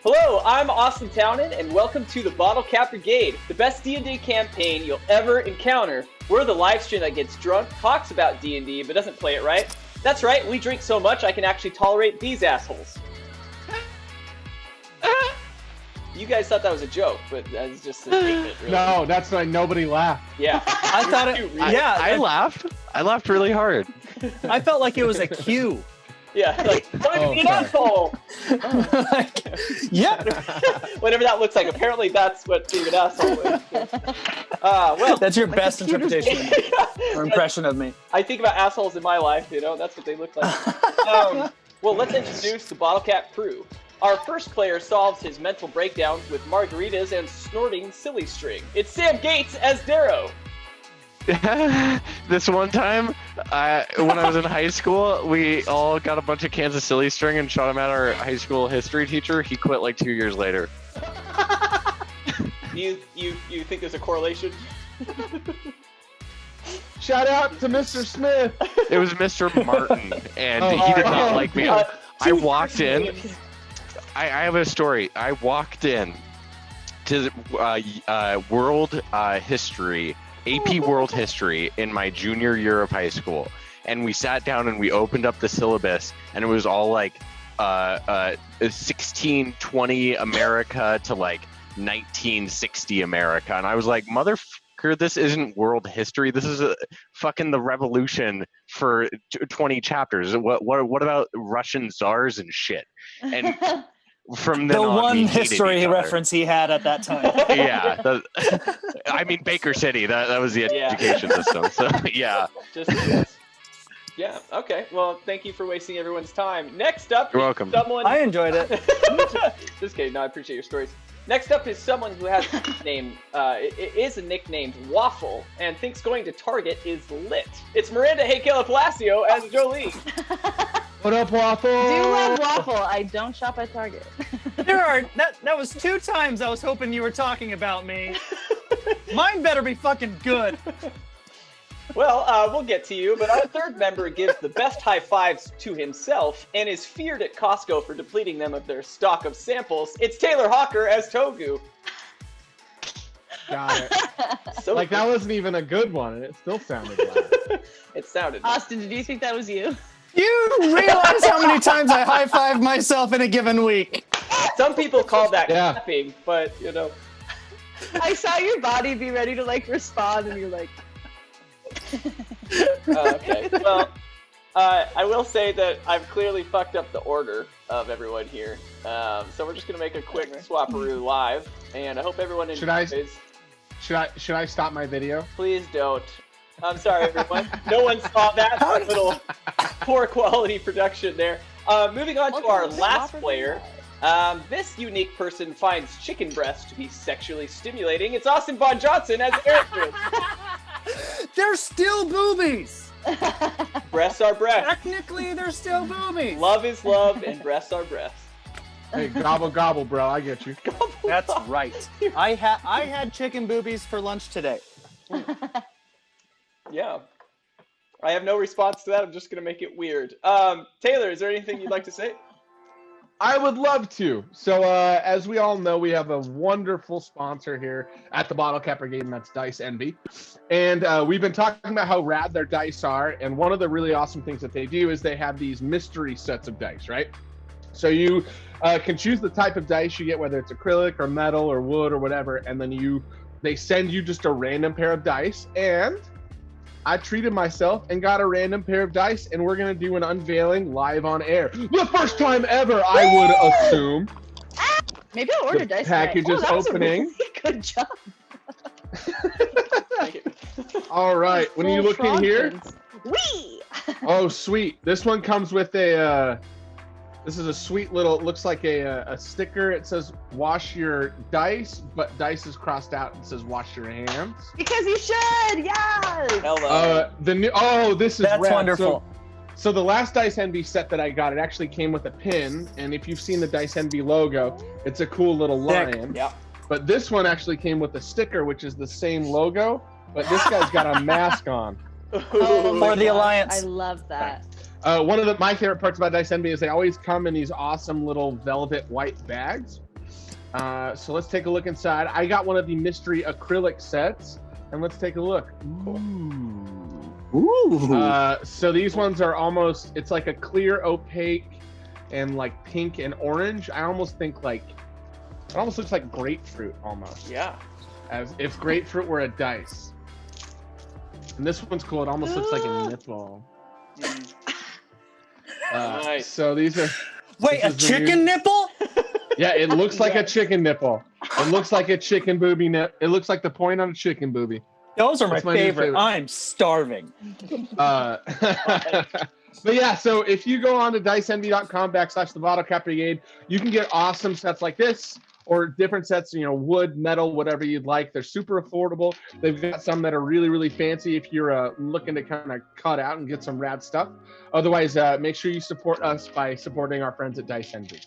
Hello, I'm Austin Townend, and welcome to the Bottlecap Brigade, the best D&D campaign you'll ever encounter. We're the live stream that gets drunk, talks about D&D, but doesn't play it right. That's right, we drink so much I can actually tolerate these assholes. You guys thought that was a joke, but that's just a statement, really. No, that's why nobody laughed. Yeah. I thought it. Yeah, I laughed. I laughed really hard. I felt like it was a cue. Yeah, like, don't be an asshole! Yeah. Whatever that looks like, apparently that's what being an asshole is. Well, that's your best interpretation or impression of me. I think about assholes in my life, you know, that's what they look like. Well, let's introduce the Bottlecap crew. Our first player solves his mental breakdowns with margaritas and snorting silly string. It's Sam Gates as Darrow. This one time, when I was in high school, we all got a bunch of cans of silly string and shot him at our high school history teacher. He quit like 2 years later. You think there's a correlation? Shout out to Mr. Smith. It was Mr. Martin, and he did not like me. I walked in. I have a story. I walked in to world history, AP World History in my junior year of high school, and we sat down and we opened up the syllabus, and it was all like 1620 America to like 1960 America, and I was like, motherfucker, this isn't world history. This is fucking the revolution for 20 chapters. What about Russian czars and shit? And from then the on, one history reference he had at that time. Yeah, I mean Baker City. That was the education system. So yeah. Yeah. Okay. Well, thank you for wasting everyone's time. Next up, you're welcome. Someone. I enjoyed it. Just kidding. No, I appreciate your stories. Next up is someone who has a nickname. It is a nicknamed Waffle, and thinks going to Target is lit. It's Miranda Haykel Palacio as Jolie. What up, Waffle? I do love Waffle. I don't shop at Target. That was 2 times I was hoping you were talking about me. Mine better be fucking good. Well, we'll get to you, but our third member gives the best high fives to himself and is feared at Costco for depleting them of their stock of samples. It's Taylor Hawker as Togu. Got it. So like, that wasn't even a good one, and it still sounded loud. It sounded. Austin, did you think that was you? You realize how many times I high-five myself in a given week? Some people call that clapping, but, you know. I saw your body be ready to, like, respond, and you're like... Okay, well, I will say that I've clearly fucked up the order of everyone here. So we're just going to make a quick swapperoo live, and I hope everyone enjoys. Should I stop my video? Please don't. I'm sorry, everyone. No one saw that little poor quality production there. Moving on to our last player. This unique person finds chicken breast to be sexually stimulating. It's Austin Von Johnson as Eric. They're still boobies. Breasts are breasts. Technically, they're still boobies. Love is love, and breasts are breasts. Hey, gobble gobble, bro. I get you. That's right. I had chicken boobies for lunch today. Yeah. I have no response to that. I'm just going to make it weird. Taylor, is there anything you'd like to say? I would love to. So, as we all know, we have a wonderful sponsor here at the Bottlecap Brigade, and that's Dice Envy. And we've been talking about how rad their dice are, and one of the really awesome things that they do is they have these mystery sets of dice, right? So you can choose the type of dice you get, whether it's acrylic or metal or wood or whatever, and then they send you just a random pair of dice, and I treated myself and got a random pair of dice, and we're going to do an unveiling live on air. The first time ever, I would assume. Maybe I'll order dice. Package is opening. Really good job. All right, when you look in here. Wee! Oh, sweet. This one comes with a, this is a sweet little, it looks like a sticker. It says, wash your dice, but dice is crossed out and says, wash your hands. Because you should, yes! Hello. This is That's rad. wonderful. So the last Dice Envy set that I got, it actually came with a pin, and if you've seen the Dice Envy logo, it's a cool little lion. Yeah. But this one actually came with a sticker, which is the same logo, but this guy's got a mask on. For the Alliance. I love that. One of my favorite parts about Dice Envy is they always come in these awesome little velvet white bags. So let's take a look inside. I got one of the mystery acrylic sets, and let's take a look. Ooh. So these ones are almost, it's like a clear opaque and like pink and orange. I almost think like, it almost looks like grapefruit almost. Yeah. As if grapefruit were a dice. And this one's cool. It almost looks like a nipple. Nice. So these are... Wait, a chicken nipple? Yeah, it looks like a chicken nipple. It looks like a chicken booby nip. It looks like the point on a chicken booby. Those are That's my my new favorite. favorite. I'm starving. But yeah, so if you go on to diceenvy.com/the Bottlecap Brigade, you can get awesome sets like this or different sets, you know, wood, metal, whatever you'd like. They're super affordable. They've got some that are really, really fancy if you're looking to kind of cut out and get some rad stuff. Otherwise, make sure you support us by supporting our friends at Dice Envy.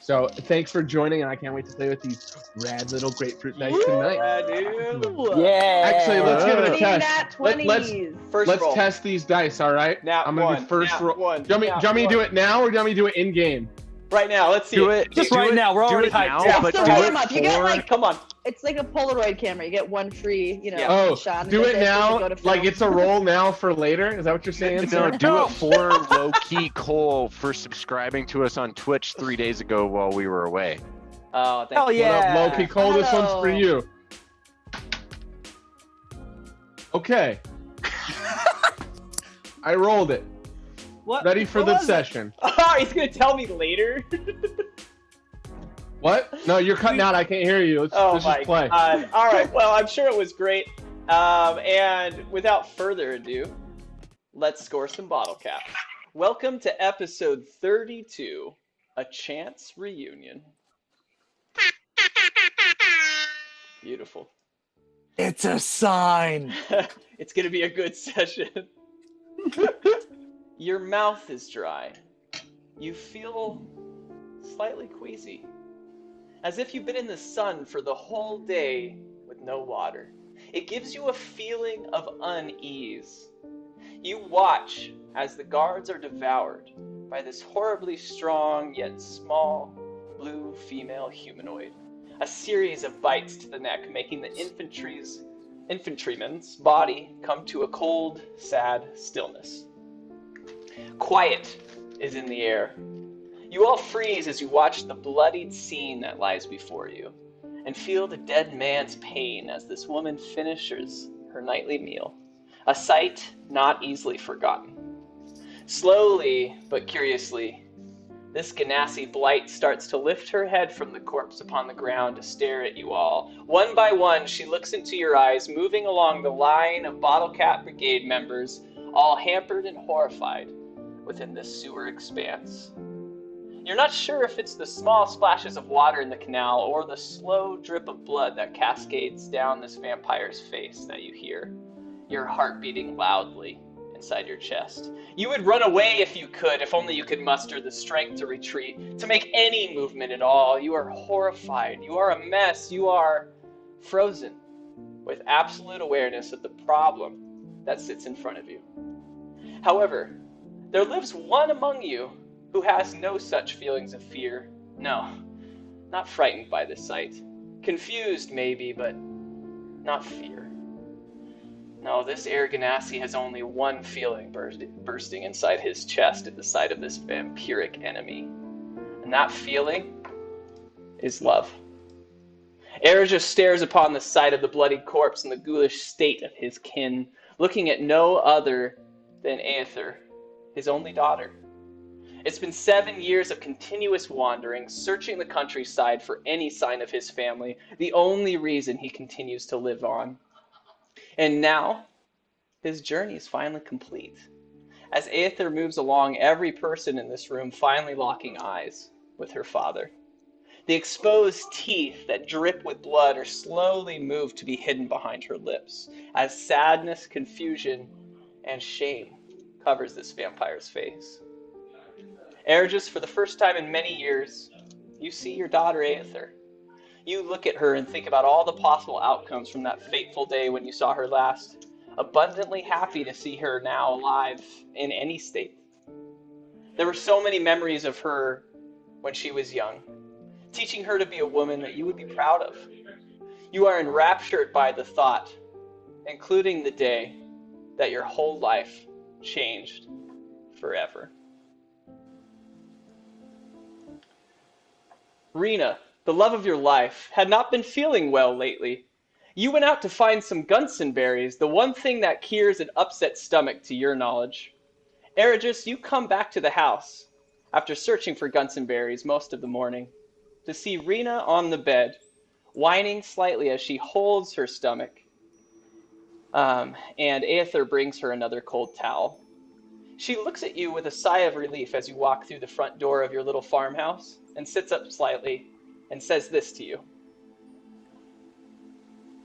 So thanks for joining, and I can't wait to play with these rad little grapefruit dice tonight. Yeah. Actually, let's give it a Need test. nat 20s. First Let's roll. test these dice, all right? Nat I'm gonna one, do first nat roll. one, Do you want me to do it now, or do you want me to do it in game? Right now, let's see. Do it. Just do right it- now, we're do already it hyped. now, Yeah, but so do warm it up. You get, for- like- Come on. It's like a Polaroid camera. You get one free, you know, Oh, shot. do it and now, go to like film. it's a roll now for later. Is that what you're saying? No, sir? do it for Low Key Cole for subscribing to us on Twitch 3 days ago while we were away. Oh, thank Hell you. yeah. What up, Loki Cole? This one's for Hello. you. Okay. I rolled it. What? Ready for what the was it? session. Oh, he's gonna tell me later. What? No, you're cutting out. I can't hear you. Let's Oh just my play. god. All right. Well, I'm sure it was great. And without further ado, let's score some bottle cap. Welcome to episode 32, A Chance Reunion. Beautiful. It's a sign. It's gonna be a good session. Your mouth is dry. You feel slightly queasy. As if you've been in the sun for the whole day with no water. It gives you a feeling of unease. You watch as the guards are devoured by this horribly strong yet small blue female humanoid. A series of bites to the neck, making the infantryman's body come to a cold, sad stillness. Quiet is in the air. You all freeze as you watch the bloodied scene that lies before you, and feel the dead man's pain as this woman finishes her nightly meal, a sight not easily forgotten. Slowly but curiously, this Ganassi blight starts to lift her head from the corpse upon the ground to stare at you all. One by one, she looks into your eyes, moving along the line of Bottlecap Brigade members, all hampered and horrified within this sewer expanse. You're not sure if it's the small splashes of water in the canal or the slow drip of blood that cascades down this vampire's face that you hear, your heart beating loudly inside your chest. You would run away if you could, if only you could muster the strength to retreat, to make any movement at all. You are horrified. You are a mess. You are frozen with absolute awareness of the problem that sits in front of you. However, there lives one among you who has no such feelings of fear. No, not frightened by this sight. Confused, maybe, but not fear. No, this Air Ganassi has only one feeling bursting inside his chest at the sight of this vampiric enemy. And that feeling is love. Air just stares upon the sight of the bloodied corpse and the ghoulish state of his kin, looking at no other than Aether, his only daughter. It's been 7 years of continuous wandering, searching the countryside for any sign of his family, the only reason he continues to live on. And now, his journey is finally complete. As Aether moves along, every person in this room finally locking eyes with her father. The exposed teeth that drip with blood are slowly moved to be hidden behind her lips, as sadness, confusion, and shame covers this vampire's face. Ergis, for the first time in many years, you see your daughter Aether. You look at her and think about all the possible outcomes from that fateful day when you saw her last, abundantly happy to see her now alive in any state. There were so many memories of her when she was young. teaching her to be a woman that you would be proud of. You are enraptured by the thought, including the day that your whole life changed forever. Rena, the love of your life, had not been feeling well lately. You went out to find some Gunson berries, the one thing that cures an upset stomach to your knowledge. Eregis, you come back to the house, after searching for Gunson berries most of the morning, to see Rena on the bed, whining slightly as she holds her stomach. And Aether brings her another cold towel. She looks at you with a sigh of relief as you walk through the front door of your little farmhouse and sits up slightly and says this to you.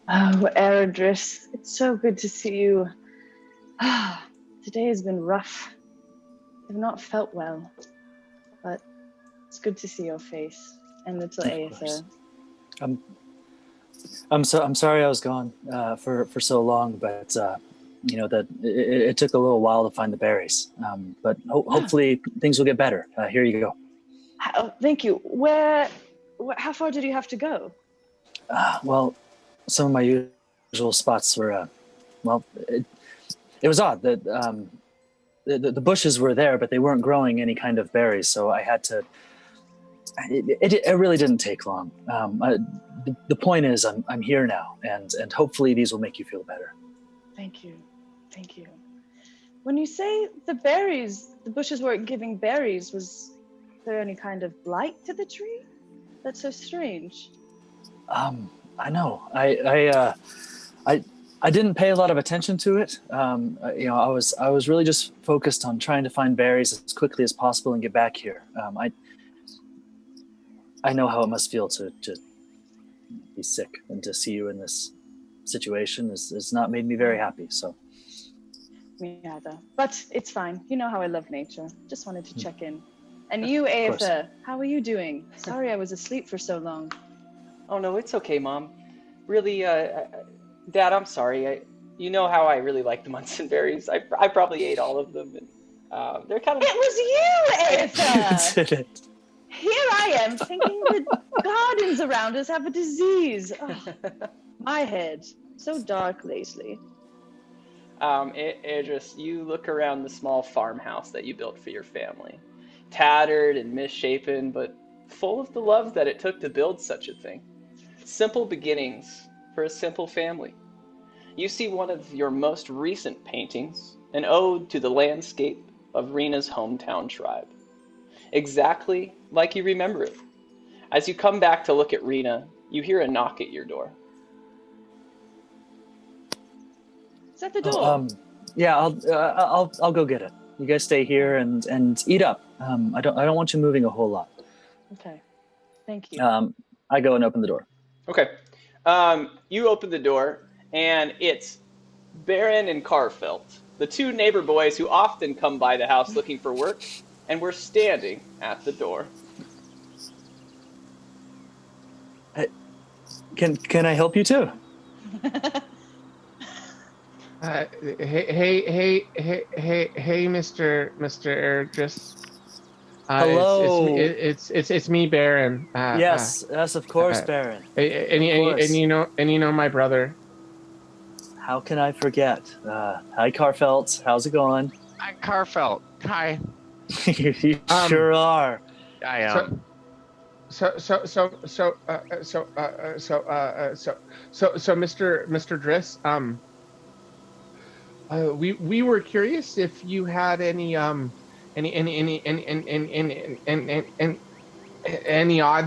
Oh, Eredris, it's so good to see you. Today has been rough. I've not felt well, but it's good to see your face and little Aether. I'm sorry I was gone for so long, but that it took a little while to find the berries. But hopefully things will get better. Here you go. Thank you. How far did you have to go? Well, some of my usual spots were. It was odd that the bushes were there, but they weren't growing any kind of berries, so I had to. It really didn't take long. The point is, I'm here now, and hopefully these will make you feel better. Thank you. When you say the berries, the bushes weren't giving berries, was there any kind of blight to the tree? That's so strange. I know. I didn't pay a lot of attention to it. I was really just focused on trying to find berries as quickly as possible and get back here. I know how it must feel to be sick, and to see you in this situation has not made me very happy. So. Me either. But it's fine. You know how I love nature. Just wanted to check in. And you, Aether, how are you doing? Sorry I was asleep for so long. Oh, no, it's okay, Mom. Really, Dad, I'm sorry. You know how I really like the Munson berries. I probably ate all of them. And they're kind of... It was you, Aether! Did it? Here I am thinking the gardens around us have a disease. Oh, my head. So dark lately. Idris, you look around the small farmhouse that you built for your family. Tattered and misshapen, but full of the love that it took to build such a thing. Simple beginnings for a simple family. You see one of your most recent paintings, an ode to the landscape of Rena's hometown tribe. Exactly like you remember it. As you come back to look at Rena, you hear a knock at your door. Is that the door? Yeah, I'll go get it. You guys stay here and eat up. I don't want you moving a whole lot. Okay. Thank you. I go and open the door. Okay. You open the door, and it's Baron and Carfelt, the two neighbor boys who often come by the house looking for work, and we're standing at the door. Can I help you too? Hey, Mr. Erdris. Hello. It's me, Baron. Yes, of course, Baron. And you know my brother. How can I forget? Hi, Carfelt. How's it going? I'm Carfelt. Hi. You sure are. I am. So, Mr. Driss, we were curious if you had any odds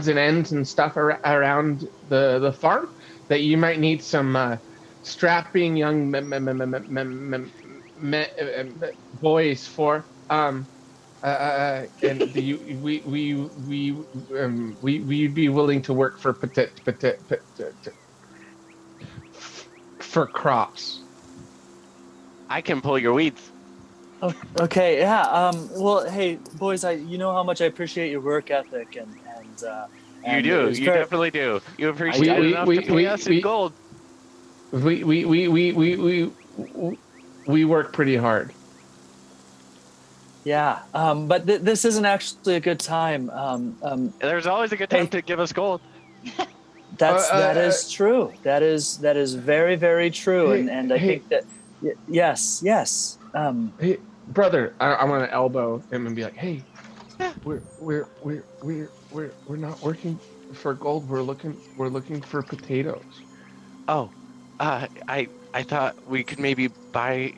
and ends and stuff around the farm that you might need some strapping young boys for. And we'd be willing to work for for crops. I can pull your weeds. Oh, okay, yeah. Well, hey, boys, you know how much I appreciate your work ethic, and you do. You definitely do. You appreciate it enough to pay us in gold. We work pretty hard. Yeah, but this isn't actually a good time. There's always a good time Hey. to give us gold. That is true. That is very, very true. Hey, And I hey. think that yes. Hey, brother, I'm gonna elbow him and be like, "Hey, we're not working for gold. We're looking for potatoes." Oh, I thought we could maybe buy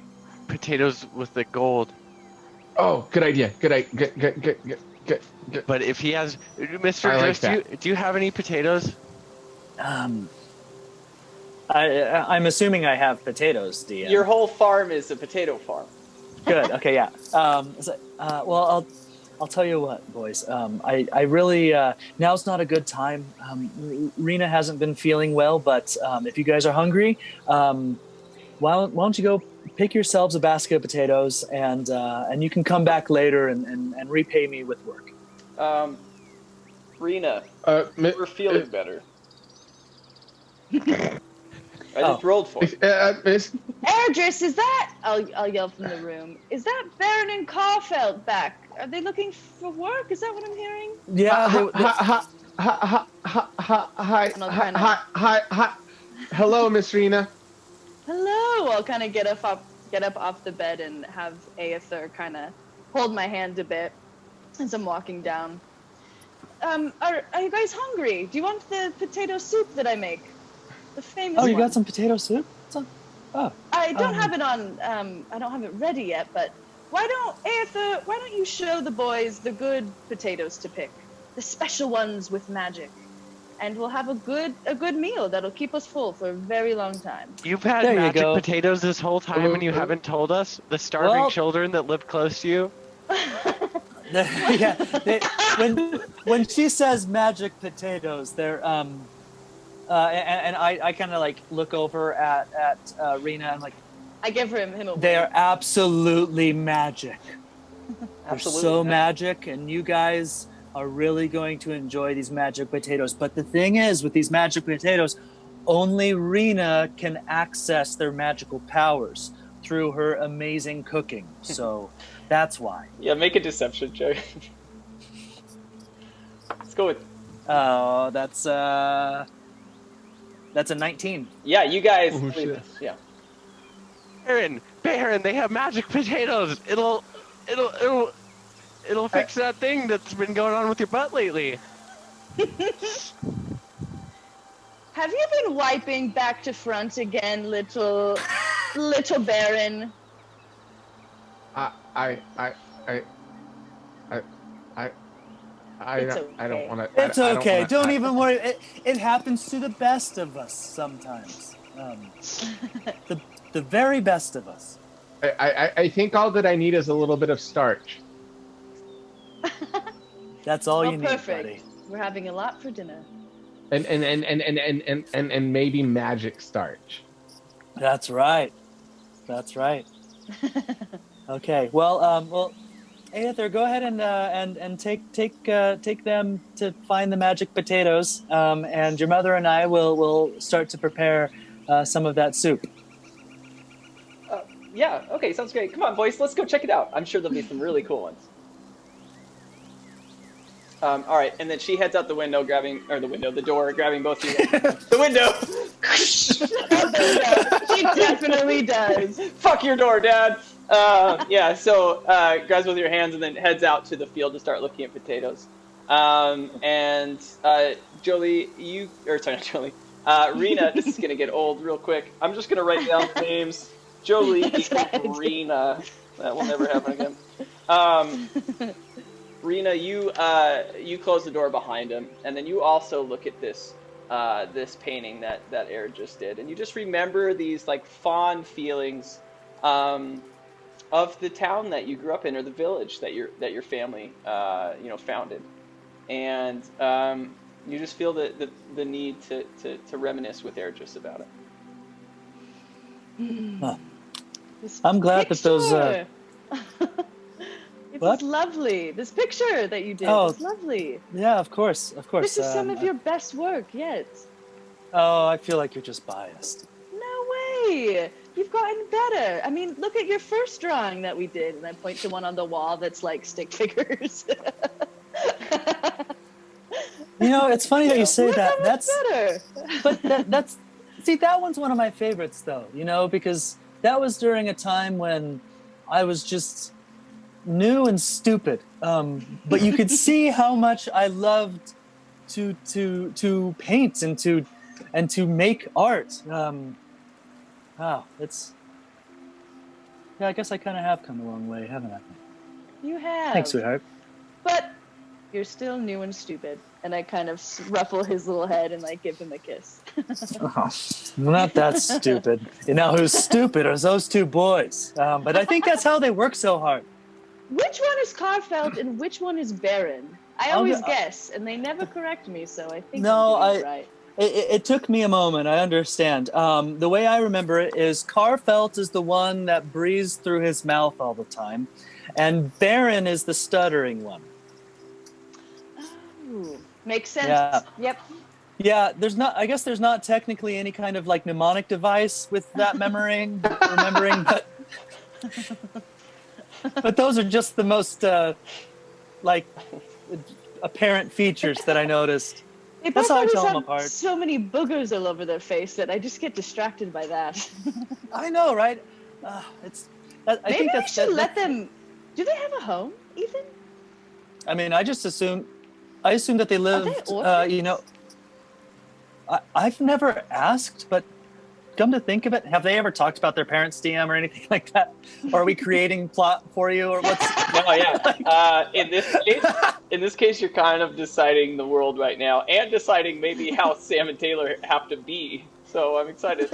potatoes with the gold. Oh, good idea. Good. But if he has, Mr. I like Driss, do you have any potatoes? I'm assuming I have potatoes, DM. Your whole farm is a potato farm. Good. Okay. Yeah. Well, I'll tell you what, boys. I really now's not a good time. Rena hasn't been feeling well, but if you guys are hungry, why don't you go pick yourselves a basket of potatoes and you can come back later and repay me with work. Rena, we're feeling better. I just rolled for it. Miss. Erdris, is that? I'll yell from the room. Is that Baron and Carfeld back? Are they looking for work? Is that what I'm hearing? Yeah. Hi. Hello, Miss Rena. Hello. I'll kind of get up off the bed and have Aether kind of hold my hand a bit as I'm walking down. Are you guys hungry? Do you want the potato soup that I make? The famous Oh, you one. got some potato soup? I don't have it on. I don't have it ready yet. But why don't you show the boys the good potatoes to pick, the special ones with magic, and we'll have a good meal that'll keep us full for a very long time. You've had There you magic go. potatoes this whole time and you haven't told us? The starving children that lived close to you? Yeah. When she says magic potatoes, they're and I kind of like look over at Rena and like I give him a they wink. are absolutely magic. They're Absolutely. so magic, and you guys are really going to enjoy these magic potatoes. But the thing is, with these magic potatoes, only Rena can access their magical powers through her amazing cooking. So that's why. Yeah, make a deception check. Let's go with. Oh, that's a 19. Yeah, you guys. Oh, shit. Yeah. Baron, they have magic potatoes. It'll fix that thing that's been going on with your butt lately. Have you been wiping back to front again, little Baron? I It's don't okay. want to. It's okay. Don't even worry. It happens to the best of us sometimes. The very best of us. I think all that I need is a little bit of starch. That's all you need, Perfect. buddy. We're having a lot for dinner. And maybe magic starch. That's right. Okay. Well, Aether, go ahead and take them to find the magic potatoes, and your mother and I will start to prepare some of that soup. Yeah. Okay. Sounds great. Come on, boys. Let's go check it out. I'm sure there'll be some really cool ones. All right, and then she heads out the window, the door, grabbing both of you. The window. She definitely does. Fuck your door, Dad. Yeah. So grabs with your hands and then heads out to the field to start looking at potatoes. And Jolie, Rena. This is gonna get old real quick. I'm just gonna write down the names. Jolie, Rena. That will never happen again. Rena, you close the door behind him, and then you also look at this painting that Eric just did, and you just remember these like fond feelings of the town that you grew up in, or the village that your family founded, and you just feel the need to reminisce with Eric just about it. Huh. I'm glad that those. It What? was lovely. This picture that you did Oh. was lovely. Yeah, of course. This is some of your best work yet. Oh, I feel like you're just biased. No way. You've gotten better. I mean, look at your first drawing that we did, and I point to one on the wall that's like stick figures. You know, it's funny that you say Look that. how much better. But that's see, that one's one of my favorites though, you know, because that was during a time when I was just new and stupid. But you could see how much I loved to paint and to make art. Wow, I guess I kind of have come a long way, haven't I? You have. Thanks, sweetheart. But you're still new and stupid. And I kind of ruffle his little head and like give him a kiss. Oh, not that stupid. You know who's stupid are those two boys. But I think that's how they work so hard. Which one is Carfelt and which one is Baron? I always guess, and they never correct me, so I think I'm doing it right. It took me a moment. I understand. The way I remember it is Carfelt is the one that breathes through his mouth all the time, and Baron is the stuttering one. Ooh, makes sense. Yeah. Yep. Yeah, I guess there's not technically any kind of like mnemonic device with that remembering, but those are just the most like apparent features that I noticed. They That's both how I always tell them have apart. so many boogers all over their face that I just get distracted by that. I know, right? I Maybe think I should let them. Do they have a home, Ethan? I mean, I assume that they lived. You know, I've never asked, but come to think of it, have they ever talked about their parents' DM or anything like that? Or are we creating plot for you, or what's? Oh yeah. In this case, you're kind of deciding the world right now, and deciding maybe how Sam and Taylor have to be. So I'm excited.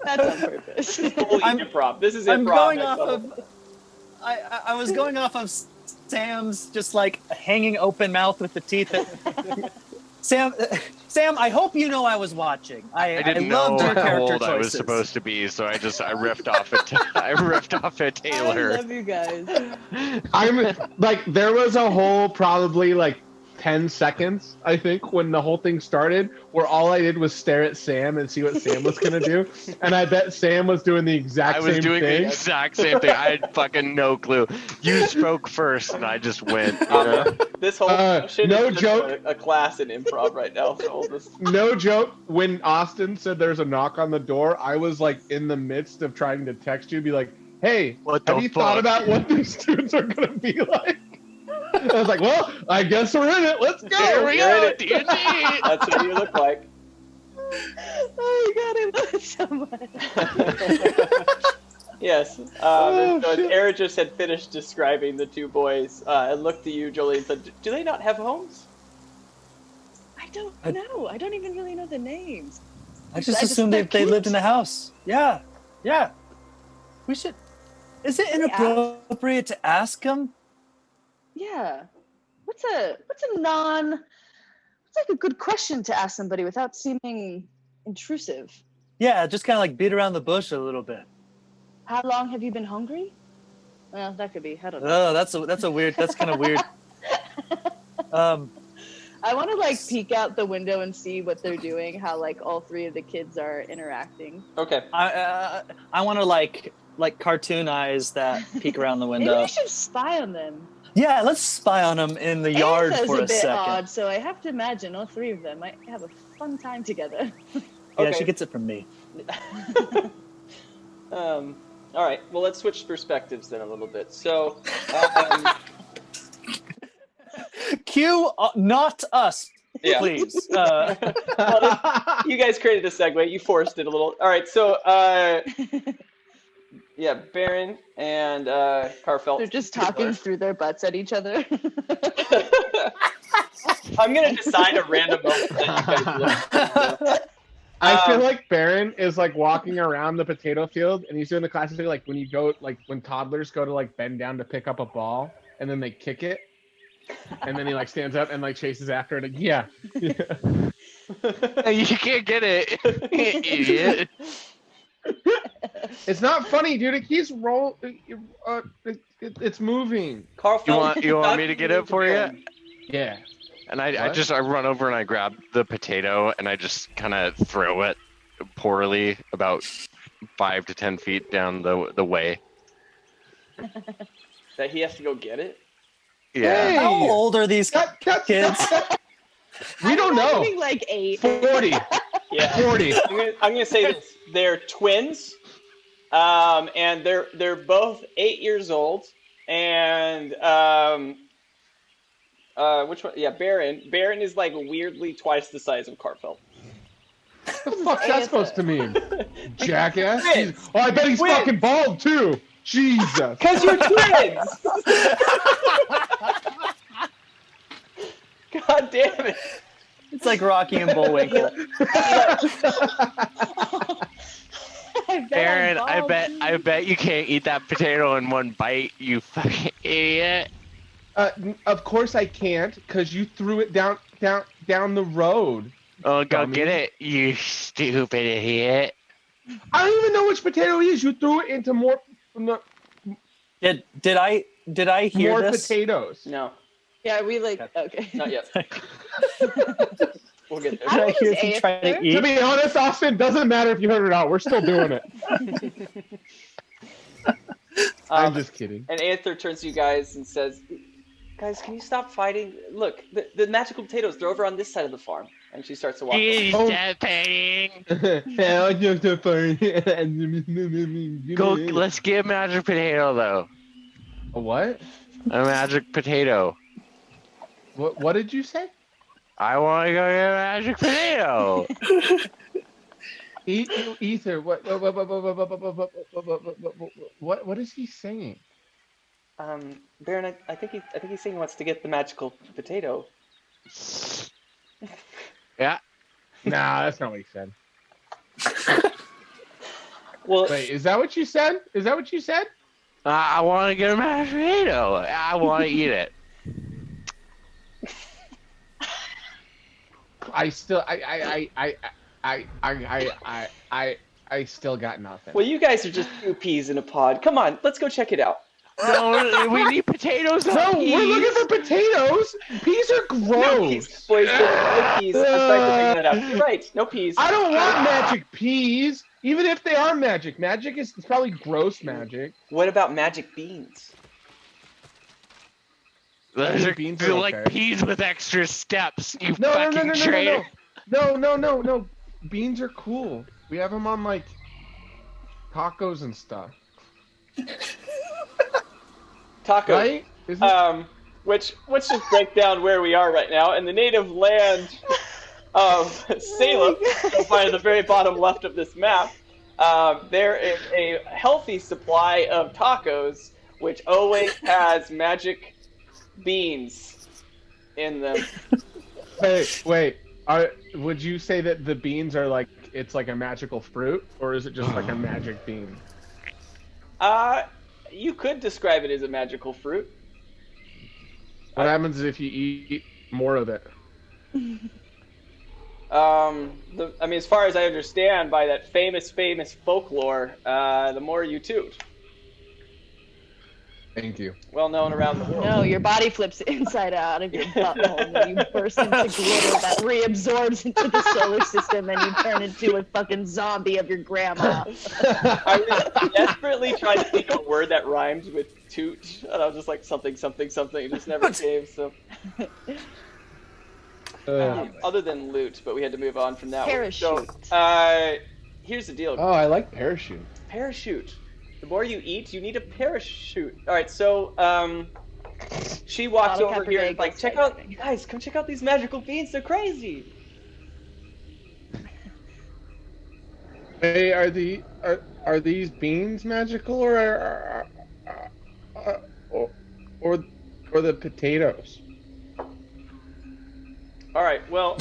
That's on purpose. Improv. This is improv. I'm going off of. I was going off of Sam's just like hanging open mouth with the teeth. Sam, I hope you know I was watching. I didn't loved know your how character old I was choices. supposed to be, so I riffed off at Taylor. I love you guys. I'm like, there was a whole probably like 10 seconds, I think, when the whole thing started, where all I did was stare at Sam and see what Sam was gonna do, and I bet Sam was doing the exact same thing. I was doing the exact same thing. I had fucking no clue. You spoke first, and I just went. You know? This whole shit no is joke. a class in improv right now. So No joke. When Austin said there's a knock on the door, I was like in the midst of trying to text you, be like, "Hey, have you thought about what these students are gonna be like?" I was like, "Well, I guess we're in it. Let's go." Here we go, D&D. That's what you look like. Oh my god, I love it so much. Yes. So as Era just had finished describing the two boys, and looked to you, Jolie, and said, "Do they not have homes?" I don't know. I don't even really know the names. I just assumed they lived in the house. Yeah. We should. Is it inappropriate to ask them? Yeah. What's like a good question to ask somebody without seeming intrusive? Yeah, just kind of like beat around the bush a little bit. How long have you been hungry? Well, that could be. I don't know. Oh, that's kind of weird. I want to like peek out the window and see what they're doing. How like all three of the kids are interacting. Okay. I want to like cartoonize that peek around the window. Maybe we should spy on them. Yeah, let's spy on them in the yard for a second. Odd, so I have to imagine all three of them might have a fun time together. Yeah, she gets it from me. All right. Well, let's switch perspectives then a little bit. So, Cue not us, yeah. please. Well, you guys created a segue. You forced it a little. All right. So, yeah, Baron and Carfelt. They're just talking through their butts at each other. I'm gonna decide a random moment that you guys look. I feel like Baron is like walking around the potato field, and he's doing the classic thing, like when you go, like when toddlers go to like bend down to pick up a ball, and then they kick it, and then he like stands up and like chases after it. Like, yeah. You can't get it, idiot. It's not funny, dude. It keeps it's moving. Carfelt, You want me to get it for you? Yeah. And I run over and I grab the potato and I just kind of throw it poorly about 5 to 10 feet down the way. That he has to go get it? Yeah. Hey! How old are these kids? We don't know. Imagining like 8. 40. Yeah. 40. I'm gonna say this. They're twins, and they're both 8 years old, and which one? Yeah, Baron. Baron is like weirdly twice the size of Carfel. What the fuck's that supposed to mean? Jackass? Twins. Oh, I bet he's Twins. fucking bald too. Jesus. Cause you're twins. God damn it. It's like Rocky and Bullwinkle. Aaron, I bet you can't eat that potato in one bite, you fucking idiot. Of course I can't, cause you threw it down the road. Oh, go Dummy. get it, you stupid idiot. I don't even know which potato it is. You threw it into more Did I hear more this? potatoes. No, Yeah, we like okay. not yet. We'll get there. Did I was hear you trying to Aether. To eat? be honest, Austin, doesn't matter if you heard it out. We're still doing it. I'm just kidding. And Aether turns to you guys and says, "Guys, can you stop fighting? Look, the magical potatoes, they're over on this side of the farm." And she starts to walk. You Oh. stop painting. Go. Let's get a magic potato though. A what? A magic potato. What did you say? I want to go get a magic potato. Ether. What is he saying? Baron, I think he's saying he wants to get the magical potato. Yeah. Nah, that's not what he said. Well, Wait, is that what you said? Is that what you said? I want to get a mashed potato. I want to eat it. I still got nothing. well, you guys are just 2 peas in a pod. Come on, let's go check it out. No, we need potatoes. No, not we're peas. looking for potatoes. Peas are No gross. peas, boys. No peas. I'm sorry for bringing that up. You're right. No peas. I don't want magic peas, even if they are magic. Magic is it's probably gross magic. What about magic beans? Those are Beans they're are like okay. peas with extra steps. You No, fucking traitor. no. Beans are cool. We have them on like tacos and stuff, Taco. right? Isn't Which let's just break down where we are right now. In the native land of Salem, you'll find at the very bottom left of this map, there is a healthy supply of tacos, which always has magic beans in them. Wait. Would you say that the beans are like it's like a magical fruit, or is it just like a magic bean? You could describe it as a magical fruit. What happens if you eat more of it? I mean, as far as I understand, by that famous folklore, the more you toot. Thank you. Well known around the world. No, your body flips inside out of your butthole, and then you burst into glitter that reabsorbs into the solar system, and you turn into a fucking zombie of your grandma. I was desperately trying to think of a word that rhymes with toot, and I was just like something. It just never came. So, other than loot, but we had to move on from that. Parachute. So, here's the deal. Oh, I like parachute. Parachute. The more you eat, you need a parachute. All right, so she walks Bottlecap over here and Brigade like, goes check out, skydiving. you guys, come check out these magical beans. They're crazy. Hey, are these beans magical or the potatoes? All right, well,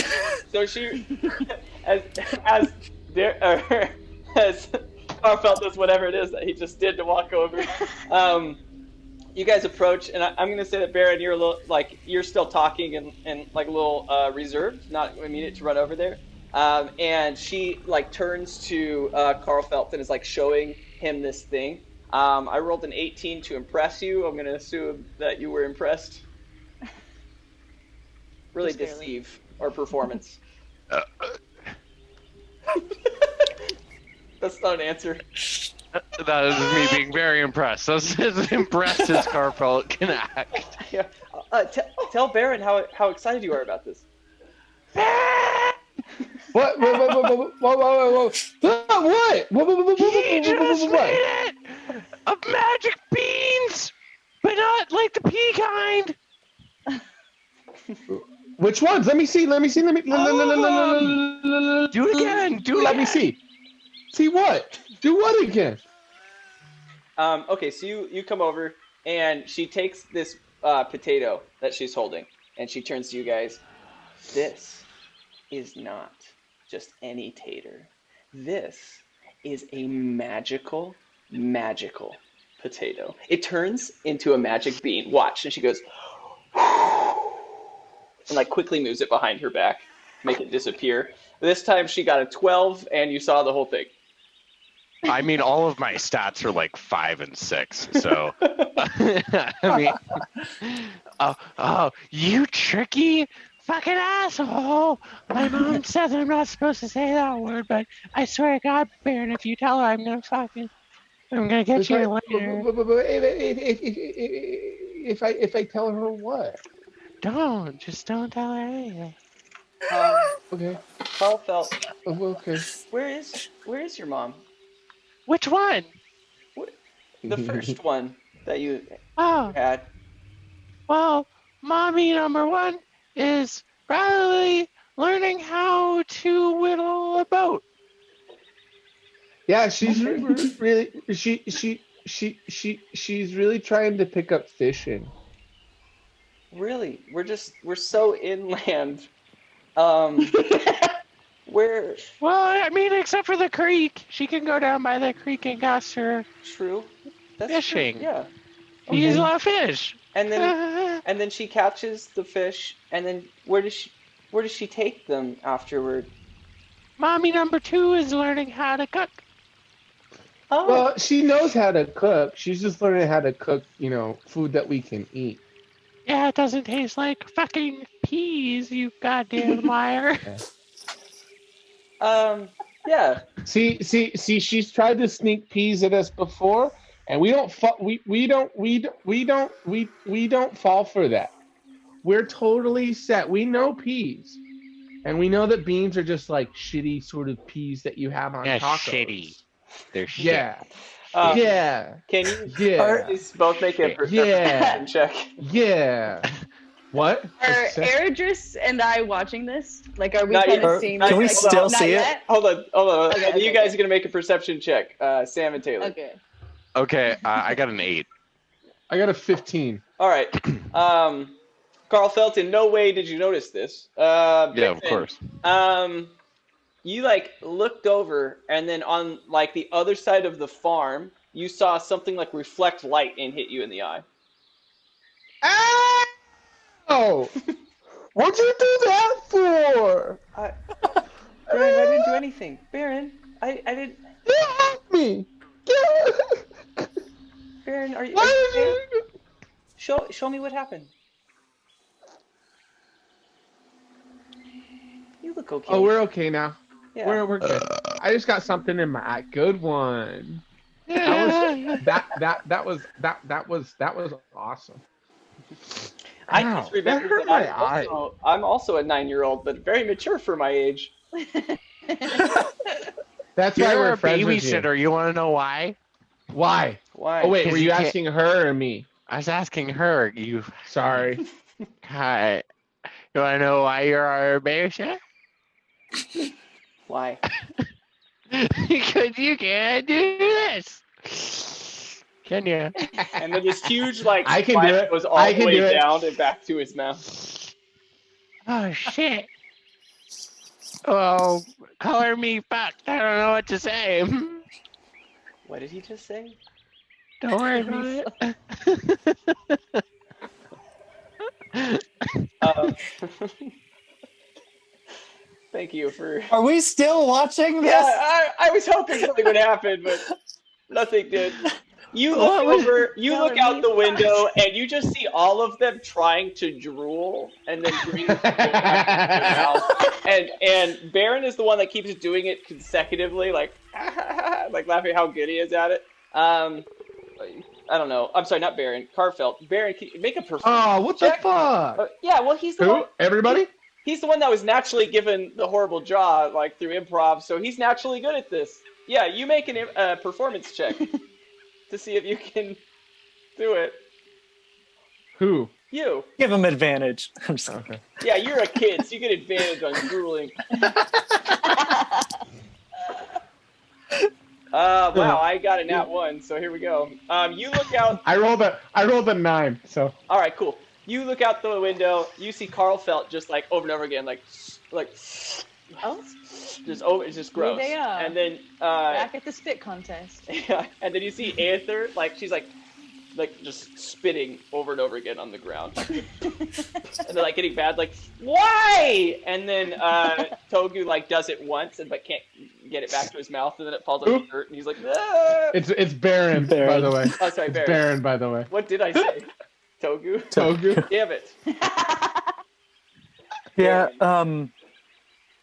so she, as Carfelt does whatever it is that he just did to walk over. You guys approach, and I'm going to say that Baron, you're a little like you're still talking and like a little reserved, not immediate to run over there. And she like turns to Carfelt and is like showing him this thing. I rolled an 18 to impress you. I'm going to assume that you were impressed. Really Just barely. deceive or performance. That's not an answer. That is me being very impressed. That's as impressed as Carfelt can act. Yeah. Tell Baron how excited you are about this. What? What? He just made it of magic beans, but not like the pea kind. Which ones? Let me see. Do it again. Let me see. See what? Do what again? Okay, so you come over, and she takes this potato that she's holding, and she turns to you guys. This is not just any tater. This is a magical potato. It turns into a magic bean. Watch. And she goes, and like quickly moves it behind her back, make it disappear. This time she got a 12, and you saw the whole thing. I mean, all of my stats are like 5 and 6, so I mean, oh, you tricky fucking asshole! My mom says I'm not supposed to say that word, but I swear to God, Baron, if you tell her, I'm gonna get you later. If I tell her what? Don't tell her anything. Okay. Carfelt, Okay. where is your mom? Which one? The first one that you Oh, had. well, mommy number 1 is probably learning how to whittle a boat. Yeah, she's really she's really trying to pick up fishing. Really? We're so inland. Where? Well, I mean, except for the creek. She can go down by the creek and cast her True. That's fishing. True. Yeah. She eats a lot of fish. And then she catches the fish, and then where does she take them afterward? Mommy number 2 is learning how to cook. Oh. Well, she knows how to cook. She's just learning how to cook, food that we can eat. Yeah, it doesn't taste like fucking peas, you goddamn liar. Yeah. See, she's tried to sneak peas at us before, and we don't fall for that. We're totally set. We know peas, and we know that beans are just like shitty sort of peas that you have on tacos. Shitty. They're shit. Yeah. Can you please both make a perception check? Yeah. What? Are Eredris and I watching this? Like, are we Not kind yet. of seeing Can this? we like, still not see it? yet? Hold on. Okay, You guys are gonna make a perception check. Sam and Taylor. Okay. Okay, I got an 8. I got a 15. All right. Carfelt, in no way did you notice this. Yeah, of course. You like looked over, and then on like the other side of the farm, you saw something like reflect light and hit you in the eye. Oh! What'd you do that for? Baron, I didn't do anything. Baron, I didn't. You helped me. Baron, are you? Why okay? did you? Show me what happened. You look okay. Oh, we're okay now. Yeah. We're good. I just got something in my eye. Good one. That was awesome. I Ow, just remembered that hurt that my eye. I'm also a 9-year-old, but very mature for my age. That's why You're we're a friends with you. babysitter. You want to know why? Why? Why? Oh wait, 'Cause were you you can't- asking her or me? I was asking her. You. Sorry. Hi. You want to know why you're our babysitter? Why? Because you can't do this. Can you? And then this huge like I can do spike it. goes all I the can way do it. down and back to his mouth. Oh shit. Oh, color me fucked. I don't know what to say. What did he just say? Don't worry about it. Thank you for. Are we still watching this? Yeah, I was hoping something would happen, but nothing did. You look over, you look out the Telling me window, and you just see all of them trying to drool and then bring it back to their mouth. And Baron is the one that keeps doing it consecutively, like like laughing how good he is at it. I don't know. I'm sorry, not Baron. Carfelt. Baron, can you make a performance Oh, what the check? fuck? Yeah, well, he's the one. Who? Everybody? He's the one that was naturally given the horrible jaw, like through improv, so he's naturally good at this. Yeah, you make a performance check to see if you can do it. Who? You. Give him advantage. I'm just Okay. Yeah, you're a kid, so you get advantage on drooling. Wow, I got a nat 1, so here we go. You look out. I rolled a 9. So. All right, cool. You look out the window. You see Carl Felt just like over and over again, like. Oh, Just over. It's just gross. Here they are. And then. back at the spit contest. Yeah, and then you see Aether, like she's like just spitting over and over again on the ground, and they're like getting bad, like why? And then Togu like does it once and but can't get it back to his mouth, and then it falls on the dirt, and he's like, ah! It's Baron, by the way. Oh, sorry, It's Baron. Baron, by the way. What did I say? Togu. Togu. Damn it. Yeah,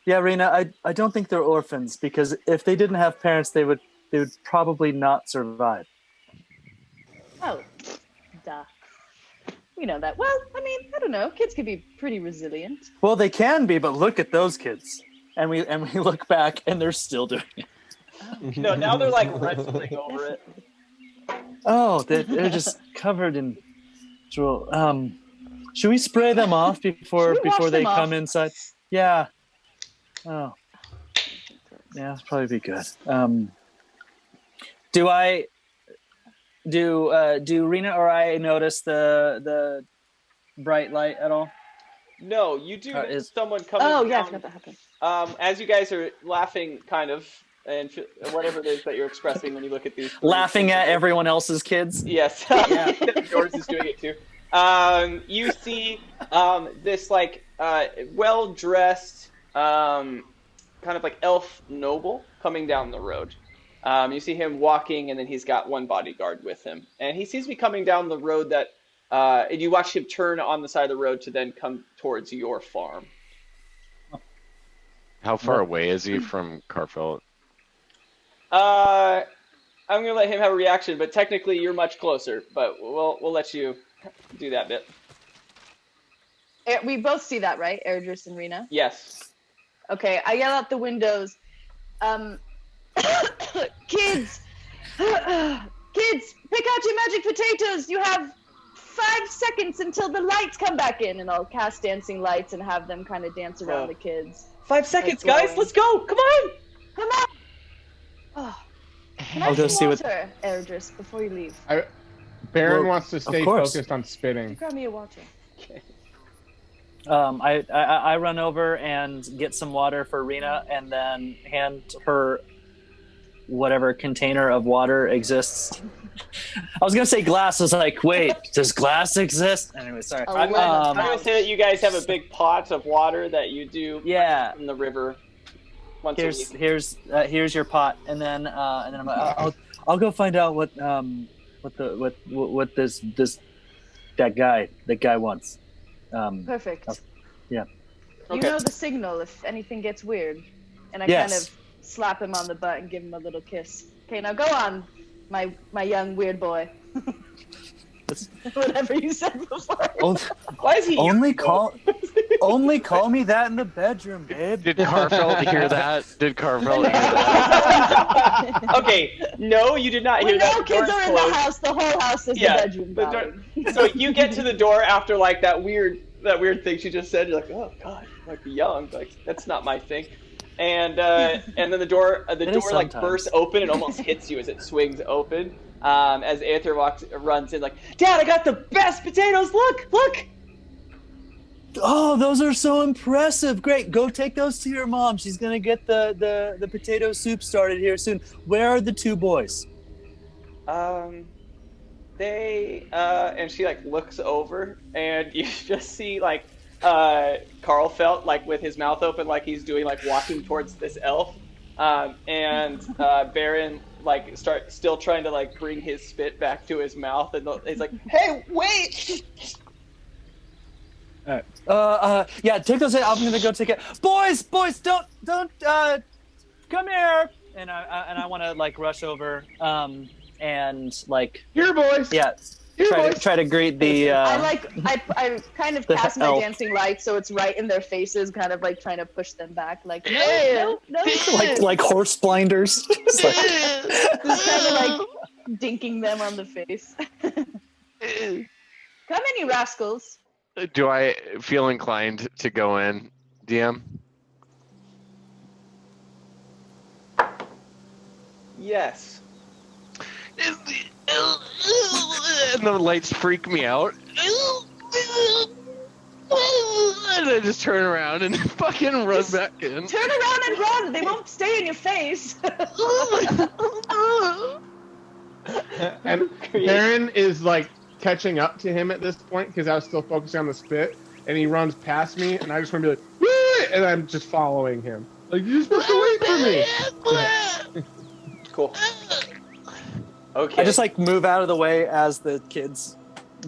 yeah, Rena, I don't think they're orphans, because if they didn't have parents, they would probably not survive. Oh, duh. We know that. Well, I mean, I don't know. Kids can be pretty resilient. Well, they can be, but look at those kids. And we look back, and they're still doing it. No, now they're like wrestling over it. Oh, they're just covered in drool. Should we spray them off before Should we wash they them come off? inside? Yeah. Oh. Yeah, that'd probably be good. Do Rena or I notice the bright light at all? No, you do Is- someone coming Oh, yeah, I down, forgot that happened. as you guys are laughing, kind of, and whatever it is that you're expressing when you look at these. Laughing at everyone else's kids? Yes, yours is doing it too. You see this like well-dressed, kind of like elf noble coming down the road. You see him walking, and then he's got one bodyguard with him, and he seems to be coming down the road that. And you watch him turn on the side of the road to then come towards your farm. How far away is he from Carfelt? I'm gonna let him have a reaction, but technically you're much closer. But we'll let you do that bit. We both see that, right? Erdris and Rena? Yes. Okay, I yell out the windows. Kids! Kids, pick out your magic potatoes! You have 5 seconds until the lights come back in, and I'll cast dancing lights and have them kind of dance around the kids. 5 seconds, Like guys. glowing. Let's go. Come on. Come on! Oh. Can I I'll go have see what- water, Erdris, before you leave? Baron Well, wants to stay course. focused on spitting. Grab me a water. I run over and get some water for Rena, and then hand her whatever container of water exists. I was gonna say glass. I was like, wait, does glass exist? Anyway, sorry. A I'm lemon gonna say that you guys have a big pot of water that you do Yeah. in the river once a week. Here's your pot, and then I'm like, I'll go find out what this that guy wants. Perfect. Yeah. You Okay. know the signal if anything gets weird. And I Yes. kind of slap him on the butt and give him a little kiss. Okay, now go on, my young weird boy. Whatever you said before. Why is he? Only call me that in the bedroom, babe. Did Carfelt hear that? Did Carfelt hear that? Okay, no, you did not hear When that. no The kids door's are in closed. the house, the whole house is Yeah, the bedroom. the door- darling. So you get to the door after like that weird thing she just said. You're like, oh god, like young, like that's not my thing. And then the door is like sometimes. bursts open and almost hits you as it swings open. As Aether runs in like, Dad, I got the best potatoes. Look. Oh, those are so impressive. Great. Go take those to your mom. She's going to get the potato soup started here soon. Where are the 2 boys? They and she like looks over and you just see like Carl Felt like with his mouth open like he's doing like walking towards this elf, and Baron like still trying to like bring his spit back to his mouth, and he's like, "Hey, wait!" All right. Yeah, take those. I'm gonna go take it. Boys, don't. Come here. And I want to like rush over. And like. Here, boys. Yeah. Try to greet the. I kind of the cast my elf. dancing light, so it's right in their faces, kind of like trying to push them back, like no. like horse blinders. It's like- Just kind of like dinking them on the face. Come in, you rascals. Do I feel inclined to go in, DM? Yes. And the lights freak me out. And I just turn around and fucking run back in. Turn around and run. They won't stay in your face. And Baron is like catching up to him at this point because I was still focusing on the spit, and he runs past me, and I just want to be like, "Wee!" And I'm just following him. Like, you're supposed to wait for me. Cool. Okay. I just like move out of the way as the kids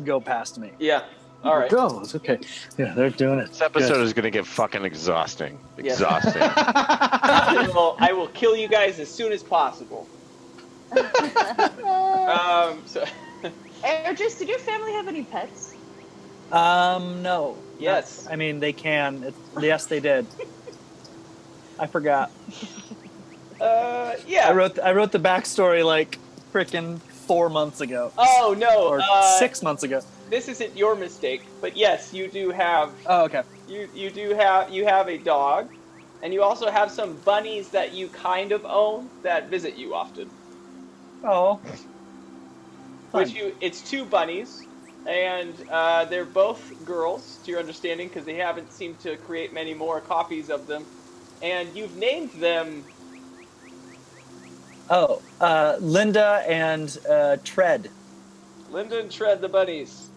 go past me. Yeah. All right. Go. It's okay. Yeah, they're doing it. This episode is going to get fucking exhausting. Yes. Exhausting. I will kill you guys as soon as possible. So. Ergis, did your family have any pets? No. Yes. I mean, they can. Yes, they did. I forgot. Yeah. I wrote the backstory like freaking 4 months ago. Oh no. Or 6 months ago. This isn't your mistake, but yes, you do have. Oh, okay. You have a dog, and you also have some bunnies that you kind of own that visit you often. Oh. It's 2 bunnies, and they're both girls, to your understanding, because they haven't seemed to create many more copies of them. And you've named them. Oh, Linda and Tread. Linda and Tread the bunnies.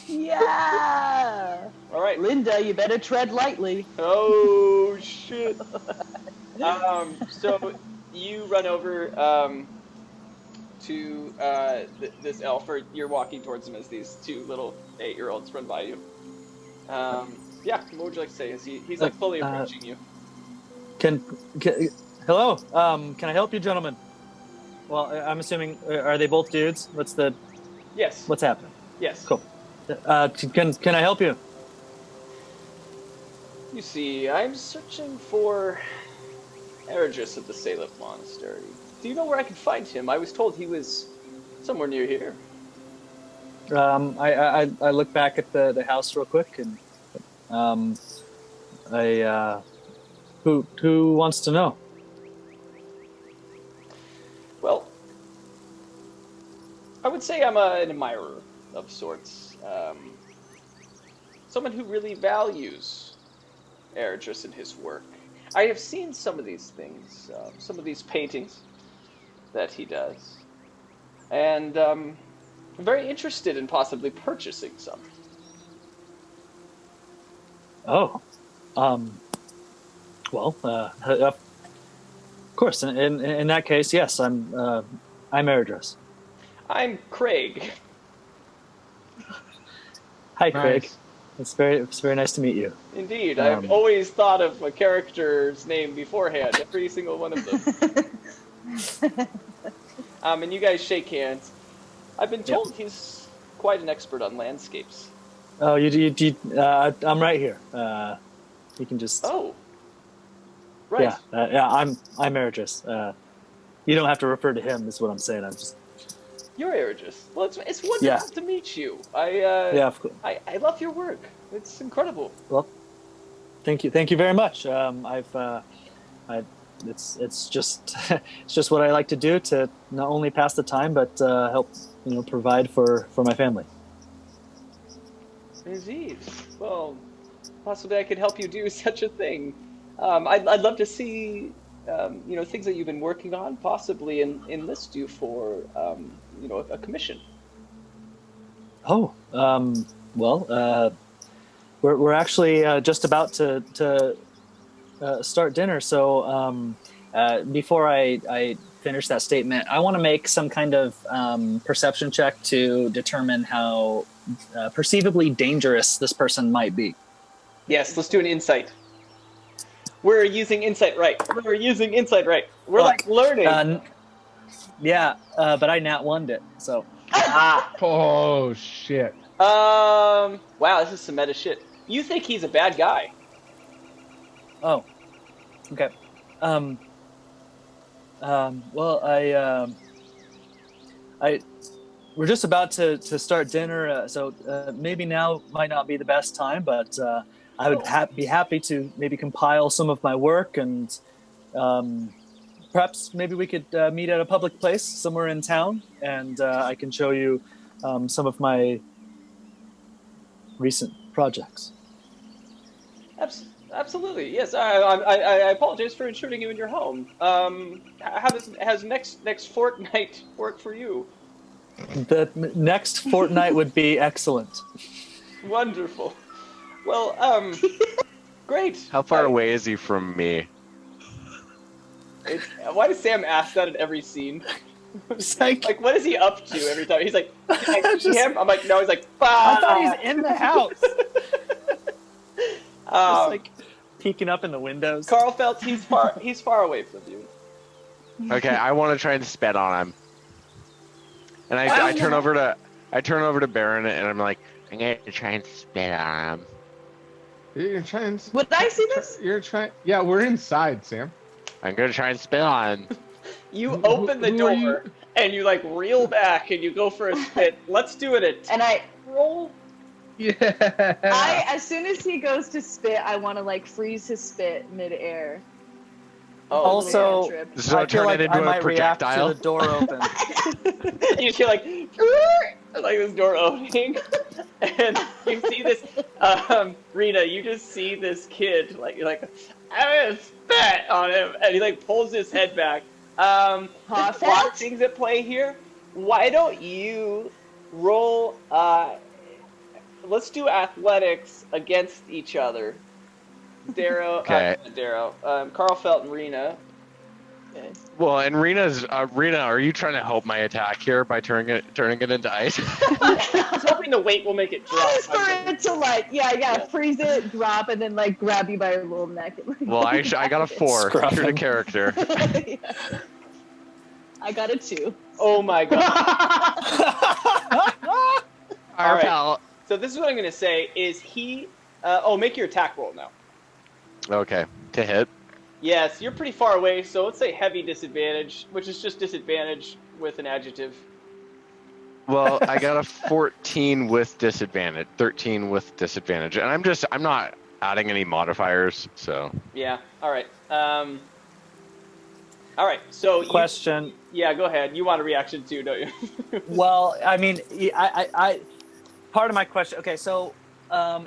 Yeah. All right. Linda, you better tread lightly. Oh shit. So you run over to this elf, or you're walking towards him as these 2 little 8-year-olds run by you. Yeah. What would you like to say? He's like fully approaching you. Hello. Can I help you, gentlemen? Well, I'm assuming are they both dudes? Yes. What's happening? Yes. Cool. Can I help you? You see, I'm searching for Ergis of the Salem Monastery. Do you know where I can find him? I was told he was somewhere near here. I look back at the house real quick, and who wants to know? Well, I would say I'm an admirer of sorts. Someone who really values Ergis and his work. I have seen some of these things, some of these paintings that he does, and I'm very interested in possibly purchasing some. Oh, well, of course. In that case, yes, I'm Ergis. I'm Craig. Hi, Nice. Craig. It's very nice to meet you. Indeed, I've always thought of a character's name beforehand, every single one of them. And you guys shake hands. I've been told he's quite an expert on landscapes. Oh, I'm right here. You can just. Oh. Right. Yeah. I'm Ergis. You don't have to refer to him. Is what I'm saying. I'm just. You're Ergis. Well, it's wonderful to meet you. Of course. I love your work. It's incredible. Well, thank you very much. It's just it's just what I like to do to not only pass the time but help provide for my family. Indeed. Well, possibly I could help you do such a thing. I'd love to see things that you've been working on. Possibly enlist you for a commission. Oh, well, we're actually just about to start dinner. So Before I finish that statement, I want to make some kind of perception check to determine how perceivably dangerous this person might be. Yes, let's do an insight. We're using insight right. We're using insight right. We're like learning. But I nat one'd it, so. Oh shit. Wow, this is some meta shit. You think he's a bad guy? Oh, okay. Well, we're just about to start dinner, so maybe now might not be the best time, but I would be happy to maybe compile some of my work, and perhaps maybe we could meet at a public place somewhere in town, and I can show you some of my recent projects. Absolutely, yes. I apologize for intruding you in your home. Has next fortnight work for you? The next fortnight would be excellent. Wonderful. Well, great. How far away is he from me? Why does Sam ask that in every scene? It's like, what is he up to every time? He's like, can I see him? I'm like, no. He's like, bah! I thought he's in the house. Just like peeking up in the windows. Carl felt he's far away from you. Okay, I want to try and spit on him. And I turn over to Baron and I'm like, I'm gonna try and spit on him. You're gonna try and. Would I see this? You're trying. Yeah, we're inside, Sam. I'm gonna try and spit on him. You open the door and you like reel back and you go for a spit. Let's do it. And I roll. Yeah. as soon as he goes to spit, I want to like freeze his spit midair. Oh, Also, So I feel turn like it into I a might react to projectile. the door open. you hear like this door opening, and you see this. Rena, you just see this kid like you're like, I'm gonna spit on him, and he like pulls his head back. There's a lot of things at play here. Why don't you roll? Let's do athletics against each other. Darrow, Okay. Carl Felt and Rena. Okay. Well, and Rena, are you trying to help my attack here by turning it into ice? I was hoping the weight will make it drop. Just for it to like, freeze it, drop, and then like grab you by your little neck. And, like, Well, I got a 4. Scruff True to him. character. Yeah. I got a 2. Oh my god. All right. right. So this is what I'm going to say is he... make your attack roll now. Okay, to hit. Yes, you're pretty far away, so let's say heavy disadvantage, which is just disadvantage with an adjective. Well, I got a 14 with disadvantage, 13 with disadvantage, and I'm not adding any modifiers, so. Yeah, all right. All right, so... Question. Yeah, go ahead. You want a reaction too, don't you? Well, I mean, I part of my question. Okay, so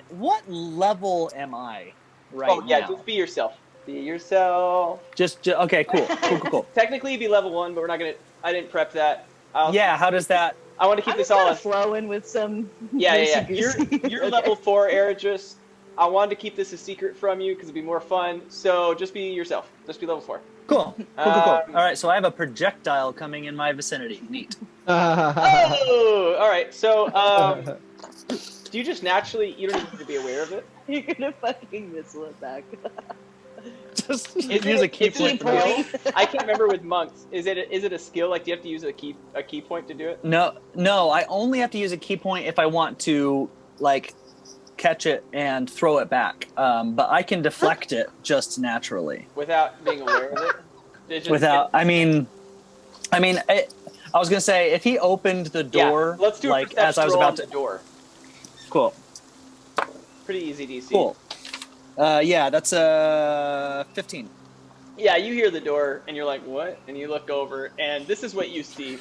what level am I right now? Just be yourself. Be yourself. Just okay, cool. Technically, you'd be level 1, but we're not gonna. I didn't prep that. How does that? I want to keep this all. I'm flowing with some. Yeah. loosey-goosey. You're Okay. level 4, Eridris. I wanted to keep this a secret from you because it'd be more fun. So just be yourself. Just be level 4. Cool. All right, so I have a projectile coming in my vicinity. Neat. Oh, all right. So, do you just naturally? You don't even need to be aware of it. You're gonna fucking missile it back. Just Is use a it key a point. skill? I can't remember with monks. Is it a skill? Like, do you have to use a key point to do it? No. I only have to use a key point if I want to like catch it and throw it back. But I can deflect it just naturally. Without being aware of it? I was gonna say if he opened the door, let's do like as I was about to. the door. Cool. Pretty easy DC. Cool. That's 15. Yeah, you hear the door and you're like, what? And you look over and this is what you see.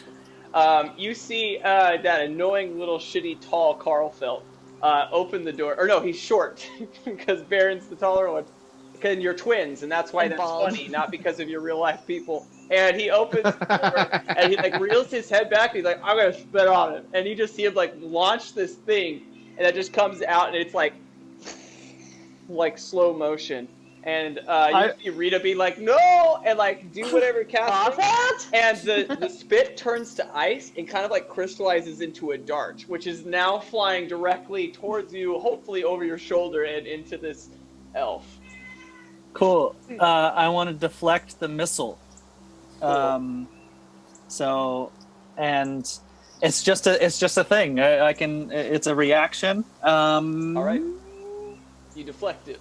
You see that annoying little shitty tall Carl Felt open the door. Or no, he's short because Baron's the taller one. Because you're twins, and that's why that's funny, not because of your real life people. And he opens the door, and he like reels his head back, and he's like, I'm gonna spit on him. And you just see him like launch this thing, and it just comes out, and it's like slow motion. And you see Rita be like, no, and like do whatever casting, and the spit turns to ice and kind of like crystallizes into a dart, which is now flying directly towards you, hopefully over your shoulder and into this elf. Cool. I want to deflect the missile. Cool. And it's just a thing. I can. It's a reaction. All right. You deflect it.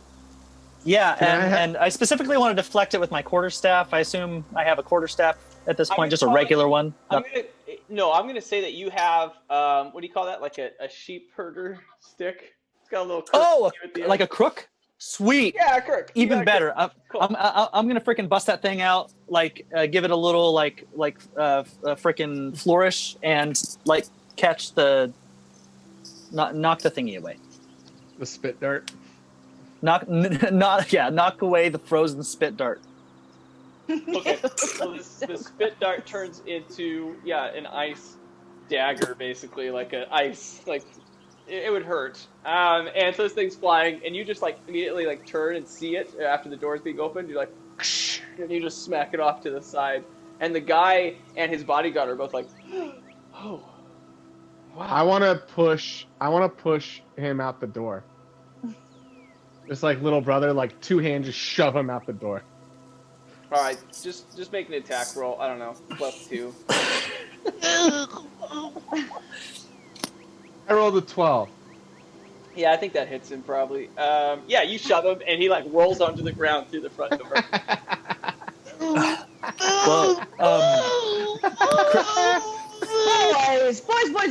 Yeah, and I specifically want to deflect it with my quarterstaff. I assume I have a quarterstaff at this point, just a regular one. I'm gonna say that you have what do you call that? Like a sheep herder stick. It's got a little crook at the end. Like a crook. Sweet. Yeah, a crook. Even better. Cool. I'm gonna freaking bust that thing out. Like give it a little like freaking flourish and like catch the knock the thingy away. The spit dart. Knock away the frozen spit dart. Okay, so the spit dart turns into an ice dagger, basically like an ice it would hurt. And so this thing's flying, and you just like immediately like turn and see it after the door's being opened. You're like, and you just smack it off to the side, and the guy and his bodyguard are both like, oh, wow. I want to push him out the door. Just like little brother, like 2 hands, just shove him out the door. All right, just make an attack roll. I don't know, +2. I rolled a 12. Yeah, I think that hits him probably. You shove him, and he like rolls onto the ground through the front door.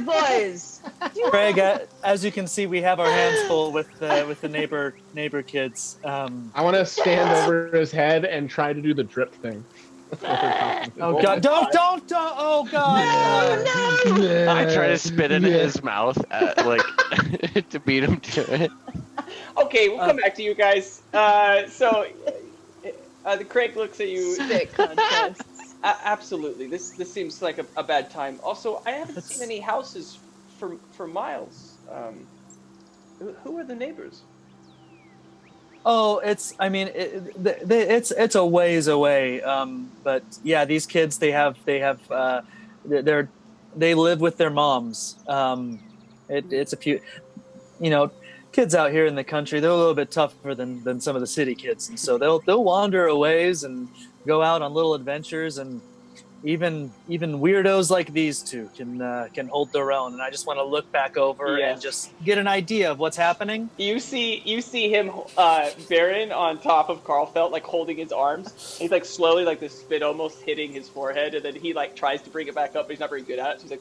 Boys! Craig, as you can see, we have our hands full with the neighbor kids. I want to stand over his head and try to do the drip thing. Oh God! Don't! Oh God! No! I try to spit in his mouth, to beat him to it. Okay, we'll come back to you guys. So the Craig looks at you. Spit contest. Absolutely. This seems like a bad time. Also, I haven't seen any houses for miles. Who are the neighbors? Oh, it's a ways away. But yeah, these kids they live with their moms. It's a few, kids out here in the country. They're a little bit tougher than some of the city kids, and so they'll wander a ways and go out on little adventures, and even weirdos like these two can hold their own. And I just want to look back over and just get an idea of what's happening. You see him, Baron, on top of Carlfelt, like holding his arms. He's like slowly, like the spit almost hitting his forehead, and then he like tries to bring it back up, but he's not very good at it. So he's like,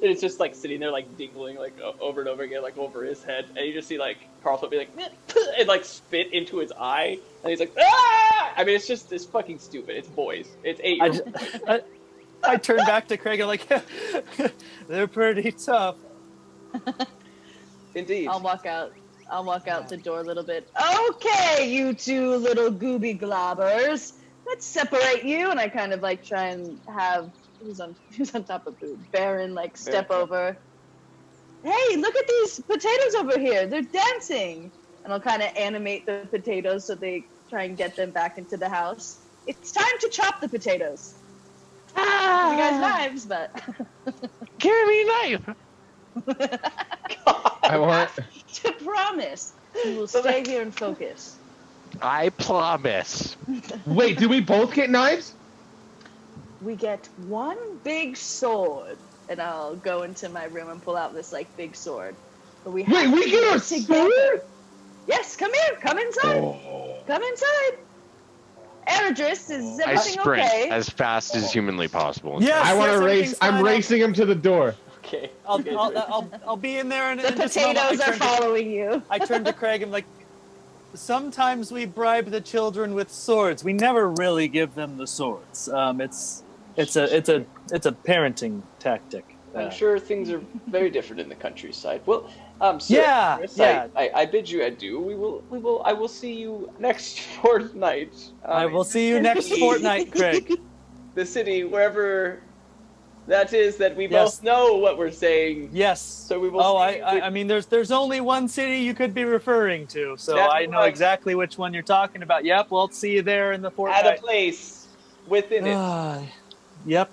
and it's just like sitting there, like dingling, like over and over again, like over his head. And you just see like Carlfelt be like, and like spit into his eye, and he's like, ah! I mean, it's fucking stupid. It's boys. It's 8-year-olds. I turn back to Craig and I'm like, they're pretty tough. Indeed. I'll walk out the door a little bit. Okay, you two little gooby globbers. Let's separate you. And I kind of like try and have who's on top of who? Baron like step over. Hey, look at these potatoes over here. They're dancing. And I'll kind of animate the potatoes so they try and get them back into the house. It's time to chop the potatoes. You guys knives, but Give me a knife. I want to promise we will stay here and focus. I promise. Wait, do we both get knives? We get one big sword, and I'll go into my room and pull out this like big sword. But we have we to get work a together. sword? Yes, come here, come inside. Come inside. Eridris, is I everything sprint okay? as fast as humanly possible. Yes, I want to race. everything's fine. I'm racing him to the door. Okay. I'll be in there, and The in just a moment, potatoes are following you. I turn to Craig and I'm like, sometimes we bribe the children with swords. We never really give them the swords. It's a parenting tactic. I'm sure things are very different in the countryside. Well, sir, I bid you adieu. I will see you next fortnight. I will see you next fortnight, Craig. The city, wherever That is that we Yes. both know what we're saying. Yes. So we will. Oh, see which- I mean, there's only one city you could be referring to, so That's I know right. exactly which one you're talking about. Yep, we'll see you there in the at a fortnight. place within it. Yep,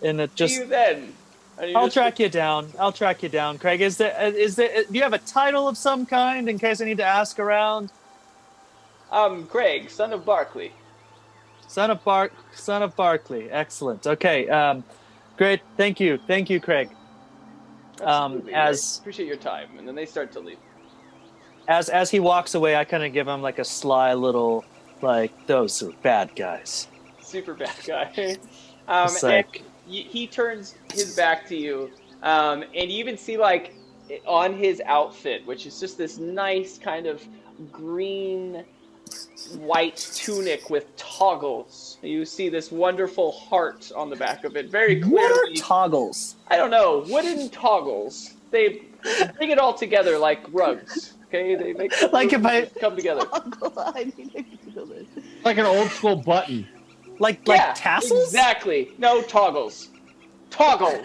and it See just. you then. And you I'll just- track you down. I'll track you down, Craig. Is there? Do you have a title of some kind in case I need to ask around? Craig, son of Barkley. Son of Barkley. Excellent. Okay. Great. Thank you, Craig. Absolutely. As- I appreciate your time, and then they start to leave. As he walks away, I kind of give him like a sly little, like, those are bad guys. Super bad guy. It's like- and he turns his back to you, and you even see like on his outfit, which is just this nice kind of green white tunic with toggles. You see this wonderful heart on the back of it, very What are clearly. toggles? I don't know, wooden toggles. They bring it all together like rugs. Okay, they make the Like if I- come together. I need to Google this. Like an old school button. Like Yeah, tassels? Exactly. No toggles. Toggles.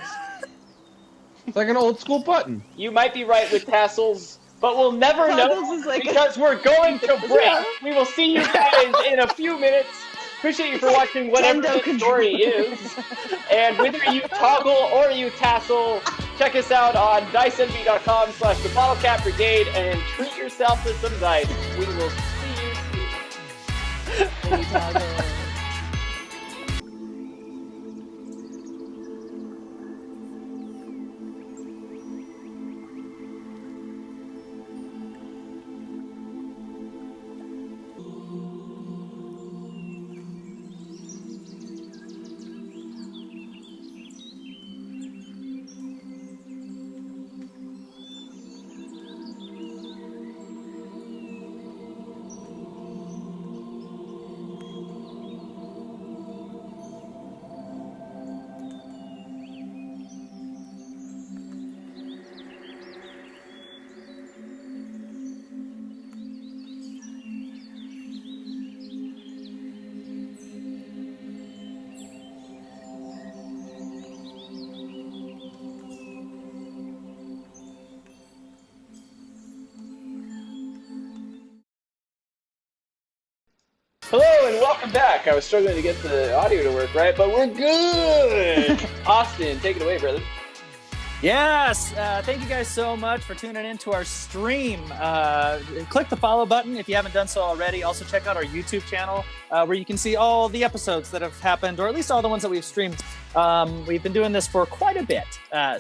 It's like an old school button. You might be right with tassels, but we'll never know Toggles is like because we're going to break. We will see you guys in a few minutes. Appreciate you for watching whatever Nintendo the story is. And whether you toggle or you tassel, check us out on diceenvy.com/the Bottlecap Brigade and treat yourself to some dice. We will see you soon. Hello and welcome back. I was struggling to get the audio to work right, but we're good. Austin, take it away, brother. Yes, thank you guys so much for tuning in to our stream. Click the follow button if you haven't done so already. Also check out our YouTube channel where you can see all the episodes that have happened, or at least all the ones that we've streamed. We've been doing this for quite a bit,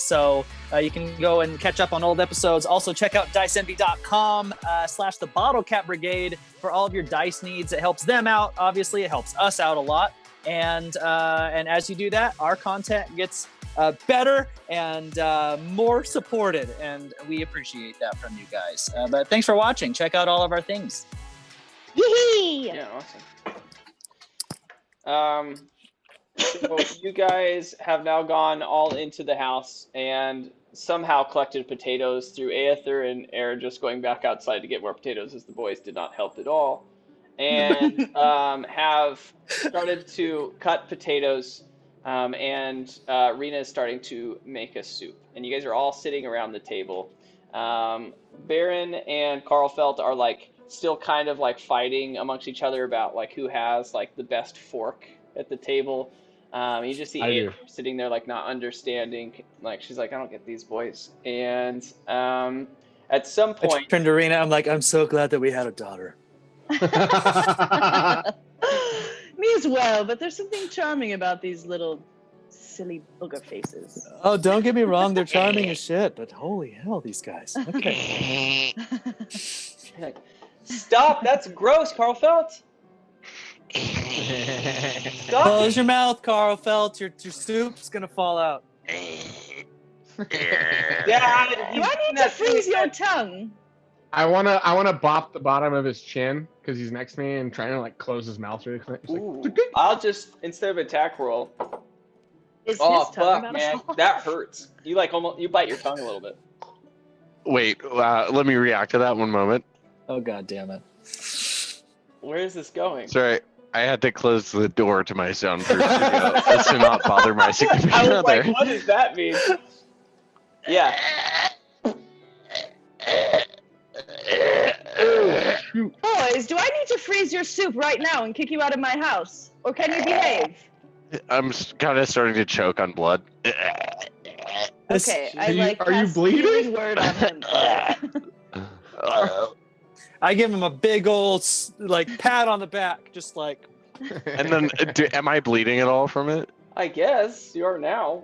so you can go and catch up on old episodes. Also check out diceenvy.com/the Bottlecap Brigade for all of your dice needs. It helps them out. Obviously, it helps us out a lot. And as you do that, our content gets better and more supported, and we appreciate that from you guys. But thanks for watching. Check out all of our things. Yee! Yeah, awesome. So you guys have now gone all into the house and somehow collected potatoes through Aether and Air just going back outside to get more potatoes, as the boys did not help at all, and have started to cut potatoes. And Rena is starting to make a soup, and you guys are all sitting around the table. Baron and Karlfeld are like still kind of like fighting amongst each other about like who has like the best fork at the table. You just see Ada sitting there like not understanding, like she's like, I don't get these boys. And at some I point, turned to Rena. I'm like, I'm so glad that we had a daughter. Me as well, but there's something charming about these little silly booger faces. Oh, don't get me wrong. They're charming as shit, but holy hell, these guys. Okay. like, stop! That's gross, Karlfeld. Stop! Close your mouth, Karlfeld. Your soup's gonna fall out. Yeah, Do I need to freeze your tongue? I wanna bop the bottom of his chin because he's next to me and trying to like close his mouth really quick. He's Ooh, like, I'll just instead of attack roll. Is Oh his tongue fuck, about man, to fall that off? hurts. You like almost you bite your tongue a little bit. Wait, let me react to that one moment. Oh god damn it. Where is this going? Sorry. I had to close the door to my soundproof studio to not bother my significant I was other. like, what does that mean? Yeah. Boys, do I need to freeze your soup right now and kick you out of my house? Or can you behave? I'm kind of starting to choke on blood. Okay, I are you cast bleeding? healing word on him. I give him a big old like pat on the back, just like. And then, am I bleeding at all from it? I guess you are now.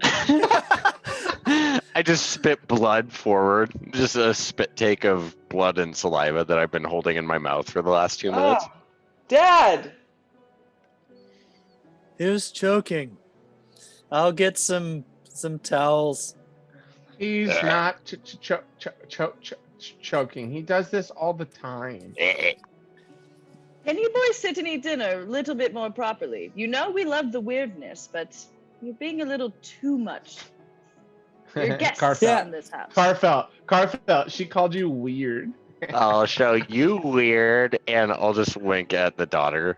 I just spit blood forward. Just a spit take of blood and saliva that I've been holding in my mouth for the last 2 minutes. Ah, Dad! He was choking. I'll get some towels. He's not choking. He does this all the time. Can you boys sit and eat dinner a little bit more properly? You know we love the weirdness, but you're being a little too much. You're guests Carfelt. in this house. Carfelt. She called you weird. I'll show you weird, and I'll just wink at the daughter.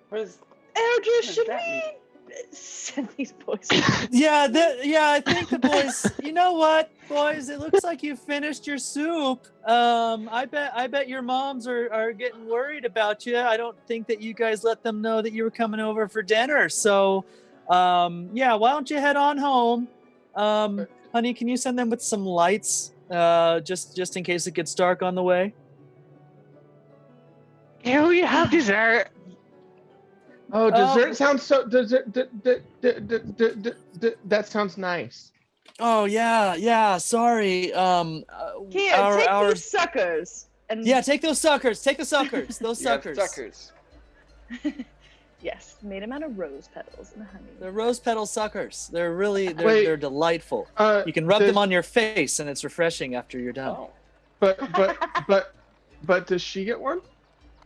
What is... Eldridge, should that we send these boys? Yeah, I think the boys. You know what, boys? It looks like you finished your soup. I bet your moms are getting worried about you. I don't think that you guys let them know that you were coming over for dinner. So, yeah, why don't you head on home? Honey, can you send them with some lights, just in case it gets dark on the way? Here we have dessert. Oh, dessert sounds so. That sounds nice. Oh yeah. Sorry. Here, take these suckers. And Yeah, take those suckers. Take the suckers. Those Yeah, suckers. suckers. Yes, made them out of rose petals and honey. They're rose petal suckers. They're really Wait. they're delightful. You can rub them on your face, and it's refreshing after you're done. Oh. But does she get one?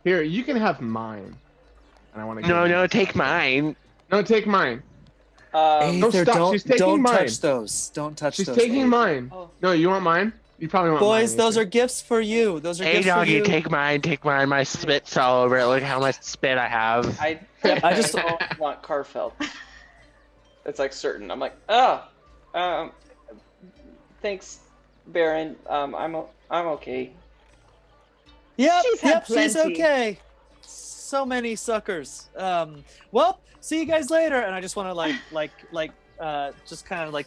Here, you can have mine. And I want to. No, take mine. No, take mine. Aether, stop. She's taking don't mine. touch those. Don't touch She's those. taking Aether. mine. Oh. No, you want mine? You probably want Boys, mine. those are gifts for you. Those are Hey, gifts for doggy, you. take mine. My spit's all over it. Look how much spit I have. I I just- don't want Carfelt. It's like certain. I'm like, thanks, Baron. I'm okay. Yep, She's had she's plenty. okay. So many suckers. Well, see you guys later. And I just want to just kind of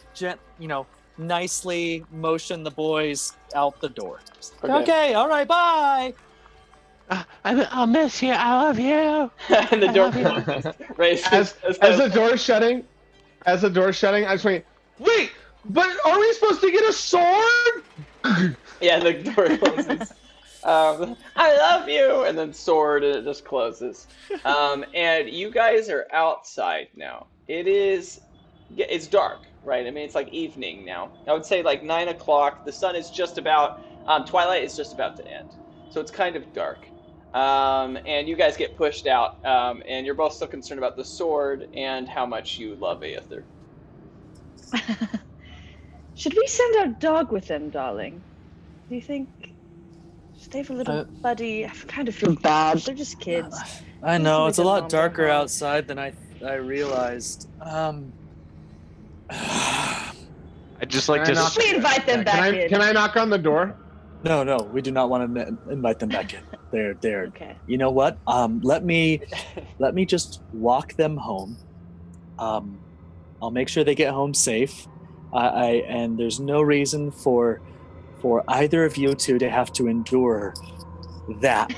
nicely motion the boys out the door. Okay, all right, bye. I'll miss you. I love you. And the door closes. Right, As the door's shutting, I just wait, but are we supposed to get a sword? yeah, the door closes. I love you, and then sword, and it just closes. And you guys are outside now. It's dark, right? I mean, it's like evening now. I would say like 9 o'clock. The sun is just about, twilight is just about to end. So it's kind of dark. And you guys get pushed out, and you're both still concerned about the sword and how much you love Aether. Should we send our dog with them, darling? Do you think? Just they have a little buddy. I kind of feel bad. They're just kids. I know Usually it's a the lot moms darker are home. outside than I realized. I'd just like Can I to. knock- We invite them back in. Can I knock on the door? No, we do not want to invite them back in. They're. Okay. You know what? Let me just walk them home. I'll make sure they get home safe. And there's no reason for either of you two to have to endure that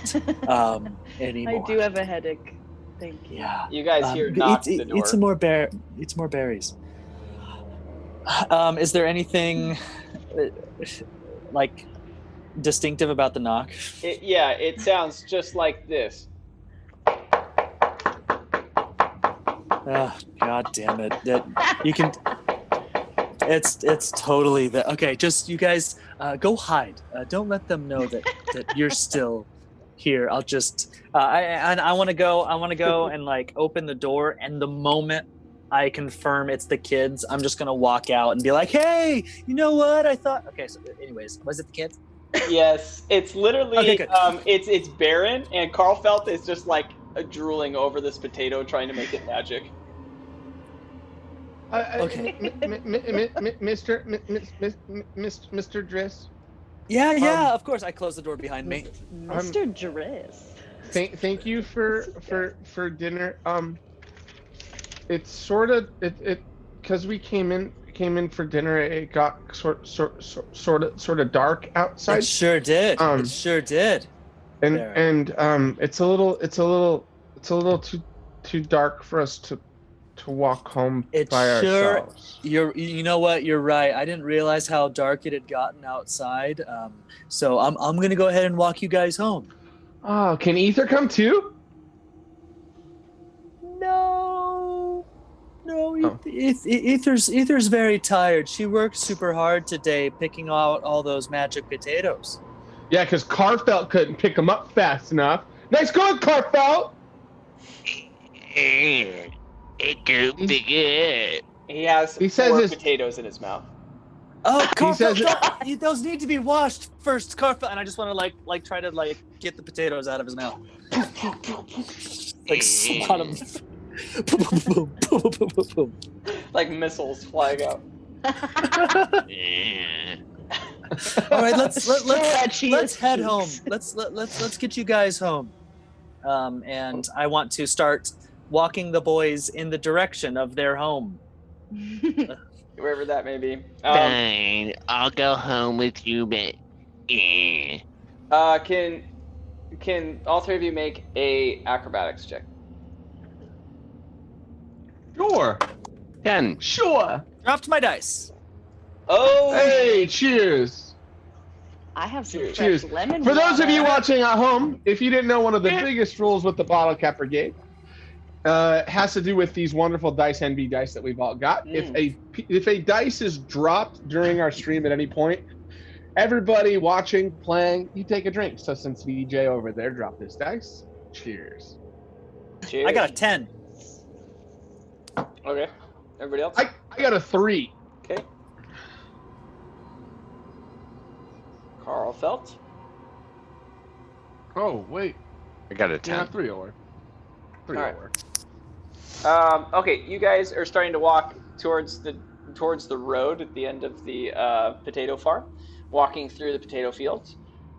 anymore. I do have a headache. Thank you. Yeah. You guys hear knock at the door. Eat some more berries. Is there anything like distinctive about the knock? It sounds just like this. Oh, God damn it! That you can. It's totally that. Okay, just you guys go hide. Don't let them know that you're still here. I'll just. I want to go. I want to go and like open the door, and the moment I confirm it's the kids, I'm just gonna walk out and be like, "Hey, you know what? I thought." Okay, so anyways, was it the kids? Yes, it's literally Okay, good. it's barren, and Carl Felt is just like drooling over this potato, trying to make it magic. Okay. Mr. Driss. Yeah, of course. I closed the door behind me. Mr. Driss. Thank you for dinner. It's sort of it because we came in for dinner. It got sort of dark outside. It sure did. Um, It sure did. and it's a little too dark for us to walk home It by sure. ourselves. You know what? You're right. I didn't realize how dark it had gotten outside. So I'm gonna go ahead and walk you guys home. Oh, can Ether come too? No, Oh. Ether's very tired. She worked super hard today picking out all those magic potatoes. Yeah, because Carfelt couldn't pick them up fast enough. Nice going, Carfelt! It could be good. He has He says 4 this- potatoes in his mouth. Oh, says Carfel, those need to be washed first, Carfel. And I just want to like try to like get the potatoes out of his mouth. Like swat him. Boom, boom, boom, boom, boom, boom, boom. Like missiles flying out. All right, let's head home. cheeks. Let's get you guys home. And I want to start walking the boys in the direction of their home. Wherever that may be. Fine, I'll go home with you, but Can all 3 of you make a acrobatics check? Sure. 10. Sure. Dropped my dice. Oh, Hey, cheers. I have some fresh Cheers. lemon For those of you water. watching at home, if you didn't know, one of the biggest rules with the Bottlecap Brigade has to do with these wonderful dice NB dice that we've all got. If a dice is dropped during our stream at any point, everybody watching, playing, you take a drink. So since VJ over there dropped his dice, cheers. cheers. I got a 10. Okay. Everybody else? I got a 3. Okay. Carl Felt. Oh wait, I got a 10. yeah, 3 or 3 All right. or. Okay, you guys are starting to walk towards the road at the end of the potato farm, walking through the potato fields.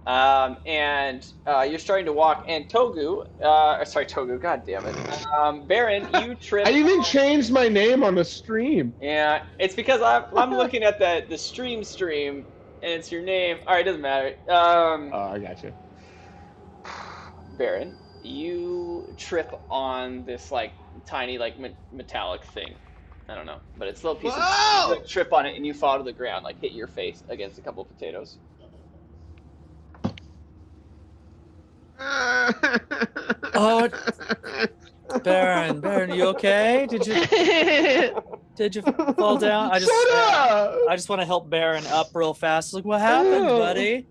And you're starting to walk, and Togu, god damn it. Baron, you trip. I even changed my name on the stream. Yeah, it's because I'm looking at the stream, and it's your name. All right, doesn't matter. Oh, I got you. Baron, you trip on this like tiny like metallic thing. I don't know, but it's a little piece Whoa! of you, like, trip on it, and you fall to the ground, like hit your face against a couple of potatoes. Oh, Baron, you okay? Did you fall down? I just want to help Baron up real fast. Like, what happened, Oh. buddy?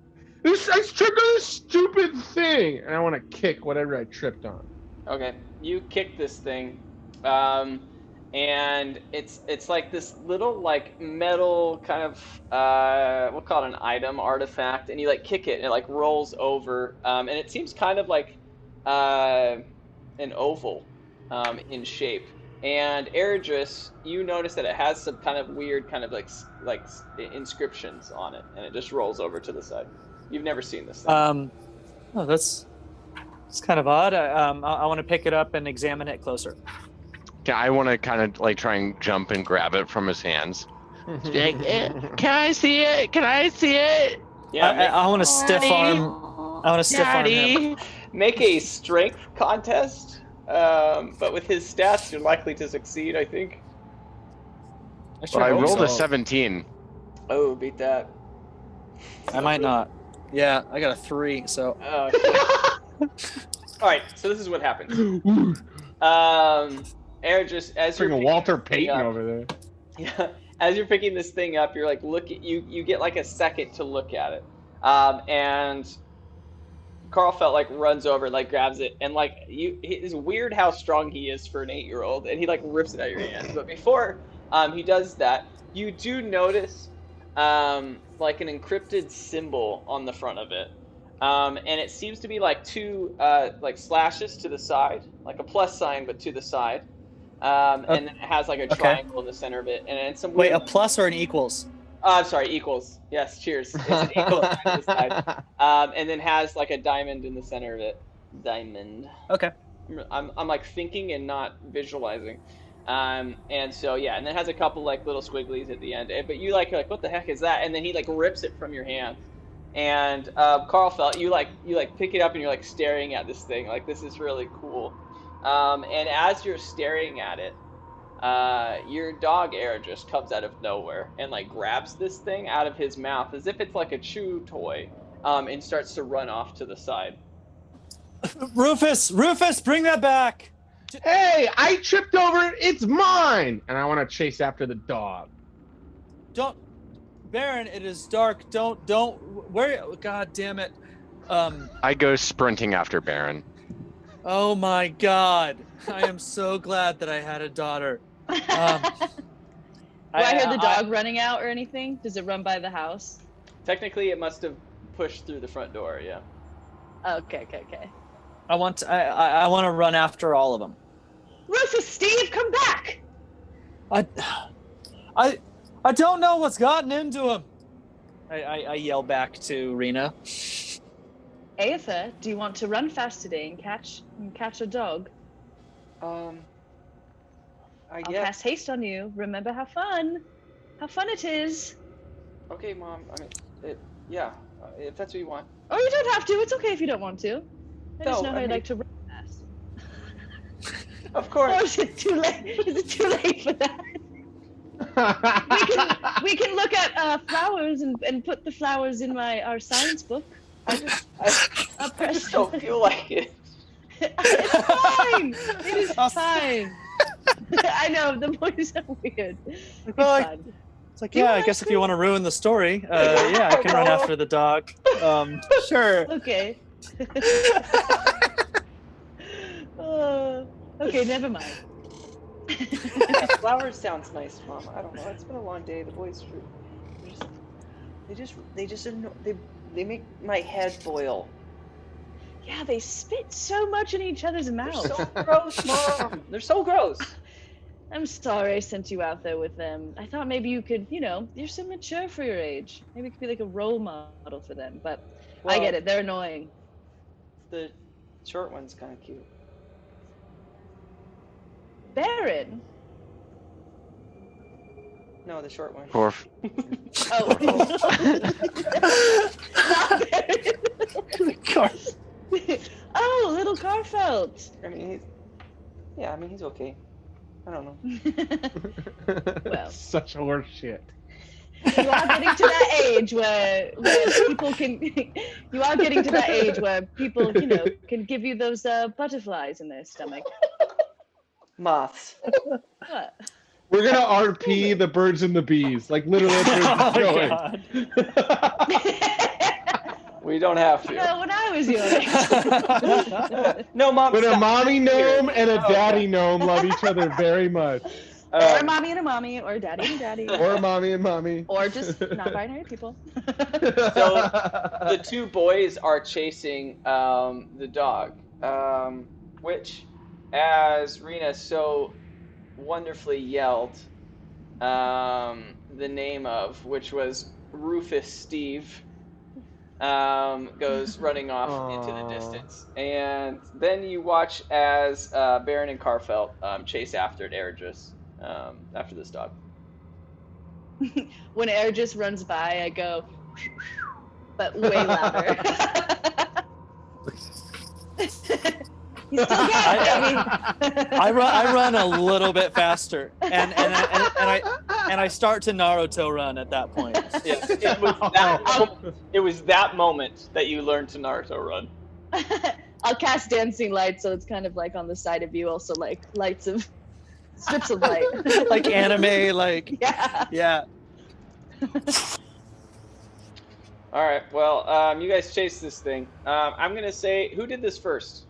I tripped on this stupid thing, and I want to kick whatever I tripped on. Okay, you kick this thing, and it's like this little like metal kind of we'll call it an item artifact, and you like kick it, and it like rolls over, and it seems kind of like an oval in shape. And Eridris, you notice that it has some kind of weird kind of like inscriptions on it, and it just rolls over to the side. You've never seen this thing. Oh, that's kind of odd. I want to pick it up and examine it closer. I want to kind of like try and jump and grab it from his hands. Like, can I see it? Can I see it? Yeah, I want to stiff arm. I want to stiff arm him. make a strength contest, but with his stats, you're likely to succeed, I think. Well, I rolled a so. 17. Oh, beat that. I might not. Yeah, I got a 3. So Oh, shit. All right, so this is what happens. Aaron, just as you're Freaking picking Walter this thing Payton up- over there. Yeah, as you're picking this thing up, you're like you get like a second to look at it, and Carl Felt like runs over, like grabs it, and like it's weird how strong he is for an 8-year-old, and he like rips it out of your hands. But before he does that, you do notice like an encrypted symbol on the front of it. And it seems to be like two like slashes to the side, like a plus sign but to the side. And then it has like a triangle in the center of it, and it's some Wait, weird... a plus or an equals? I'm sorry, equals. Yes, cheers. It's an equal sign to the side. And then has like a diamond in the center of it. Diamond. Okay. I'm like thinking and not visualizing. And so yeah, and then it has a couple like little squigglies at the end. But you like what the heck is that? And then he like rips it from your hand. And Carl felt you pick it up and you're like staring at this thing like this is really cool. And as you're staring at it, your dog Air just comes out of nowhere and like grabs this thing out of his mouth as if it's like a chew toy, and starts to run off to the side. Rufus, bring that back. Hey, I tripped over it. It's mine. And I want to chase after the dog. Don't, Baron. It is dark. Don't. Where? God damn it. I go sprinting after Baron. Oh my God. I am so glad that I had a daughter. Do I hear the dog running out or anything? Does it run by the house? Technically, it must have pushed through the front door. Yeah. Okay. I want to run after all of them. Rufus, Steve, come back! I don't know what's gotten into him. I yell back to Rena. Aether, do you want to run fast today and catch a dog? I I'll guess. cast haste on you. Remember how fun it is. Okay, Mom. I mean, yeah. If that's what you want. Oh, you don't have to. It's okay if you don't want to. I just know how you mean, like to run fast. Of course. Or is it too late? Is it too late for that? we can look at flowers and put the flowers in our science book. I just don't feel like it. It's fine. It is fine. I know the boys are weird. It's fine. It's like, yeah, I guess if you want to ruin the story, yeah, I can run after the dog. Sure. Okay. Okay, never mind. Flowers sounds nice, Mom. I don't know. It's been a long day. The boys, they make my head boil. Yeah, they spit so much in each other's mouths. They're so gross, Mom. They're so gross. I'm sorry I sent you out there with them. I thought maybe you could, you're so mature for your age. Maybe you could be like a role model for them. But Well, I get it. They're annoying. The short one's kind of cute. Baron? No, the short one. Corf. Oh. Not Baron. Oh, little Carfelt. I mean, he's okay. I don't know. Well, such horse shit. You are getting to that age where people can. You are getting to that age where people, can give you those butterflies in their stomach. Moths. What? We're gonna RP the birds and the bees, like literally. Going. We don't have to. Well, when I was young. No, Mom. But a stop. mommy gnome and a Oh, daddy okay. gnome love each other very much. Or a mommy and a mommy, or a daddy and a daddy. Or a mommy and mommy. Or just non-binary people. So the two boys are chasing the dog, which, as Rena so wonderfully yelled the name of, which was Rufus Steve, goes running off into the distance. And then you watch as Baron and Carfelt chase after it, Ergis, after this dog. When air just runs by, I go, but way louder. You still got it, I run a little bit faster, and I start to Naruto run at that point. Yes, it was that moment that you learned to Naruto run. baby. I'll cast dancing light, so it's kind of like on the side of you, also like strips of light. Like anime, like yeah. All right, well, you guys chase this thing. I'm gonna say, who did this first?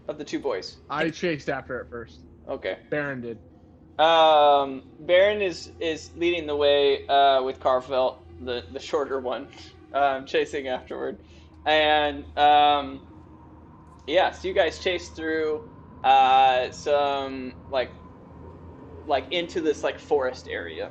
Of the two boys. I chased after it first. Okay. Baron did. Baron is leading the way with Carfelt, the shorter one, chasing afterward, and yeah. So you guys chase through some like into this like forest area.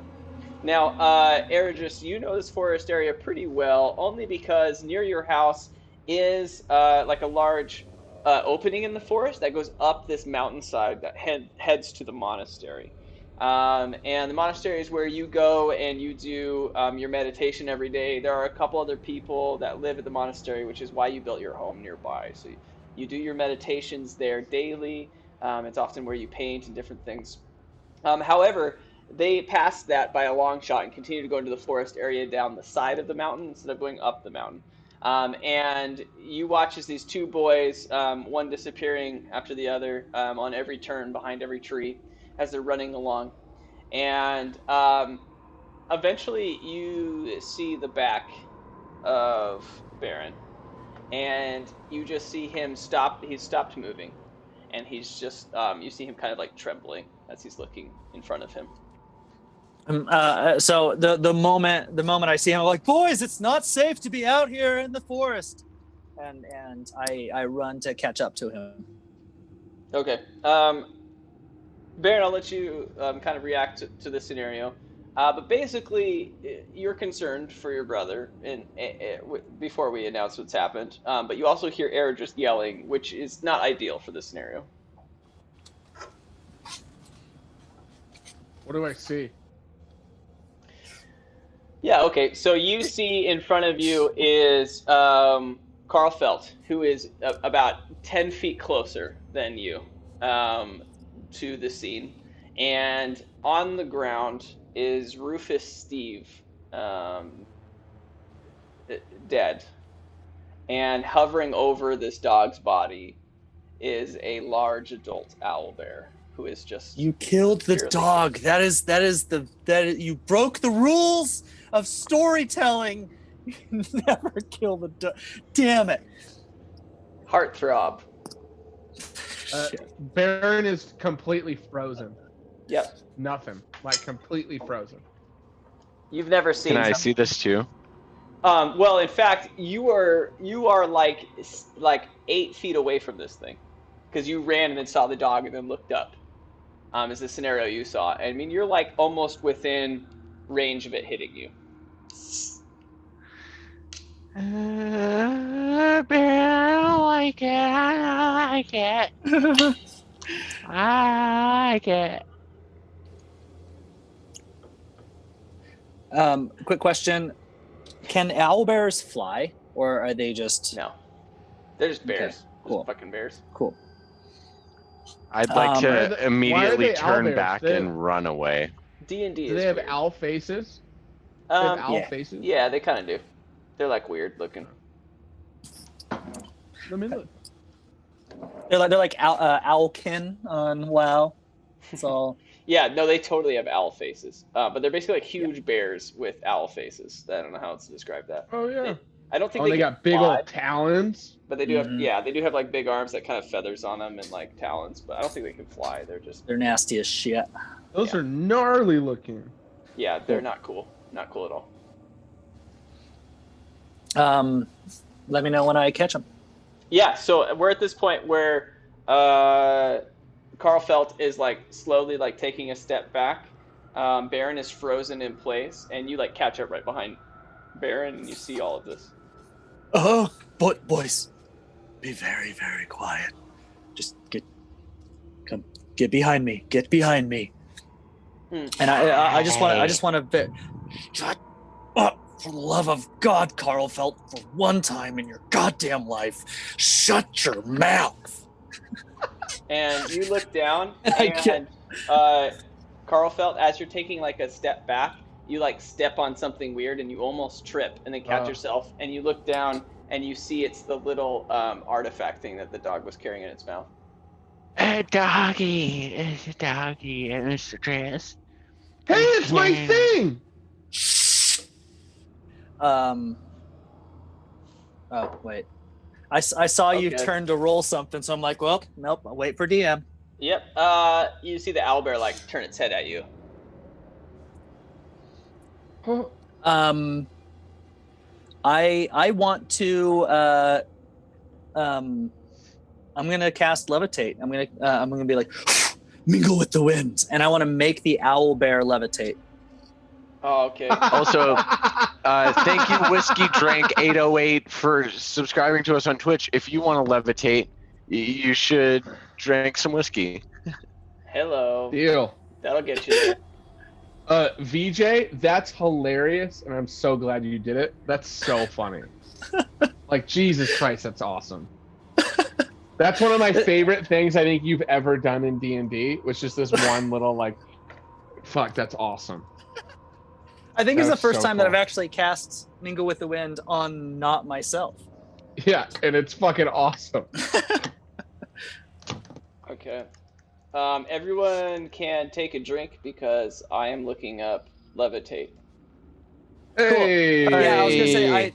Now, Eridris, you know this forest area pretty well, only because near your house is like a large opening in the forest that goes up this mountainside that heads to the monastery. And the monastery is where you go and you do your meditation every day. There are a couple other people that live at the monastery, which is why you built your home nearby. So you do your meditations there daily. It's often where you paint and different things. However, they passed that by a long shot and continue to go into the forest area down the side of the mountain instead of going up the mountain. And you watch as these two boys, one disappearing after the other on every turn behind every tree as they're running along. And eventually you see the back of Baron. And you just see him stop. He's stopped moving. And he's just, you see him kind of like trembling as he's looking in front of him. So the moment I see him, I'm like, boys, it's not safe to be out here in the forest, and I run to catch up to him. Okay, Baron, I'll let you kind of react to this scenario, but basically you're concerned for your brother, and before we announce what's happened, but you also hear Eric just yelling, which is not ideal for this scenario. What do I see? Yeah, okay. So you see in front of you is Carfelt, who is about 10 feet closer than you to the scene. And on the ground is Rufus Steve, dead. And hovering over this dog's body is a large adult owlbear who is just... You killed the dog. That is you broke the rules of storytelling. You never kill the dog. Damn it. Heartthrob. Baron is completely frozen. Yep. Nothing. Like completely frozen. You've never seen... Can I see this too? Well, in fact, you are like 8 feet away from this thing, because you ran and then saw the dog and then looked up. Is the scenario you saw? I mean, you're like almost within range of it hitting you. Bear, I don't like it. I don't like it. I like it. Quick question. Can owlbears fly, or are they just... No. They're just bears. Okay, cool. Just fucking bears. Cool. I'd like to why are immediately they turn owlbears? back and run away. D&D is Do they have weird. owl faces? They have owl yeah. faces? Yeah, they kind of do. They're like weird looking. Let me look. They're like owlkin on WoW. It's all... Yeah, no, they totally have owl faces. But they're basically like huge bears with owl faces. I don't know how else to describe that. Oh yeah. I don't think They can got big fly, old talons. but they do have, yeah, they do have like big arms that kind of feathers on them and like talons, but I don't think they can fly. They're nasty as shit. Those are gnarly looking. Yeah, they're not cool. Not cool at all. Let me know when I catch them. Yeah, so we're at this point where Carfelt is like slowly like taking a step back. Baron is frozen in place, and you like catch up right behind Baron, and you see all of this. Oh, but boys, be very, very quiet. Just get behind me. Get behind me. And I just want to shut up, for the love of God, Carlfelt, for one time in your goddamn life, shut your mouth. And you look down, and Carlfelt, as you're taking like a step back, you like step on something weird and you almost trip and then catch yourself, and you look down and you see it's the little artifact thing that the dog was carrying in its mouth. A doggy. It's a doggy, Mr. Chris. Hey, it's my thing! Oh, wait. I saw you Okay. turn to roll something, so I'm like, well, nope, I'll wait for DM. Yep. You see the owlbear like turn its head at you. I want to I'm gonna cast levitate. I'm gonna be like mingle with the wind, and I want to make the owl bear levitate. Oh, okay. Also, thank you, Whiskey Drank 808 for subscribing to us on Twitch. If you want to levitate, you should drink some whiskey. Hello. Deal. That'll get you there. VJ, that's hilarious, and I'm so glad you did it. That's so funny. Like, Jesus Christ, that's awesome. That's one of my favorite things I think you've ever done in D&D, was just this one little, like, fuck, that's awesome. I think it's the first so time that cool. I've actually cast Mingle with the Wind on not myself. Yeah, and it's fucking awesome. Okay. Everyone can take a drink because I am looking up levitate. Hey. Yeah, I was gonna say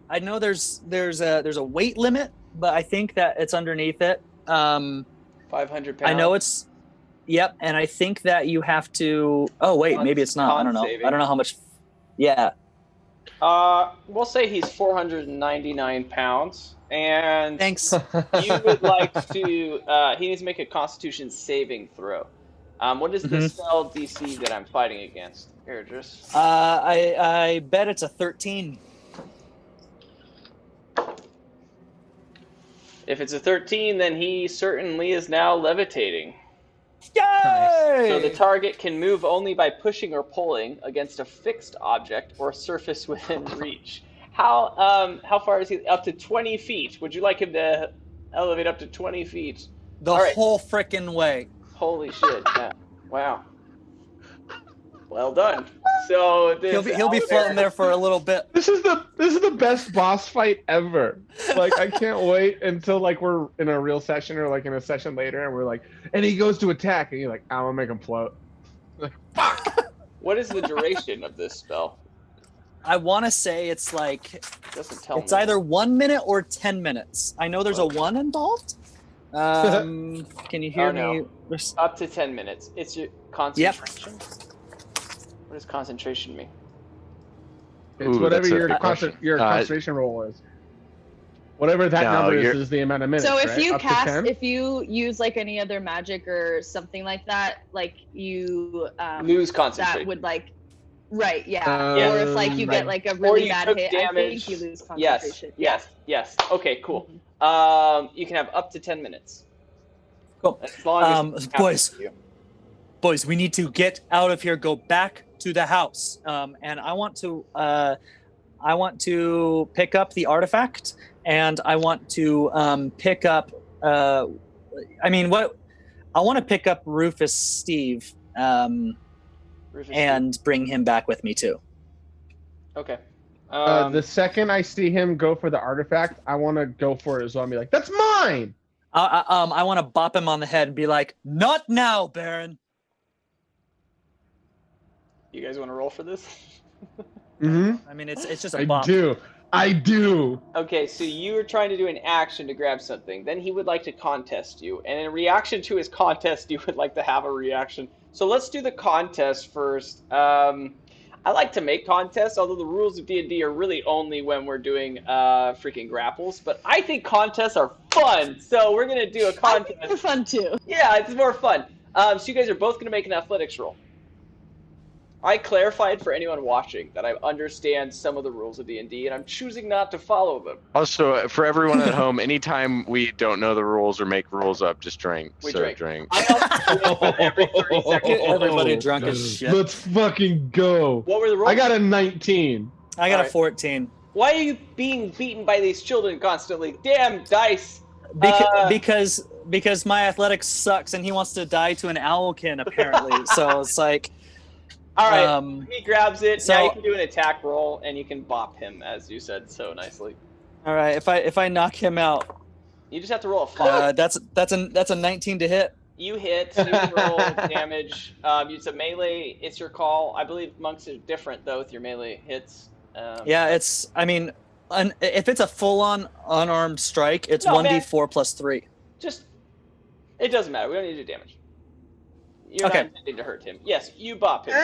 I know there's a weight limit, but I think that it's underneath it. 500 pounds. I know it's. Yep, and I think that you have to. Oh wait, maybe it's not. I don't know. Saving. I don't know how much. Yeah. We'll say he's 499 pounds, and Thanks. you would like to. He needs to make a Constitution saving throw. What is the spell DC that I'm fighting against? Here, just. I bet it's a 13. If it's a 13, then he certainly is now levitating. Yay! So the target can move only by pushing or pulling against a fixed object or surface within reach. How far is he? Up to 20 feet. Would you like him to elevate up to 20 feet? The whole frickin' way. Holy shit! Yeah. Wow. Well done. So He'll be floating there for a little bit. This is the best boss fight ever. Like, I can't wait until like we're in a real session or like in a session later, and we're like, and he goes to attack, and you're like, I'm gonna make him float. Like, fuck. What is the duration of this spell? I want to say it's like Doesn't tell it's me. either 1 minute or 10 mintes. I know there's a 1 involved. Can you hear me? Up to 10 minutes. It's your concentration. What does concentration mean? It's Ooh, whatever that's a your good question. concentration roll is. Whatever that number is the amount of minutes. So if right? you Up to 10? if you use like any other magic or something like that, like you Lose concentration. that would like, right? Yeah. Yeah. Or if like you get like a Or really you bad took hit, damage. I think you lose Yes. concentration. Yes. Okay, cool. You can have up to 10 minutes. Cool. As long as Boys, we need to get out of here. Go back to the house. And I want to pick up the artifact, and I want to pick up. I want to pick up Rufus Steve, and bring him back with me too. Okay. The second I see him go for the artifact, I want to go for it as well and be like, "That's mine!" I want to bop him on the head and be like, "Not now, Baron." You guys want to roll for this? Mm-hmm. I mean, it's just a bop. I do. Okay, so you were trying to do an action to grab something. Then he would like to contest you. And in reaction to his contest, you would like to have a reaction. So let's do the contest first. I like to make contests, although the rules of D&D are really only when we're doing freaking grapples. But I think contests are fun. So we're going to do a contest. I think they're fun too. Yeah, it's more fun. So you guys are both going to make an athletics roll. I clarified for anyone watching that I understand some of the rules of D&D, and I'm choosing not to follow them. Also, for everyone at home, anytime we don't know the rules or make rules up, just drink. We drink. I also every 30 seconds. Everybody drunk as shit. Let's fucking go. What were the rules? I got a 19. I got a Alright. 14. Why are you being beaten by these children constantly? Damn dice! Because my athletics sucks, and he wants to die to an owlkin apparently. So it's like. All right, he grabs it. so- now you can do an attack roll, and you can bop him, as you said so nicely. All right, if I knock him out, You just have to roll a 5. that's a 19 to hit. You hit, you roll damage. It's a melee. It's your call. I believe monks are different, though, with your melee hits. Yeah, it's. I mean, if it's a full-on unarmed strike, it's No, 1d4 plus 3. Just It doesn't matter. We don't need to do damage. You're Okay. not intending to hurt him. Yes, you bop him.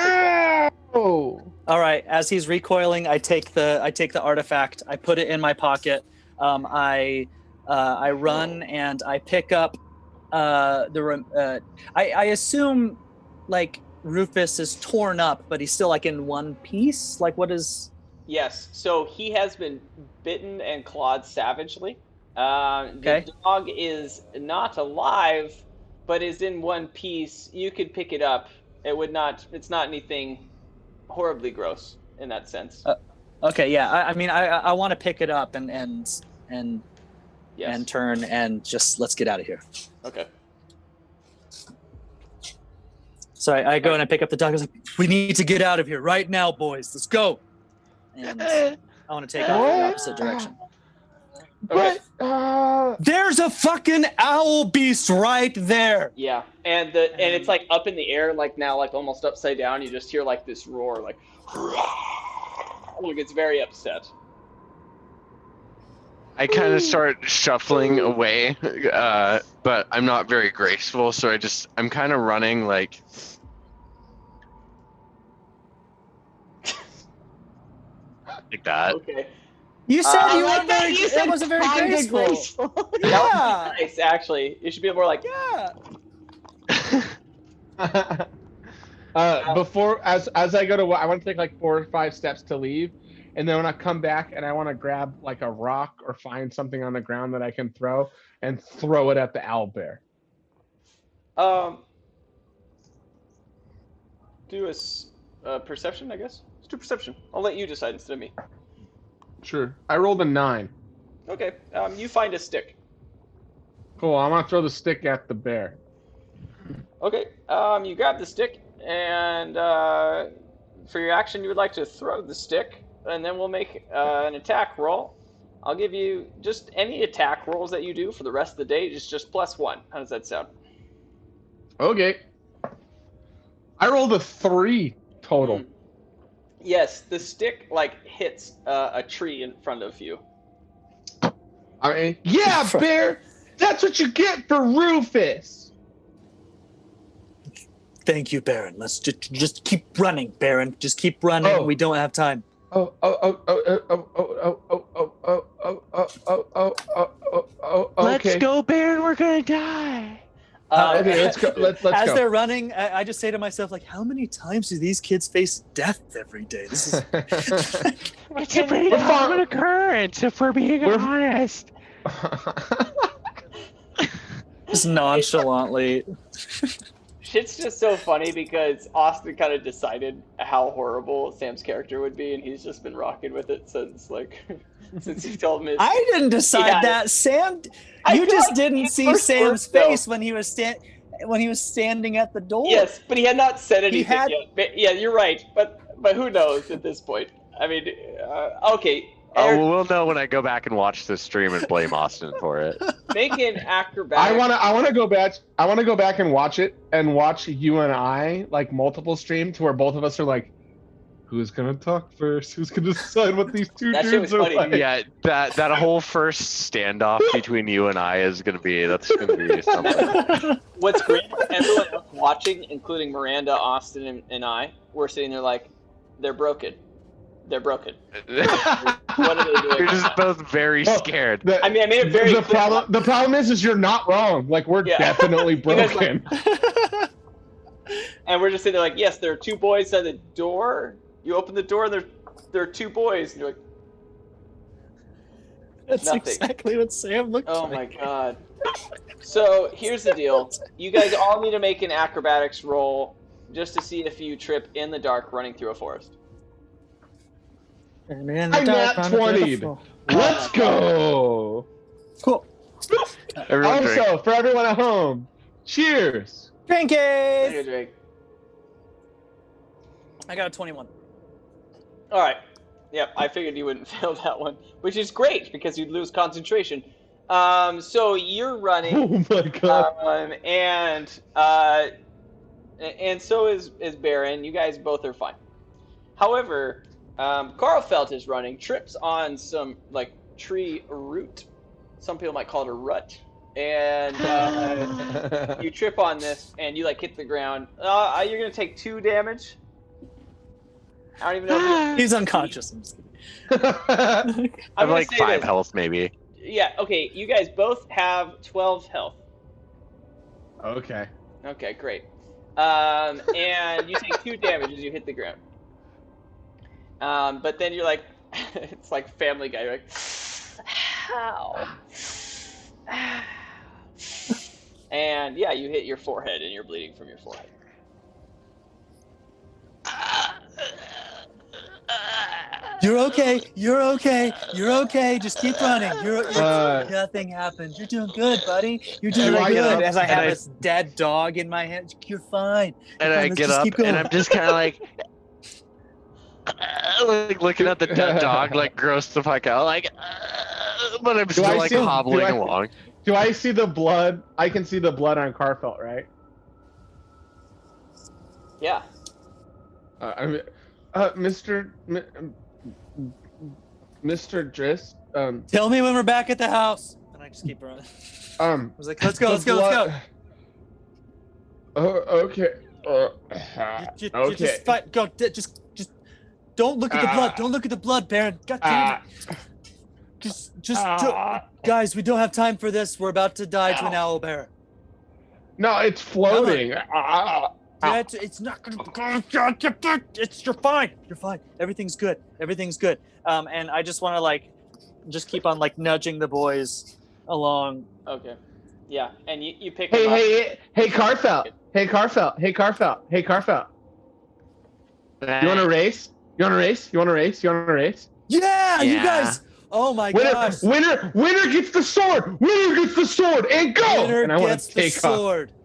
Oh. All right. As he's recoiling, I take the artifact. I put it in my pocket. I run and I pick up I assume like Rufus is torn up, but he's still like in one piece. Like what is? Yes. So he has been bitten and clawed savagely. Okay. The dog is not alive, but is in one piece. You could pick it up. It's not anything horribly gross in that sense. Okay. Yeah. I mean, I want to pick it up and Yes. turn and just let's get out of here. Okay. So I go and I pick up the dog. I was like, we need to get out of here right now, boys. Let's go. And I want to take off in the opposite direction. Okay. There's a fucking owl beast right there. Yeah, and it's like up in the air, like now, like almost upside down. You just hear like this roar, like it's very upset. I kind of start shuffling away, but I'm not very graceful, so I'm kind of running like. Like that. Okay. You said you like weren't that very. you said It wasn't very kinda graceful. graceful. Yeah. Nice, actually. You should be more like, Yeah. Before, as I go to, I want to take like 4 or 5 steps to leave, and then when I come back and I want to grab like a rock or find something on the ground that I can throw and throw it at the owlbear. Do a perception, I guess. Let's do perception. I'll let you decide instead of me. Sure. I rolled a 9. Okay. You find a stick. Cool. I want to throw the stick at the bear. Okay. You grab the stick, and for your action, you would like to throw the stick, and then we'll make an attack roll. I'll give you just any attack rolls that you do for the rest of the day. Just +1. How does that sound? Okay. I rolled a 3 total. Yes, the stick like hits a tree in front of you. I mean, yeah, bear. That's what you get for Rufus. Thank you, Baron. Let's just keep running, Baron. Just keep running. Oh. We don't have time. Okay. Let's go, Baron. We're gonna die. Okay, let's go. Let's As go. they're running, I just say to myself, like, how many times do these kids face death every day? This is It's a pretty common occurrence, if we're being honest. just nonchalantly. Shit's just so funny because Austin kind of decided how horrible Sam's character would be, and he's just been rocking with it since he told me. I didn't decide Yeah. that, Sam. I You feel just like didn't his see first Sam's words, though. face when he was standing at the door. Yes, but he had not said anything had- yet. But, yeah, you're right. But who knows at this point? I mean, okay. Oh, Eric, well, we'll know when I go back and watch the stream and blame Austin for it. make an acrobatic. I want to go back. I want to go back and watch it and watch you and I like multiple stream to where both of us are like, who's gonna talk first? Who's gonna decide what these two That shit dudes was are funny. like? Yeah, that whole first standoff between you and I is gonna be something. What's great is everyone else watching, including Miranda, Austin, and I, we're sitting there like, they're broken. They're broken. What are they doing? You're right just now? both very scared. I mean, I made it very the clear. problem is you're not wrong. Like we're Yeah. definitely guys broken. And we're just sitting there like, yes, there are 2 boys at the door. You open the door, and there are 2 boys. And you're like, That's Nothing. exactly what Sam looked oh like. my god. So here's the deal. You guys all need to make an acrobatics roll just to see if you trip in the dark running through a forest. And in the I'm dark, not on the 20'd. floor. Let's go. Cool. Everyone drink. Also, for everyone at home, cheers. Drink it. Here, Drake. I got a 21. All right. Yep, I figured you wouldn't fail that one, which is great because you'd lose concentration. So you're running, Oh my god. and so is Baron. You guys both are fine. However, Carlfelt is running, trips on some like tree root. Some people might call it a rut. and you trip on this, and you like hit the ground. You're gonna take 2 damage. I don't even know. He's unconscious. I'm just kidding. I'm I'm like say 5 this. health, maybe. Yeah. Okay. You guys both have 12 health. Okay. Okay. Great. And you take 2 damage as you hit the ground. But then you're like, it's like Family Guy. You're like, ow. And yeah, you hit your forehead, and you're bleeding from your forehead. You're okay. You're okay. You're okay. Just keep running. Nothing happened. You're doing good, buddy. You're doing Do I get good. up As I have and this dead dog in my hand, you're fine. And You're I fine. Let's get just up, keep going. and I'm just kind of like looking at the dead dog, like gross the fuck out, like. But I'm still like hobbling along. Do I see the blood? I can see the blood on Carfelt, right? Yeah. Mr. Driss. Tell me when we're back at the house. And I just keep running. I was like, let's go. Let's go. Oh, okay. You Okay. just fight. Go. Just don't look at the blood. Don't look at the blood, Baron. God damn it. Guys, we don't have time for this. We're about to die to an owl bear. No, it's floating. It's not gonna. You're fine. You're fine. Everything's good. Everything's good. And I just want to like, just keep on like nudging the boys along. Okay. Yeah, and you pick him up. Hey, Carfelt. Hey, Carfelt. You want to race? You want to race? Yeah, you guys. Oh my gosh. Winner gets the sword. And go. Winner and I want gets to the take sword. off.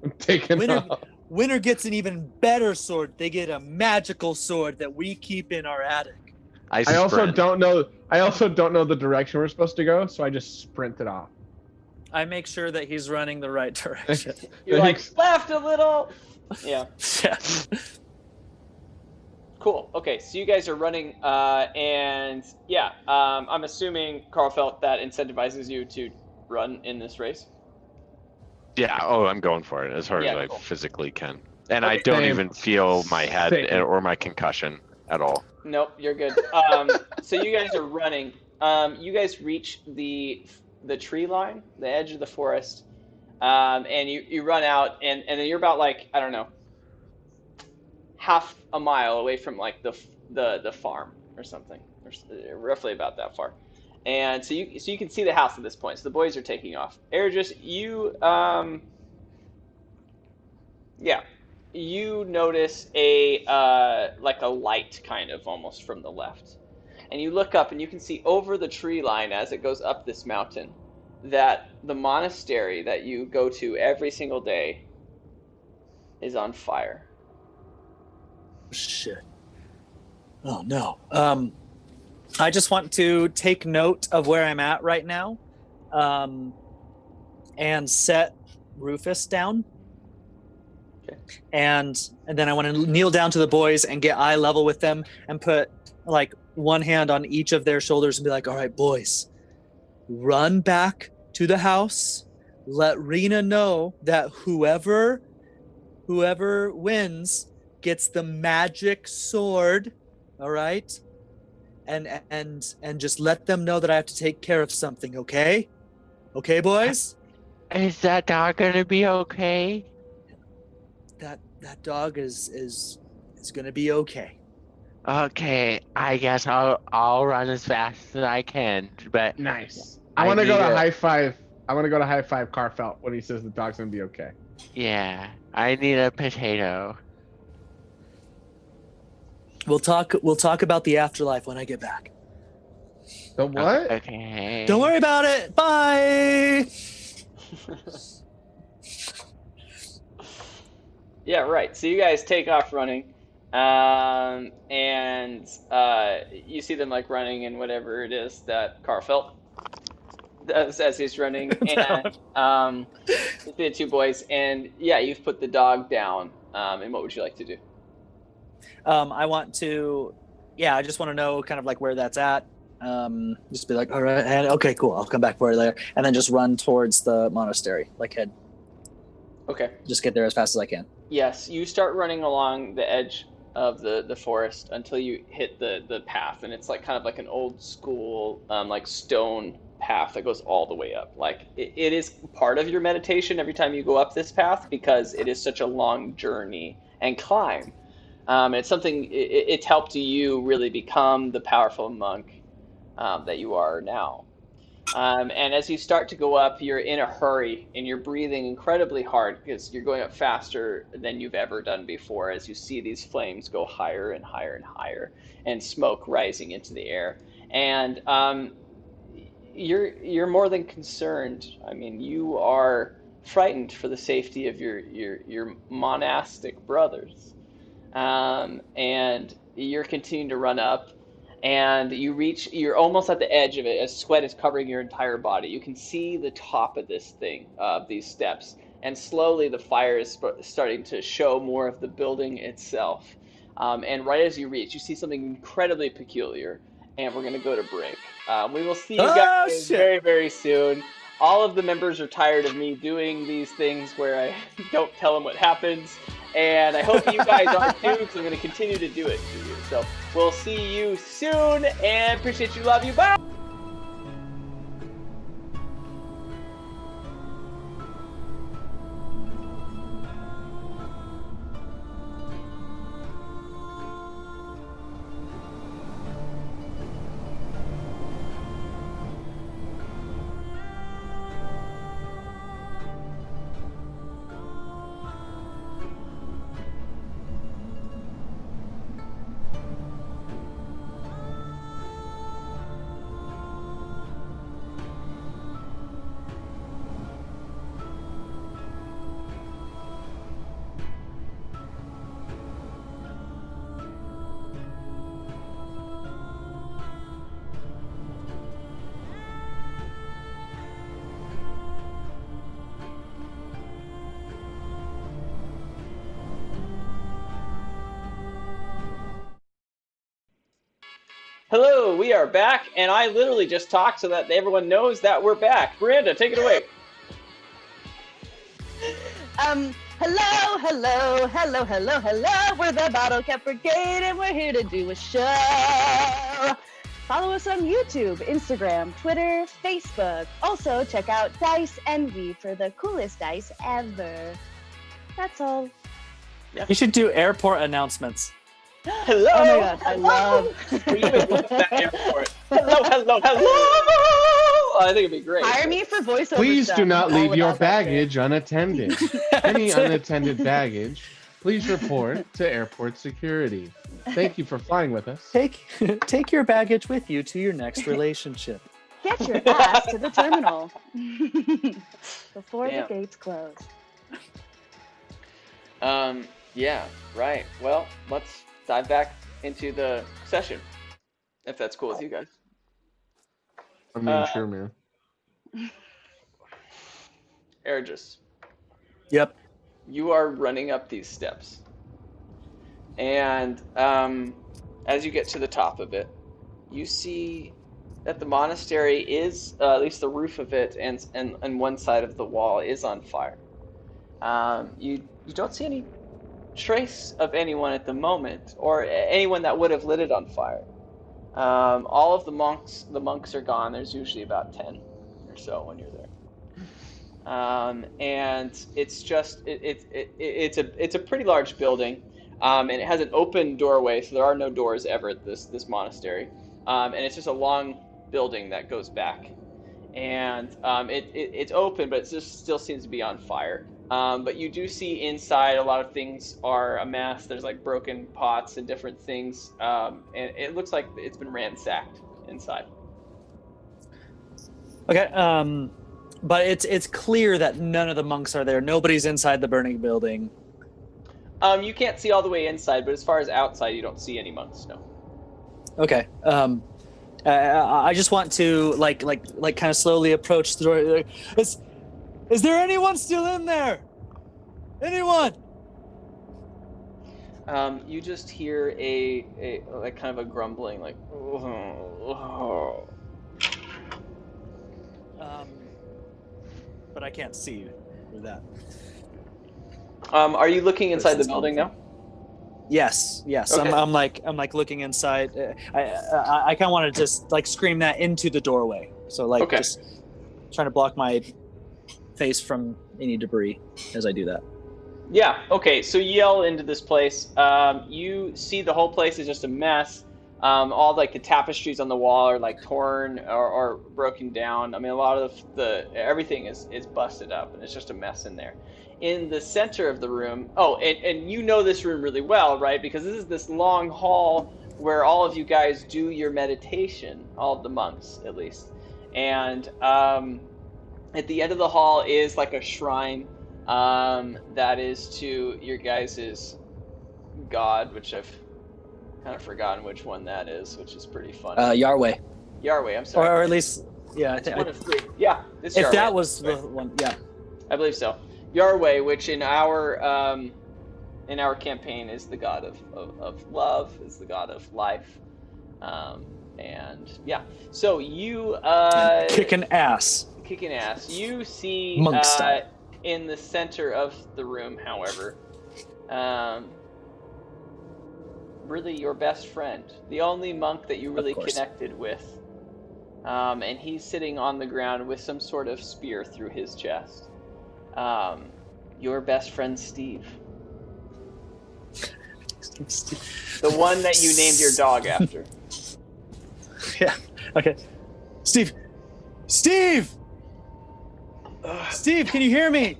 I'm taking off. Winner gets an even better sword. They get a magical sword that we keep in our attic. I also don't know the direction we're supposed to go, so I just sprinted off. I make sure that he's running the right direction. You're like, left a little. Yeah. Yeah. Cool. Okay, so you guys are running, and yeah, I'm assuming Carl felt that incentivizes you to run in this race. Yeah. Oh, I'm going for it as hard as I physically can, and I don't even feel my head or my concussion at all. Nope, you're good. So you guys are running. You guys reach the tree line, the edge of the forest, and you run out, and then you're about like, I don't know, half a mile away from like the farm or something, or roughly about that far. And so you can see the house at this point. So the boys are taking off. Eredris, you notice a like a light kind of almost from the left. And you look up and you can see over the tree line as it goes up this mountain that the monastery that you go to every single day is on fire. Shit. Oh no. I just want to take note of where I'm at right now, and set Rufus down. Okay. And then I want to kneel down to the boys and get eye level with them and put like one hand on each of their shoulders and be like, all right, boys, run back to the house. Let Rena know that whoever wins gets the magic sword. All right. And just let them know that I have to take care of something. Okay. Okay, boys. Is that dog gonna be okay? That dog is gonna be okay. Okay, I guess I'll run as fast as I can. But nice. I want to go to high five. I want to go to high five Carfelt when he says the dog's gonna be okay. Yeah, I need a potato. We'll talk about the afterlife when I get back. The what? Okay. Don't worry about it. Bye. Yeah, right. So you guys take off running, and you see them like running in whatever it is that Carfelt does as he's running, and the 2 boys, and yeah, you've put the dog down. And what would you like to do? I just want to know kind of like where that's at. Just be like, all right, and okay, cool. I'll come back for it later, and then just run towards the monastery, head. Okay. Just get there as fast as I can. Yes, you start running along the edge of the forest until you hit the path, and it's kind of like an old school stone path that goes all the way up. It is part of your meditation every time you go up this path because it is such a long journey and climb. It's something. It's helped you really become the powerful monk that you are now. And as you start to go up, you're in a hurry and you're breathing incredibly hard because you're going up faster than you've ever done before as you see these flames go higher and higher and higher and smoke rising into the air. And you're more than concerned. I mean, you are frightened for the safety of your monastic brothers. And you're continuing to run up. And you're almost at the edge of it as sweat is covering your entire body. You can see the top of this thing, these steps. And slowly the fire is starting to show more of the building itself. And right as you reach, you see something incredibly peculiar. And we're going to go to break. We will see you guys very, very soon. All of the members are tired of me doing these things where I don't tell them what happens. And I hope you guys are too, because I'm going to continue to do it to you. So we'll see you soon, and appreciate you, love you, bye! Hello, we are back, and I literally just talked so that everyone knows that we're back. Miranda, take it away. Hello. We're the Bottlecap Brigade, and we're here to do a show. Follow us on YouTube, Instagram, Twitter, Facebook. Also, check out Dice Envy for the coolest dice ever. That's all. You should do airport announcements. Hello. Oh my gosh, I love. We even love that airport. Hello. I think it'd be great. Hire me for voiceover. Please stuff. do not All leave your about that baggage unattended. Any unattended baggage, please report to airport security. Thank you for flying with us. Take your baggage with you to your next relationship. Get your ass to the terminal before the gates close. Yeah, right. Well, let's dive back into the session, if that's cool with you guys. I mean, sure, man. Ergis. Yep. You are running up these steps. And as you get to the top of it, you see that the monastery is, at least the roof of it and one side of the wall is on fire. You don't see any trace of anyone at the moment, or anyone that would have lit it on fire. All of the monks are gone. There's usually about 10 or so when you're there. And it's just it's a pretty large building, and it has an open doorway, so there are no doors ever at this monastery. And it's just a long building that goes back, and it's open, but it just still seems to be on fire. But you do see inside a lot of things are a mess. There's like broken pots and different things, and it looks like it's been ransacked inside. Okay, but it's clear that none of the monks are there. Nobody's inside the burning building. You can't see all the way inside, but as far as outside, you don't see any monks. No. Okay. I just want to like kind of slowly approach the door. Is there anyone still in there? Anyone? You just hear a like kind of a grumbling, like. But I can't see through that. Are you looking inside the building now? Yes. Okay. I'm like looking inside. I kind of want to just like scream that into the doorway. So like Okay. just trying to block my face from any debris as I do that. Yeah. Okay. So you yell into this place. You see the whole place is just a mess. All like the tapestries on the wall are like torn or broken down. I mean, a lot of everything is busted up, and it's just a mess in there. In the center of the room, and you know this room really well, right? Because this is this long hall where all of you guys do your meditation, all of the monks at least. And at the end of the hall is like a shrine that is to your guys' god, which I've kind of forgotten which one that is, which is pretty funny. Yahweh. Yahweh, I'm sorry. Or at least, yeah. It's one of three. Yeah, it's if Yahweh. that was the one, yeah. I believe so. Yahweh, which in our campaign is the god of love, is the god of life, and yeah. So you kicking ass. You see Monk style. in the center of the room, however, really your best friend, the only monk that you really connected with, and he's sitting on the ground with some sort of spear through his chest. Your best friend Steve. The one that you named your dog after. Yeah. Okay. Steve! Steve, can you hear me?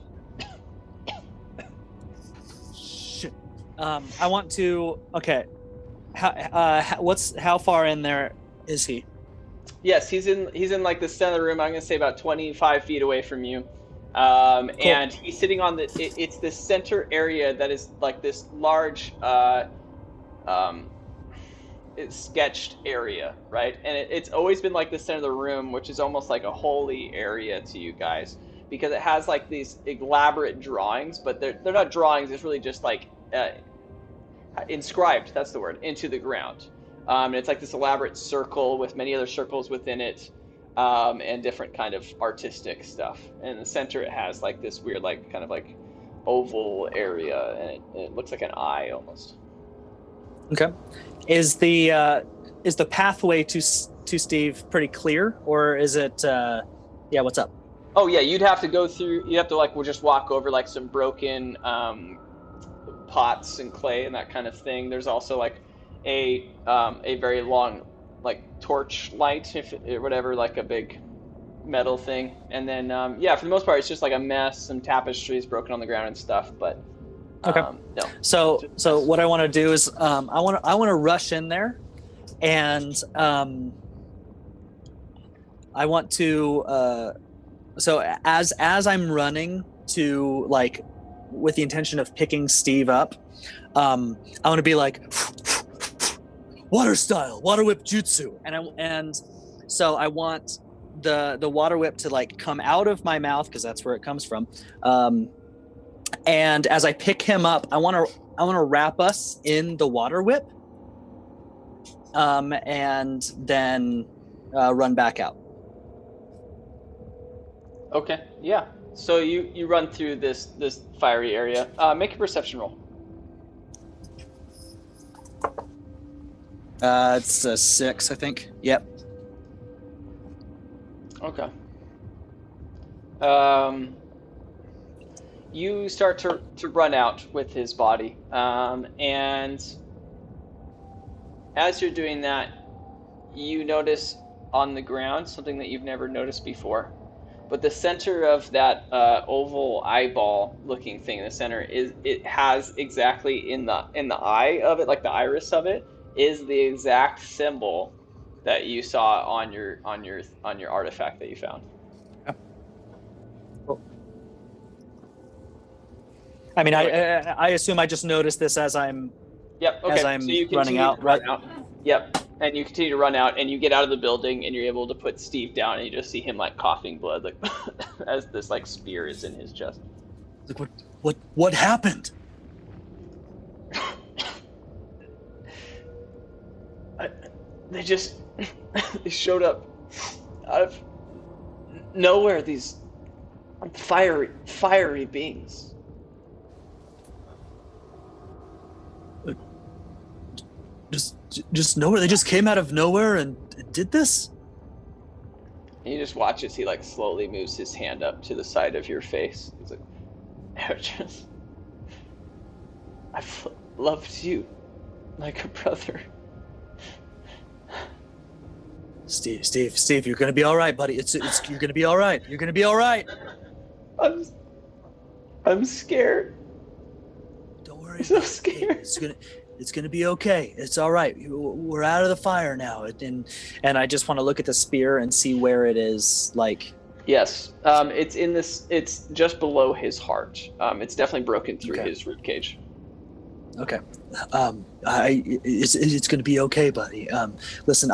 Shit. I want to. Okay. How far in there is he? Yes, he's in like the center of the room. I'm gonna say about 25 feet away from you. Cool. And he's sitting on it's this center area that is like this large it's sketched area, right? And it's always been like the center of the room, which is almost like a holy area to you guys, because it has like these elaborate drawings, but they're not drawings, it's really just like inscribed, that's the word, into the ground. And it's like this elaborate circle with many other circles within it. And different kind of artistic stuff. And in the center, it has like this weird, like kind of like oval area, and it looks like an eye almost. Okay. Is the pathway to Steve pretty clear, or is it? Yeah. What's up? Oh yeah, you'd have to go through. You have to like just walk over like some broken pots and clay and that kind of thing. There's also like a very long like torch light, or whatever, like a big metal thing, and then for the most part it's just like a mess, some tapestries broken on the ground and stuff, but okay. No. So what I want to do is I want to rush in there, and I want to so as I'm running to like with the intention of picking Steve up, I want to be like water style, water whip jutsu, and so I want the water whip to like come out of my mouth because that's where it comes from, and as I pick him up, I want to wrap us in the water whip, and then run back out. Okay. Yeah. So you run through this fiery area. Make a perception roll. It's a 6, I think. Yep. Okay. You start to run out with his body, and as you're doing that, you notice on the ground something that you've never noticed before. But the center of that oval eyeball-looking thing in the center it has exactly in the eye of it, like the iris of it, is the exact symbol that you saw on your artifact that you found. Yeah. Cool. I mean, I assume I just noticed this as I'm. Yep. Okay. As I'm so you running out, right? Yep. And you continue to run out, and you get out of the building, and you're able to put Steve down, and you just see him like coughing blood, like as this like spear is in his chest. Like what happened? they just they showed up out of nowhere. These fiery beings. Just nowhere. They just came out of nowhere and did this. And you just watch as he like slowly moves his hand up to the side of your face. He's like, Eldris, I've loved you like a brother. Steve, you're gonna be all right, buddy. You're gonna be all right. You're gonna be all right. I'm scared. Don't worry. I'm so scared. It's gonna be okay. It's all right. We're out of the fire now, and I just want to look at the spear and see where it is. Like, yes, it's in this. It's just below his heart. It's definitely broken through his rib cage. Okay. It's gonna be okay, buddy. Listen,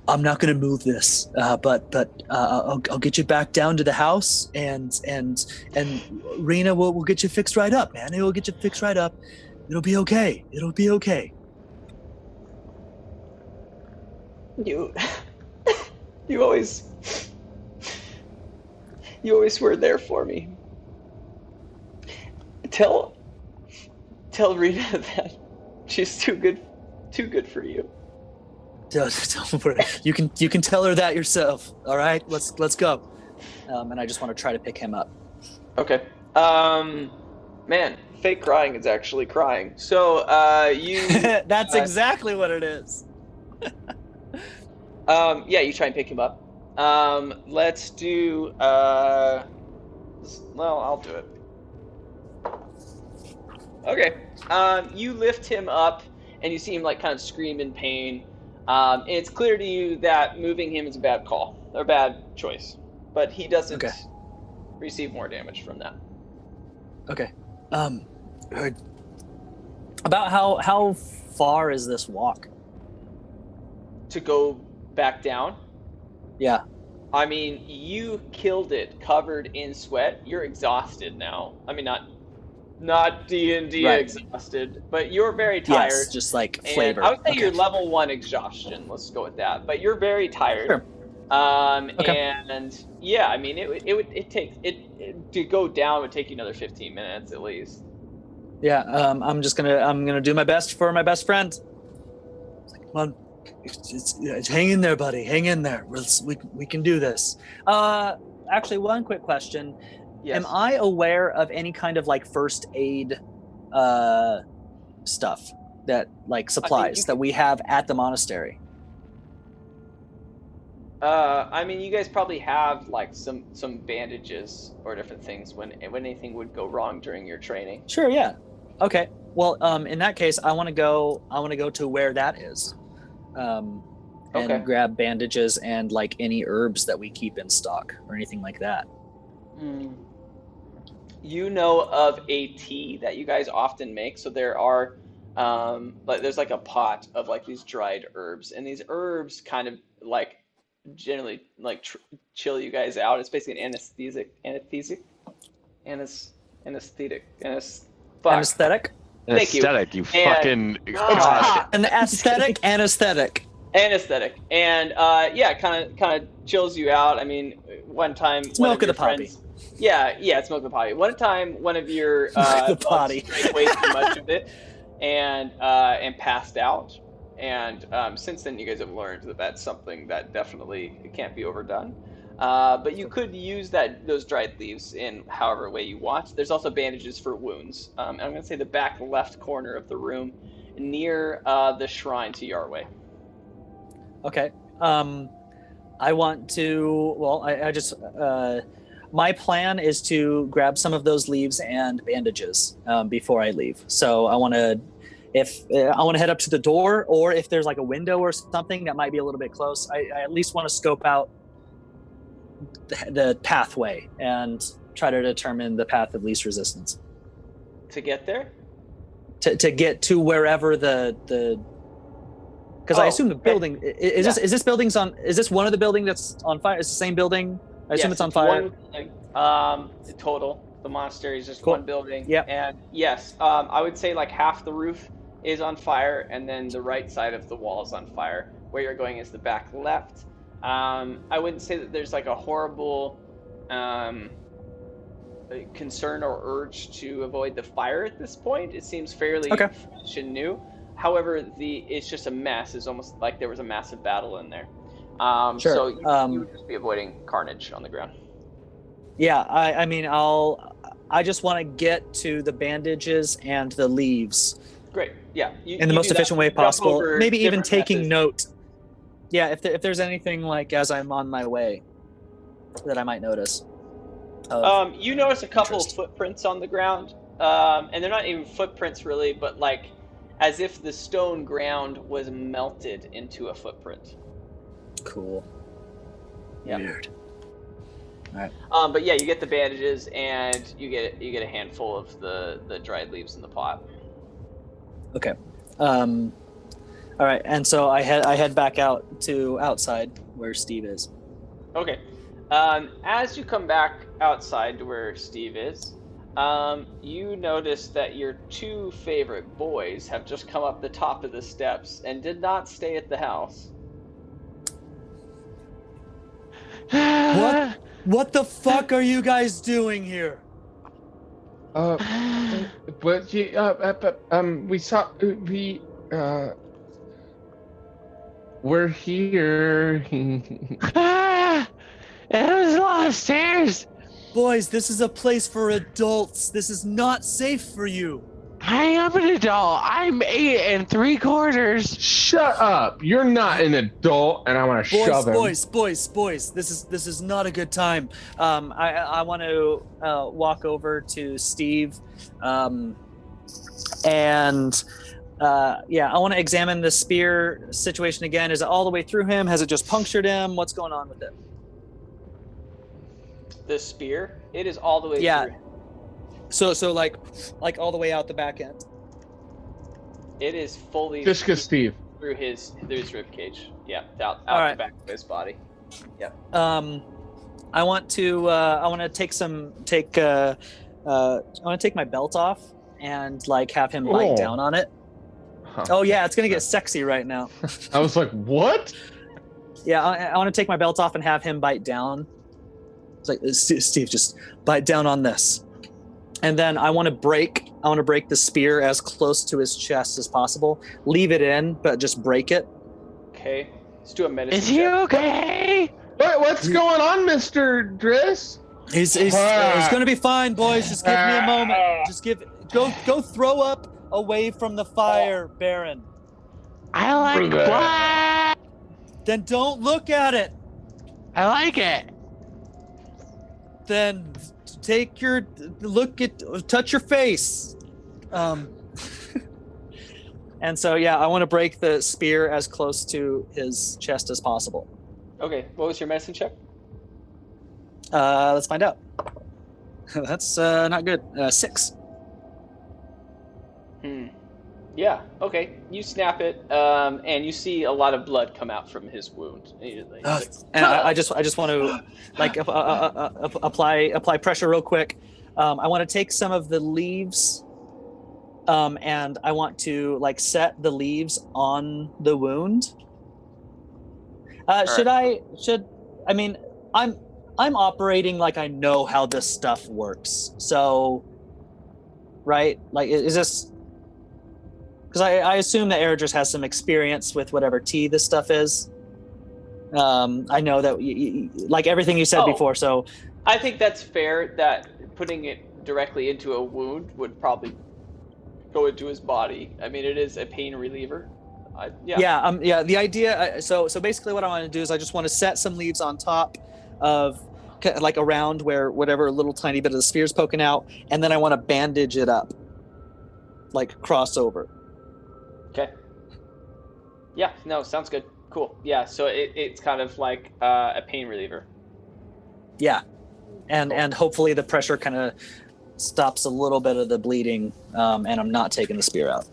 I'm not gonna move this, but I'll get you back down to the house, and Rena will get you fixed right up, man. It will get you fixed right up. It'll be okay. It'll be okay. You always were there for me. Tell Rena that she's too good for you. Don't worry. You can tell her that yourself. All right, let's go. And I just want to try to pick him up. Okay. Man, fake crying is actually crying. So you. That's exactly what it is. Yeah, you try and pick him up. Let's do. Well, I'll do it. Okay. You lift him up, and you see him like kind of scream in pain. And it's clear to you that moving him is a bad call, or a bad choice. But he doesn't receive more damage from that. Okay. About how far is this walk? To go back down? Yeah. I mean, you killed it, covered in sweat. You're exhausted now. I mean, not D&D exhausted, but you're very tired. Yes, just like flavor. And I would say you're level 1 exhaustion. Let's go with that. But you're very tired. Sure. And yeah, I mean, it takes to go down would take you another 15 minutes at least. Yeah. I'm gonna do my best for my best friend. Come on, it's hang in there, buddy. Hang in there. We can do this. Actually, one quick question. Yes. Am I aware of any kind of like first aid stuff that like supplies that we have at the monastery? I mean, you guys probably have like some bandages or different things when anything would go wrong during your training. Sure, yeah. Okay. Well, in that case, I want to go to where that is. And grab bandages and like any herbs that we keep in stock or anything like that. You know of a tea that you guys often make. So there are, there's like a pot of like these dried herbs, and these herbs kind of like generally like chill you guys out. It's basically an anesthetic. Thank Anesthetic, you fucking god. An aesthetic anesthetic. Anesthetic, and yeah, kind of chills you out. I mean, one time, it's milk of the potty. Yeah, it's milk of the potty. One time, one of your the potty drank way too much of it, and passed out. And since then, you guys have learned that that's something that definitely can't be overdone. But you could use those dried leaves in however way you want. There's also bandages for wounds. I'm going to say the back left corner of the room, near the shrine to Yarway. Okay. I want to. Well, I just. My plan is to grab some of those leaves and bandages before I leave. So I want to. If I want to head up to the door, or if there's like a window or something that might be a little bit close, I at least want to scope out the pathway and try to determine the path of least resistance. To get there? To get to wherever the because I assume the building is this building's on. Is this one of the building that's on fire? Is the same building? I assume it's on fire. One building, total. The monastery is just one building. Yeah. And yes, I would say like half the roof is on fire, and then the right side of the wall is on fire. Where you're going is the back left. I wouldn't say that there's like a horrible concern or urge to avoid the fire at this point. It seems fairly fresh and new. However, it's just a mess. It's almost like there was a massive battle in there. Sure. So you would just be avoiding carnage on the ground. Yeah, I mean, I just want to get to the bandages and the leaves. Great. Yeah. In the most efficient way possible. Maybe even taking messes. note. Yeah, if there's anything like as I'm on my way that I might notice. You notice a couple of footprints on the ground, and they're not even footprints really, but like as if the stone ground was melted into a footprint. Cool. Yeah. Weird. All right. But yeah, you get the bandages and you get a handful of the dried leaves in the pot. Okay. All right, and so I head back out to outside where Steve is. Okay. As you come back outside to where Steve is, you notice that your two favorite boys have just come up the top of the steps and did not stay at the house. What the fuck are you guys doing here? But we saw we're here. It was a lot of stairs. Boys, this is a place for adults. This is not safe for you. I am an adult. I'm 8 3/4. Shut up! You're not an adult, and I want to shove him. Boys. This is not a good time. I want to walk over to Steve, and I want to examine the spear situation again. Is it all the way through him? Has it just punctured him? What's going on with it? The spear? It is all the way through. So like all the way out the back end. It is fully just because Steve through his rib cage. Yeah, out right. the back of his body. Yeah. I want to take my belt off and like have him bite down on it. Huh. Oh yeah, it's gonna get sexy right now. I was like, what? Yeah, I want to take my belt off and have him bite down. It's like, Steve, just bite down on this. And then I want to break the spear as close to his chest as possible. Leave it in, but just break it. Okay. Let's do a medicine check. Is he okay? What's going on, Mr. Driss? He's going to be fine, boys. Just give me a moment. Just go throw up away from the fire, Baron. I like blood. Then don't look at it. I like it. Then touch your face. And so, I want to break the spear as close to his chest as possible. Okay, what was your medicine check? Let's find out. That's not good. 6. Yeah, okay. You snap it, and you see a lot of blood come out from his wound. And I just want to like apply pressure real quick. I want to take some of the leaves, and I want to like set the leaves on the wound. I'm operating like I know how this stuff works. So, right? Like, is this? Because I assume that Eridris has some experience with whatever tea this stuff is. I know that, like everything you said before, so... I think that's fair that putting it directly into a wound would probably go into his body. I mean, it is a pain reliever. The idea... So basically what I want to do is I just want to set some leaves on top of, like around where whatever little tiny bit of the spear's poking out, and then I want to bandage it up. Like, cross over. Okay. Yeah, no, sounds good. Cool. Yeah, so it's kind of like a pain reliever. Yeah. And hopefully the pressure kind of stops a little bit of the bleeding, and I'm not taking the spear out.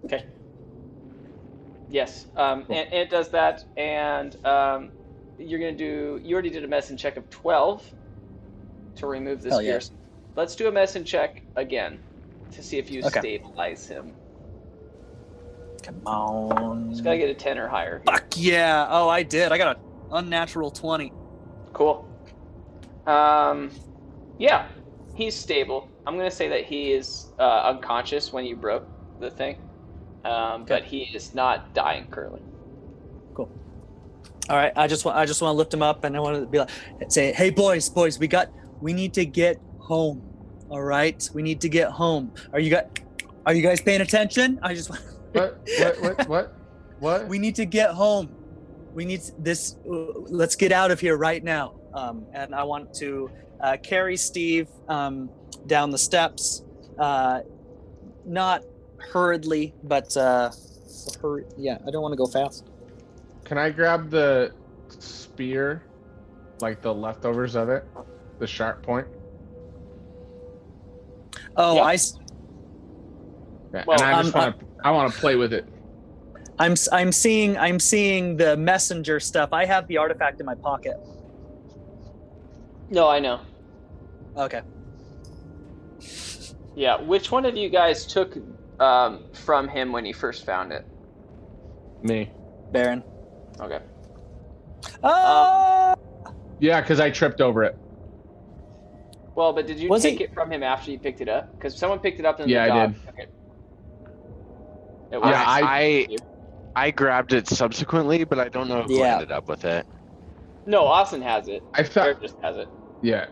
Okay. Yes. Cool. And it does that, and you already did a medicine check of 12 to remove the spear. Yeah. Let's do a medicine check again to see if you stabilize him. Come on. Just gotta get a 10 or higher. Fuck yeah! Oh, I did. I got an unnatural 20. Cool. Yeah, he's stable. I'm gonna say that he is unconscious when you broke the thing, but he is not dying currently. Cool. All right, I just want to lift him up, and I want to be like, say, "Hey, boys, we need to get home. All right, we need to get home. Are you guys paying attention? I just want. What? We need to get home. We need this. Let's get out of here right now. And I want to carry Steve down the steps, not hurriedly, but yeah, I don't want to go fast. Can I grab the spear, like the leftovers of it, the sharp point? Oh, yeah. Yeah, Well, and I want to play with it. I'm seeing the messenger stuff. I have the artifact in my pocket. No, I know. Okay. Yeah, which one of you guys took from him when he first found it? Me. Baron. Okay. Yeah, because I tripped over it. Well, but did you take it from him after you picked it up? Because someone picked it up and Yeah, the I dog. did. Okay. I grabbed it subsequently, but I don't know who ended up with it. No, Austin has it. I felt just has it. Yeah.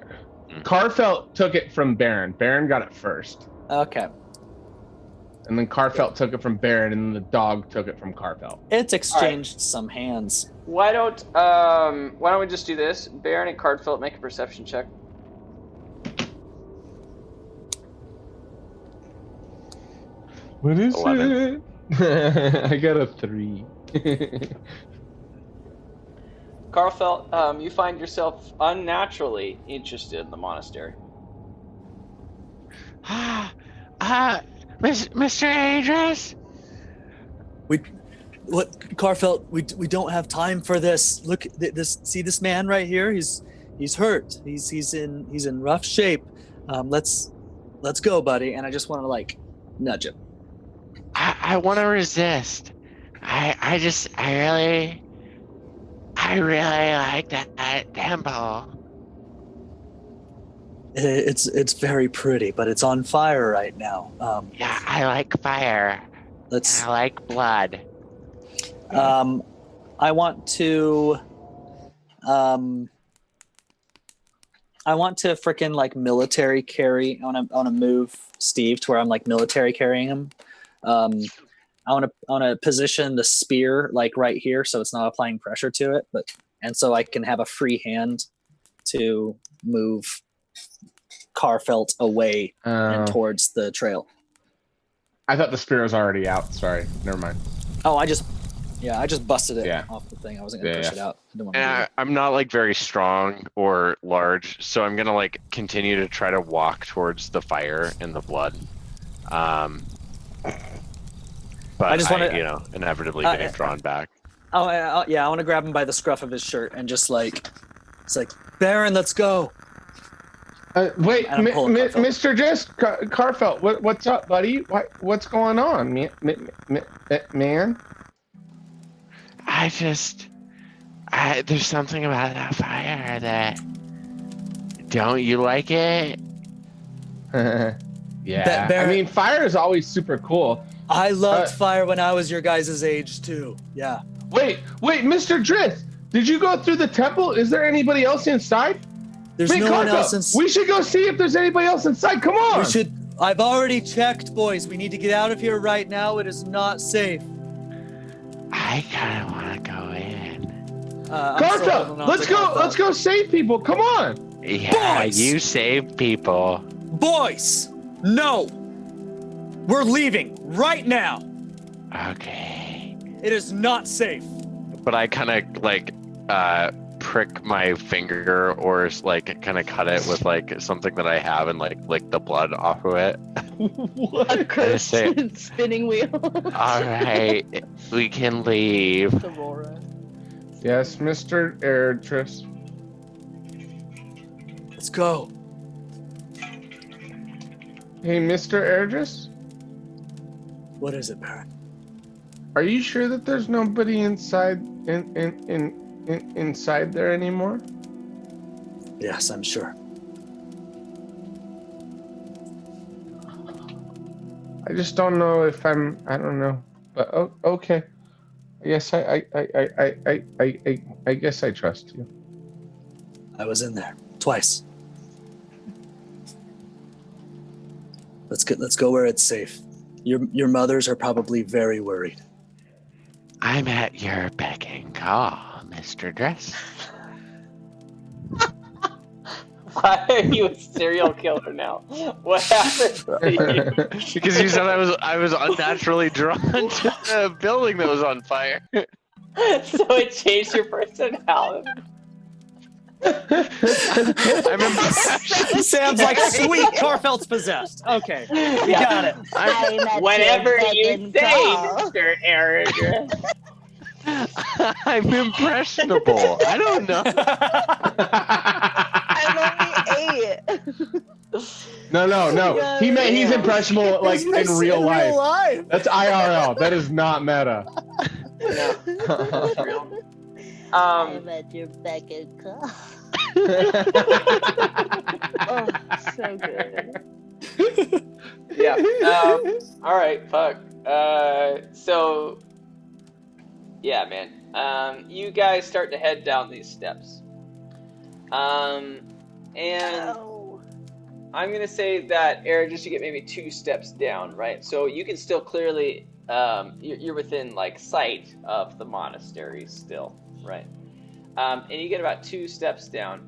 Carfelt took it from Baron. Baron got it first. Okay. And then Carfelt took it from Baron, and then the dog took it from Carfelt. It's exchanged some hands. Why don't we just do this? Baron and Cardfelt make a perception check. What is 11. it? I got a 3. Carfelt, you find yourself unnaturally interested in the monastery. Mr. Adris? Carfelt, we don't have time for this. Look, see this man right here? He's hurt. He's in rough shape. Let's go, buddy. And I just want to like nudge him. I want to resist. I really like that temple. It's very pretty, but it's on fire right now. Yeah, I like fire. I like blood. I want to frickin' like military carry. I want to move Steve to where I'm like military carrying him. I want to position the spear like right here, so it's not applying pressure to it, and so I can have a free hand to move Carfelt away and towards the trail. I thought the spear was already out. Sorry, never mind. Oh, I just busted it off the thing. I wasn't gonna push it out. I'm not like very strong or large, so I'm gonna like continue to try to walk towards the fire and the blood. But I just want to, inevitably getting drawn back. I want to grab him by the scruff of his shirt and just like, it's like, Baron, let's go. Wait, Mr. Just Carfelt, what's up, buddy? What's going on, man? There's something about that fire that. Don't you like it? Yeah, Baron, I mean, fire is always super cool. I loved fire when I was your guys' age too. Yeah. Wait, Mr. Drift, did you go through the temple? Is there anybody else inside? There's no one else inside. We should go see if there's anybody else inside. Come on. I've already checked, boys. We need to get out of here right now. It is not safe. I kind of want to go in. Carfelt, let's go save people. Come on. Yeah, boys! You save people. Boys, no. We're leaving right now. Okay. It is not safe. But I kind of like prick my finger or like kind of cut it with like something that I have and like lick the blood off of it. What? A cursed spinning wheel. All right, we can leave. Aurora. Yes, Mr. Erdris. Let's go. Hey, Mr. Erdris. What is it, Baron? Are you sure that there's nobody inside inside there anymore? Yes, I'm sure. I just don't know if I don't know. But okay. Yes, I guess I trust you. I was in there twice. Let's go where it's safe. Your mothers are probably very worried. I'm at your beck and call, Mr. Dress. Why are you a serial killer now? What happened to you? Because you said I was unnaturally drawn to the building that was on fire. So it changed your personality. I'm impressed. Sam's like, sweet, Carfelt's possessed. Okay, we got it. Whatever you say, Mr. Arrogant. I'm impressionable. I don't know. I'm only 8. No. He's impressionable like in real life. That's IRL. That is not meta. I'm at your beck and call. Oh, so good. Yeah. All right. Fuck. So. Yeah, man. You guys start to head down these steps. And I'm gonna say that Eric, just to get maybe 2 steps down, right? So you can still clearly, you're within like sight of the monastery still, right? And you get about 2 steps down,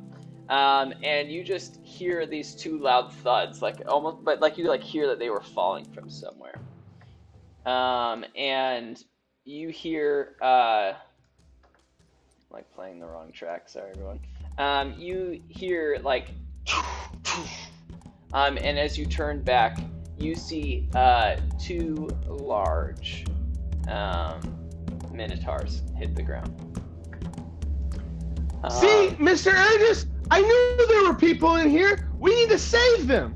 and you just hear these 2 loud thuds, like almost, but like you like hear that they were falling from somewhere. And you hear, like playing the wrong track. Sorry, everyone. You hear like, and as you turn back, you see 2 large minotaurs hit the ground. See, Mr. Ernest, I knew there were people in here. We need to save them.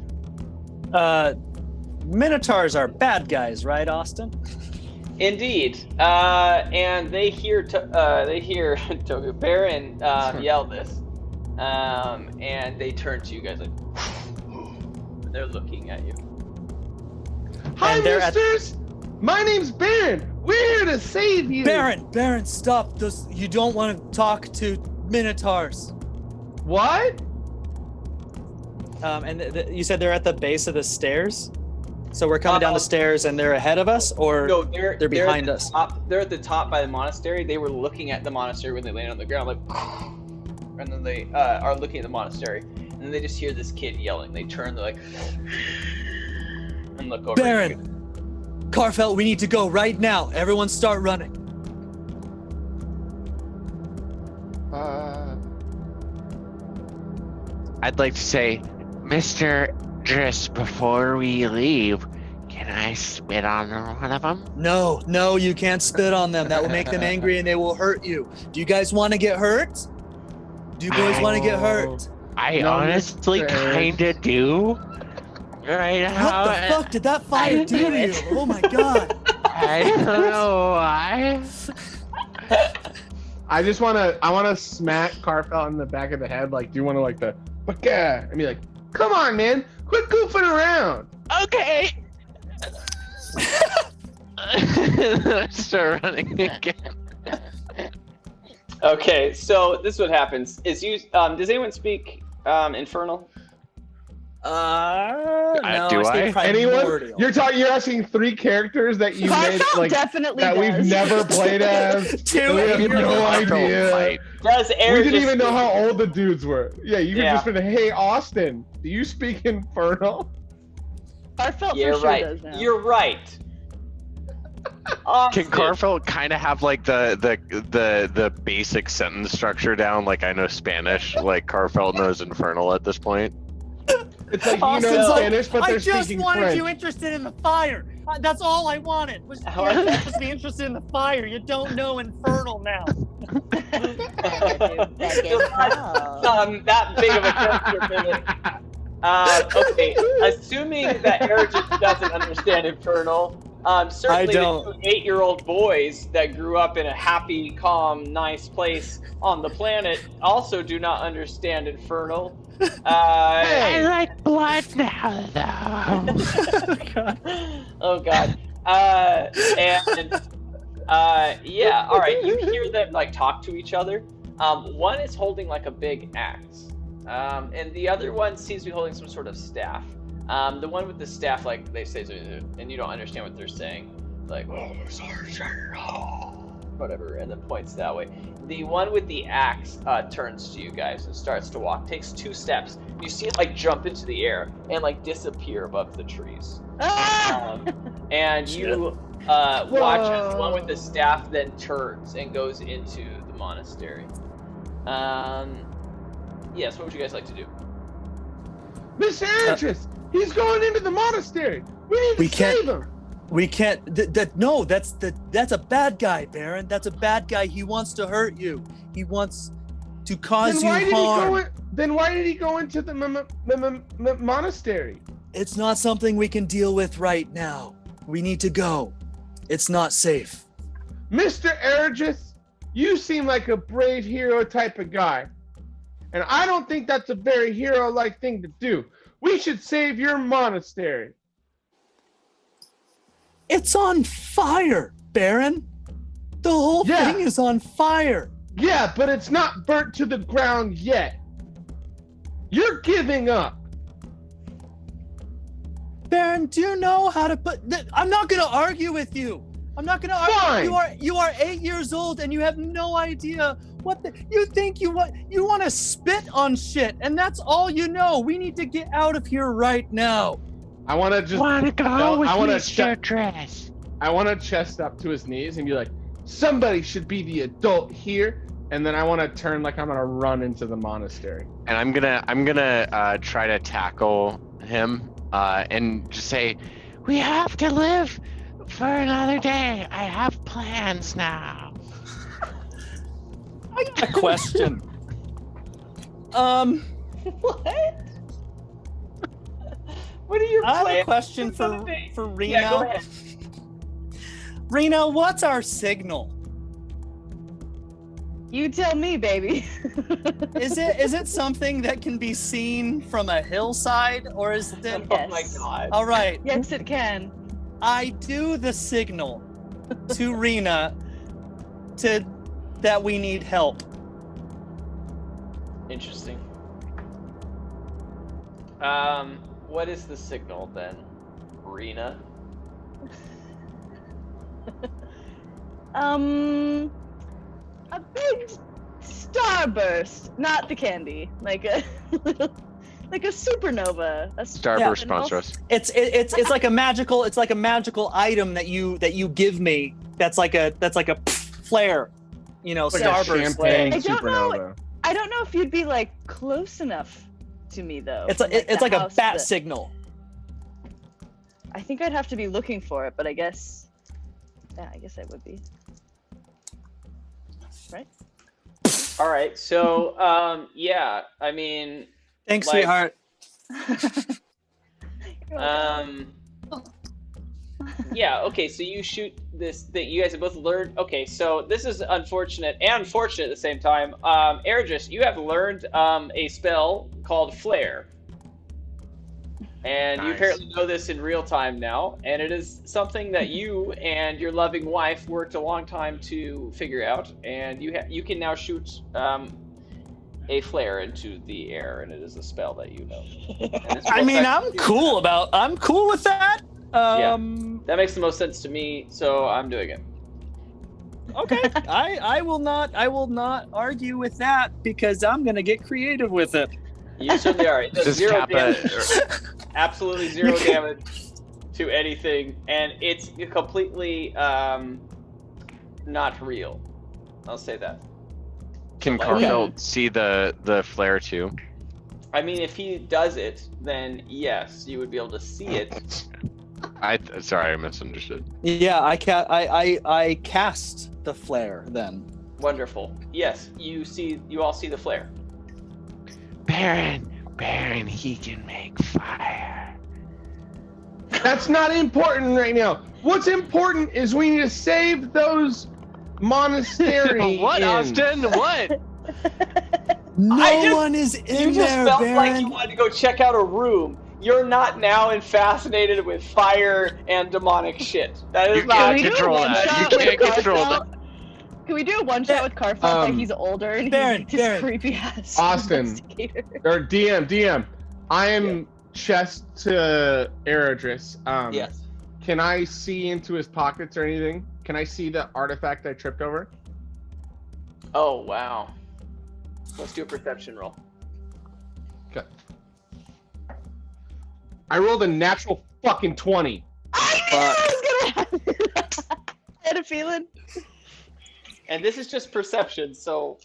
Minotaurs are bad guys, right, Austin? Indeed, and they hear Togu Baron yell this, and they turn to you guys like they're looking at you. Hi, misters. My name's Baron. We're here to save you. Baron, stop! You don't want to talk to minotaurs. What? And you said they're at the base of the stairs. So we're coming down the stairs and they're ahead of us, or no, they're behind us? They're at the top by the monastery. They were looking at the monastery when they landed on the ground, like, and then they are looking at the monastery, and then they just hear this kid yelling. They turn, they're like, and look over. Baron, Carfelt, we need to go right now. Everyone start running. I'd like to say, Mr. Driss, before we leave, can I spit on one of them? No, you can't spit on them. That will make them angry and they will hurt you. Do you guys want to get hurt? Do you boys want to get hurt? I honestly kinda do. Right now. What the fuck did that fire do to you? Oh my god. I don't know why. I wanna smack Carfel in the back of the head, like, do you wanna like the and be like, come on, man, quit goofing around. Okay. Start running again. Okay, so this is what happens. Is you does anyone speak Infernal? No, do I? Anyone? You're asking 3 characters that you made like definitely that does. we've never played as. Two. We have no idea. Does Eric? We didn't even know how old the dudes were. Yeah, you could Yeah. just be like, hey, Austin, do you speak Infernal? Carfelt You're for sure right. does now. You're right. Can Austin. Carfel kind of have like the basic sentence structure down? Like I know Spanish, like Carfel knows Infernal at this point. It's like Austin's you know like, Spanish, but I they're just speaking wanted French. you interested in the fire. That's all I wanted. Was to be interested in the fire. You don't know Infernal now. That big of a character. Okay, assuming that Eric just doesn't understand Infernal, Certainly I don't. the 2 8-year-old boys that grew up in a happy, calm, nice place on the planet also do not understand Infernal. I like blood now, though. Oh God. Yeah. All right. You hear them like talk to each other. One is holding like a big axe, and the other one seems to be holding some sort of staff. The one with the staff, like they say, and you don't understand what they're saying, like whatever, and then points that way. The one with the axe turns to you guys and starts to walk. Takes 2 steps. You see it like jump into the air and like disappear above the trees. And you watch as the one with the staff then turns and goes into the monastery. Yes, what would you guys like to do? Mr. Andrus, he's going into the monastery. We need to save him. We can't. No, that's a bad guy, Baron. That's a bad guy. He wants to hurt you. He wants to cause you harm. Then why did he go into the monastery? It's not something we can deal with right now. We need to go. It's not safe. Mr. Ergis, you seem like a brave hero type of guy. And I don't think that's a very hero-like thing to do. We should save your monastery. It's on fire, Baron. The whole thing is on fire. Yeah, but it's not burnt to the ground yet. You're giving up. Baron, do you know how to put... I'm not going to argue with you. I'm not going to argue. Fine. You are 8 years old and you have no idea what you think you want to spit on shit, and that's all you know. We need to get out of here right now. I want to just... Want to go with Mr. Dress. I want to chest up to his knees and be like, somebody should be the adult here. And then I want to turn like I'm going to run into the monastery. And I'm gonna try to tackle him and just say, we have to live for another day. I have plans now. I got a question. What? What are your plans? I have a question for Rena. Yeah, go ahead. Rena, what's our signal? You tell me, baby. Is it something that can be seen from a hillside, or is it? Yes. Oh my God. All right. Yes, it can. I do the signal to Rena that we need help. Interesting. What is the signal then, Rena? A big starburst, not the candy, like a supernova. A Starburst sponsor us. It's like a magical item that you give me. That's like a flare, starburst flare. I don't know if you'd be like close enough to me though. It's like a bat signal. I think I'd have to be looking for it, but I guess I would be. Right? All right. So, yeah. I mean. Thanks, like, sweetheart. Yeah. Okay. So you shoot this thing. You guys have both learned. Okay. So this is unfortunate and fortunate at the same time. Ergis, you have learned a spell called Flare. And Nice. you apparently know this in real time now, and it is something that you and your loving wife worked a long time to figure out, and you can now shoot a flare into the air, and it is a spell that you know. I'm cool with that. Yeah, that makes the most sense to me, so I'm doing it. Okay, I will not argue with that because I'm gonna get creative with it. You certainly are. It does Just zero cap damage. Absolutely zero damage to anything, and it's completely not real. I'll say that. Can Carmel see the flare too? I mean, if he does it, then yes, you would be able to see it. Sorry, I misunderstood. Yeah, I cast the flare then. Wonderful. Yes, you all see the flare. Baron, he can make fire. That's not important right now. What's important is we need to save those monasteries. What, Austin? What? No one is in You just there, felt Baron. like you wanted to go check out a room. You're not now fascinated with fire and demonic shit. That is You not. can't control that. You can't control that. Can we do a one shot with Carfel that he's older and Baron, he's this creepy ass Austin. investigator? Or DM. I am chest to Eredris. Yes. Can I see into his pockets or anything? Can I see the artifact I tripped over? Oh wow. Let's do a perception roll. Okay. I rolled a natural fucking 20. I knew I was gonna have I had a feeling. And this is just perception, so.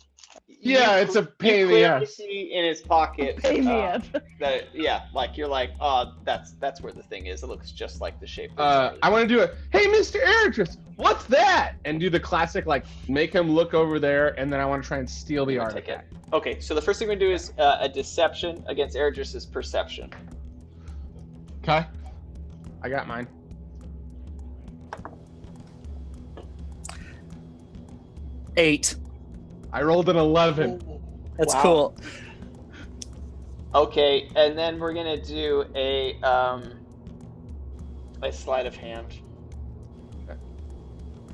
Yeah, it's a pain in the clearly ass. see in his pocket. Pay me up. That like you're like, oh, that's where the thing is. It looks just like the shape. Of I want to do it. Hey, Mr. Eredris, what's that? And do the classic, like, make him look over there, and then I want to try and steal the artifact. Okay, so the first thing we're gonna do is a deception against Eredris's perception. Okay. I got mine. Eight. I rolled an 11. That's Wow. cool. Okay, and then we're gonna do a sleight of hand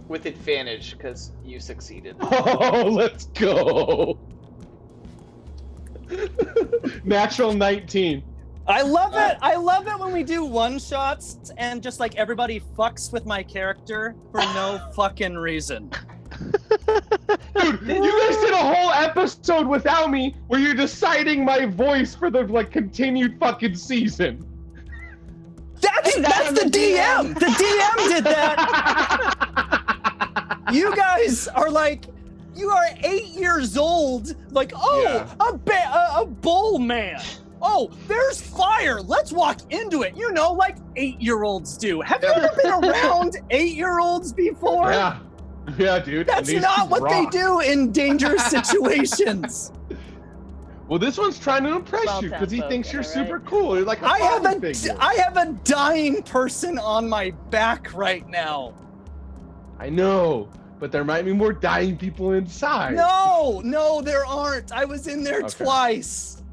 with advantage because you succeeded. Oh, let's go. Natural 19. I love it. I love it when we do one shots and just like everybody fucks with my character for no fucking reason. Dude, you guys did a whole episode without me where you're deciding my voice for the like continued fucking season. That's the DM. The DM did that. You guys are like, you are 8 years old. Like, oh, Yeah. a bull man. Oh, there's fire. Let's walk into it. You know, like 8-year-olds do. Have you ever been around 8-year-olds before? Yeah, dude. That's and these not two what they rock. do in dangerous situations. Well, this one's trying to impress Well you because he thinks you're spoken, super cool. You're like a I father figure. have a dying person on my back right now. I know, but there might be more dying people inside. No, there aren't. I was in there Okay. twice.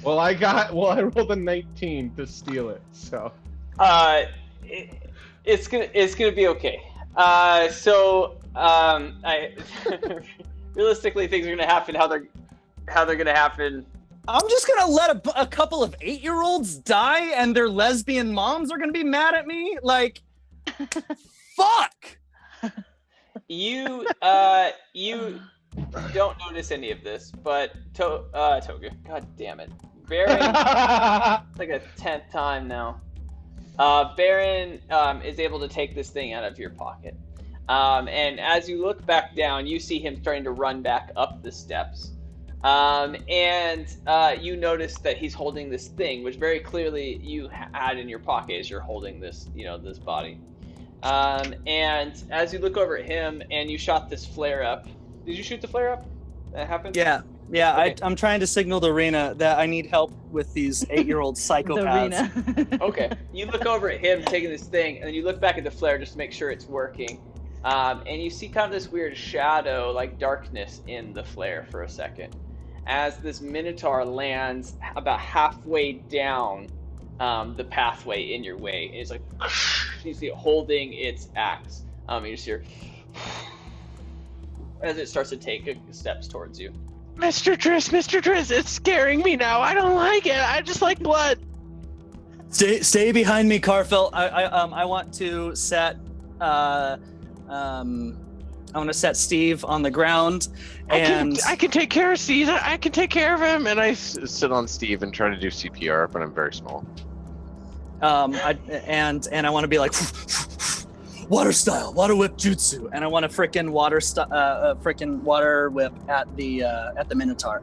Well, I rolled a 19 to steal it. So. It's gonna be okay. Realistically, things are gonna happen how they're gonna happen. I'm just gonna let a couple of 8-year-olds die, and their lesbian moms are gonna be mad at me. Like, fuck. You don't notice any of this, but Toga, god damn it, Baron. It's like a 10th time now. Baron is able to take this thing out of your pocket. And as you look back down, you see him starting to run back up the steps. And you notice that he's holding this thing, which very clearly you had in your pocket as you're holding this, this body. And as you look over at him and you shot this flare up. Did you shoot the flare up? That happened? Yeah. Okay. I'm trying to signal to Rena that I need help with these 8-year-old psychopaths. Okay. You look over at him taking this thing, and then you look back at the flare just to make sure it's working. And you see kind of this weird shadow, like darkness in the flare for a second. As this Minotaur lands about halfway down the pathway in your way. And it's like, you see it holding its axe. You just hear as it starts to take steps towards you. Mr. Driss, it's scaring me now. I don't like it. I just like blood. Stay behind me, Carfel. I want to set I want to set Steve on the ground, and I can take care of Steve. I can take care of him. And I sit on Steve and try to do CPR, but I'm very small. I want to be like water style, water whip jutsu, and I want to frickin' water whip at the Minotaur.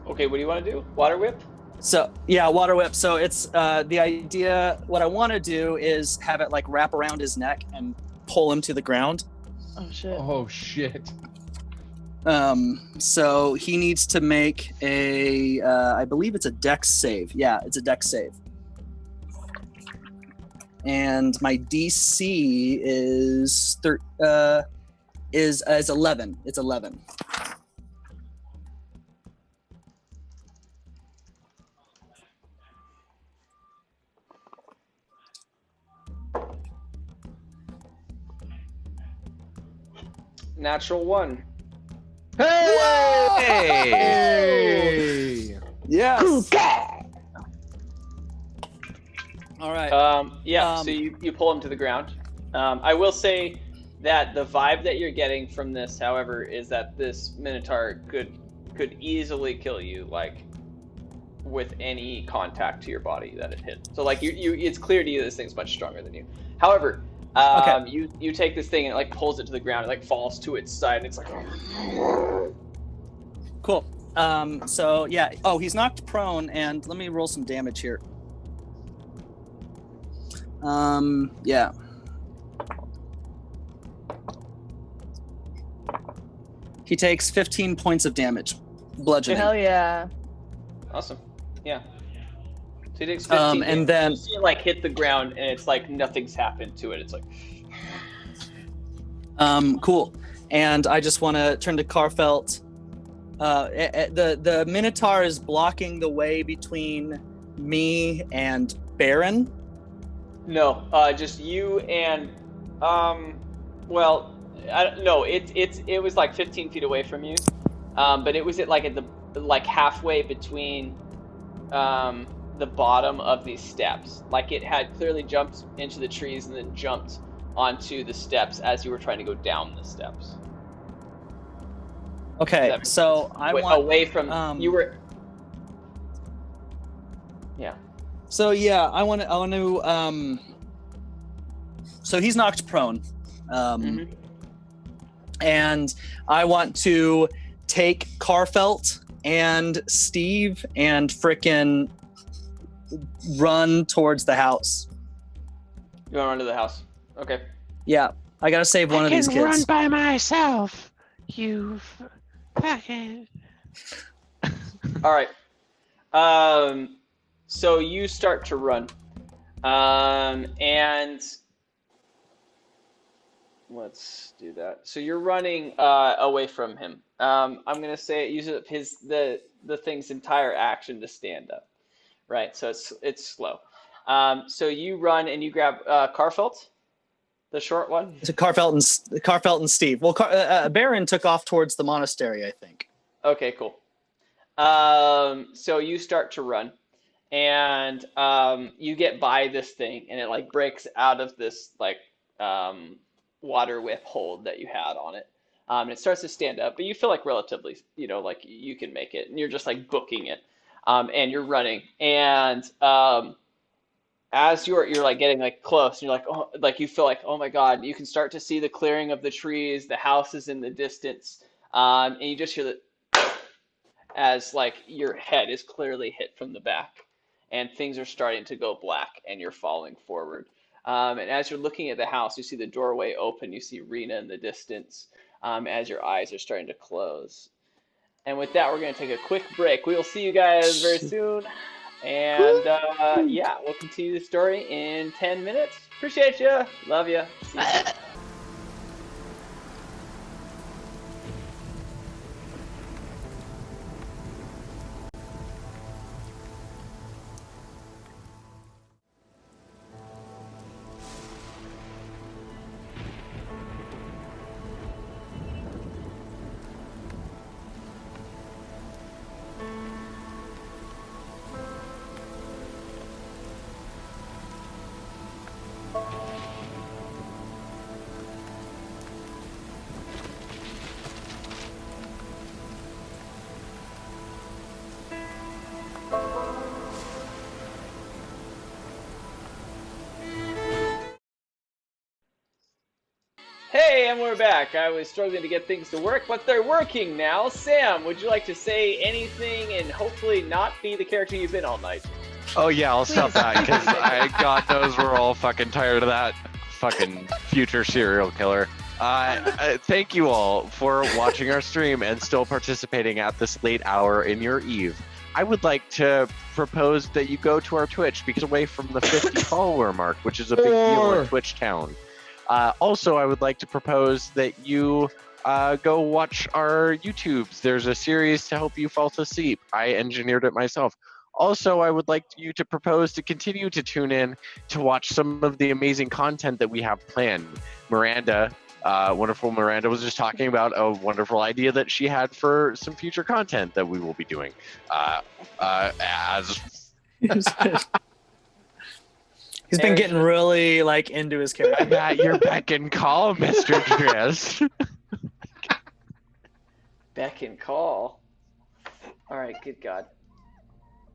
Okay, what do you want to do? Water whip? So yeah, water whip. So it's the idea. What I want to do is have it like wrap around his neck and pull him to the ground. Oh shit. Oh shit. So he needs to make a, I believe it's a dex save. Yeah, it's a dex save. and my DC is 11. It's 11. Natural 1. Hey! Yes. All right. So you pull him to the ground. I will say that the vibe that you're getting from this, however, is that this Minotaur could easily kill you, like, with any contact to your body that it hit. So, like, it's clear to you this thing's much stronger than you. However, you take this thing and it, like, pulls it to the ground. It, like, falls to its side, and it's like... Cool. So, yeah. Oh, he's knocked prone, and let me roll some damage here. Yeah. He takes 15 points of damage. Bludgeoning. Hell yeah. Awesome. Yeah. So he takes 15 and then... You see it, like, hit the ground, and it's like nothing's happened to it. It's like... Cool. And I just want to turn to Carfelt. The Minotaur is blocking the way between me and Baron. No, just you and well, I don't know. It was like 15 feet away from you, but it was at the halfway between the bottom of these steps. Like, it had clearly jumped into the trees and then jumped onto the steps as you were trying to go down the steps. Okay, so I want away from you were. Yeah. So yeah, I want to. So he's knocked prone, and I want to take Carfelt and Steve and frickin' run towards the house. You want to run to the house? Okay. Yeah, I gotta save one of these kids. I can run by myself. You fucking. All right. So you start to run, and let's do that. So you're running away from him. I'm gonna say use up the thing's entire action to stand up, right? So it's slow. So you run and you grab Carfelt, the short one. To Carfelt and Steve. Well, Baron took off towards the monastery, I think. Okay, cool. So you start to run. And you get by this thing, and it like breaks out of this like water whip hold that you had on it, and it starts to stand up. But you feel like relatively, like you can make it, and you're just like booking it, and you're running. And as you're like getting like close, and you're like, oh, like you feel like, oh my god, you can start to see the clearing of the trees, the houses in the distance, and you just hear that as like your head is clearly hit from the back. And things are starting to go black, and you're falling forward. And as you're looking at the house, you see the doorway open. You see Rena in the distance as your eyes are starting to close. And with that, we're going to take a quick break. We will see you guys very soon. And yeah, we'll continue the story in 10 minutes. Appreciate you. Love you. See you soon. Hey, and we're back. I was struggling to get things to work, but they're working now. Sam, would you like to say anything and hopefully not be the character you've been all night? Oh yeah, I'll stop that because God knows we're all fucking tired of that fucking future serial killer. Thank you all for watching our stream and still participating at this late hour in your eve. I would like to propose that you go to our Twitch, because away from the 50 follower mark, which is a big deal in Twitch town. Also, I would like to propose that you go watch our YouTubes. There's a series to help you fall asleep. I engineered it myself. Also, I would like you to propose to continue to tune in to watch some of the amazing content that we have planned. Miranda, wonderful Miranda, was just talking about a wonderful idea that she had for some future content that we will be doing. He's been getting really like into his character. I'm at your beck and call, Mr. Dress. Beck and call. All right, good God.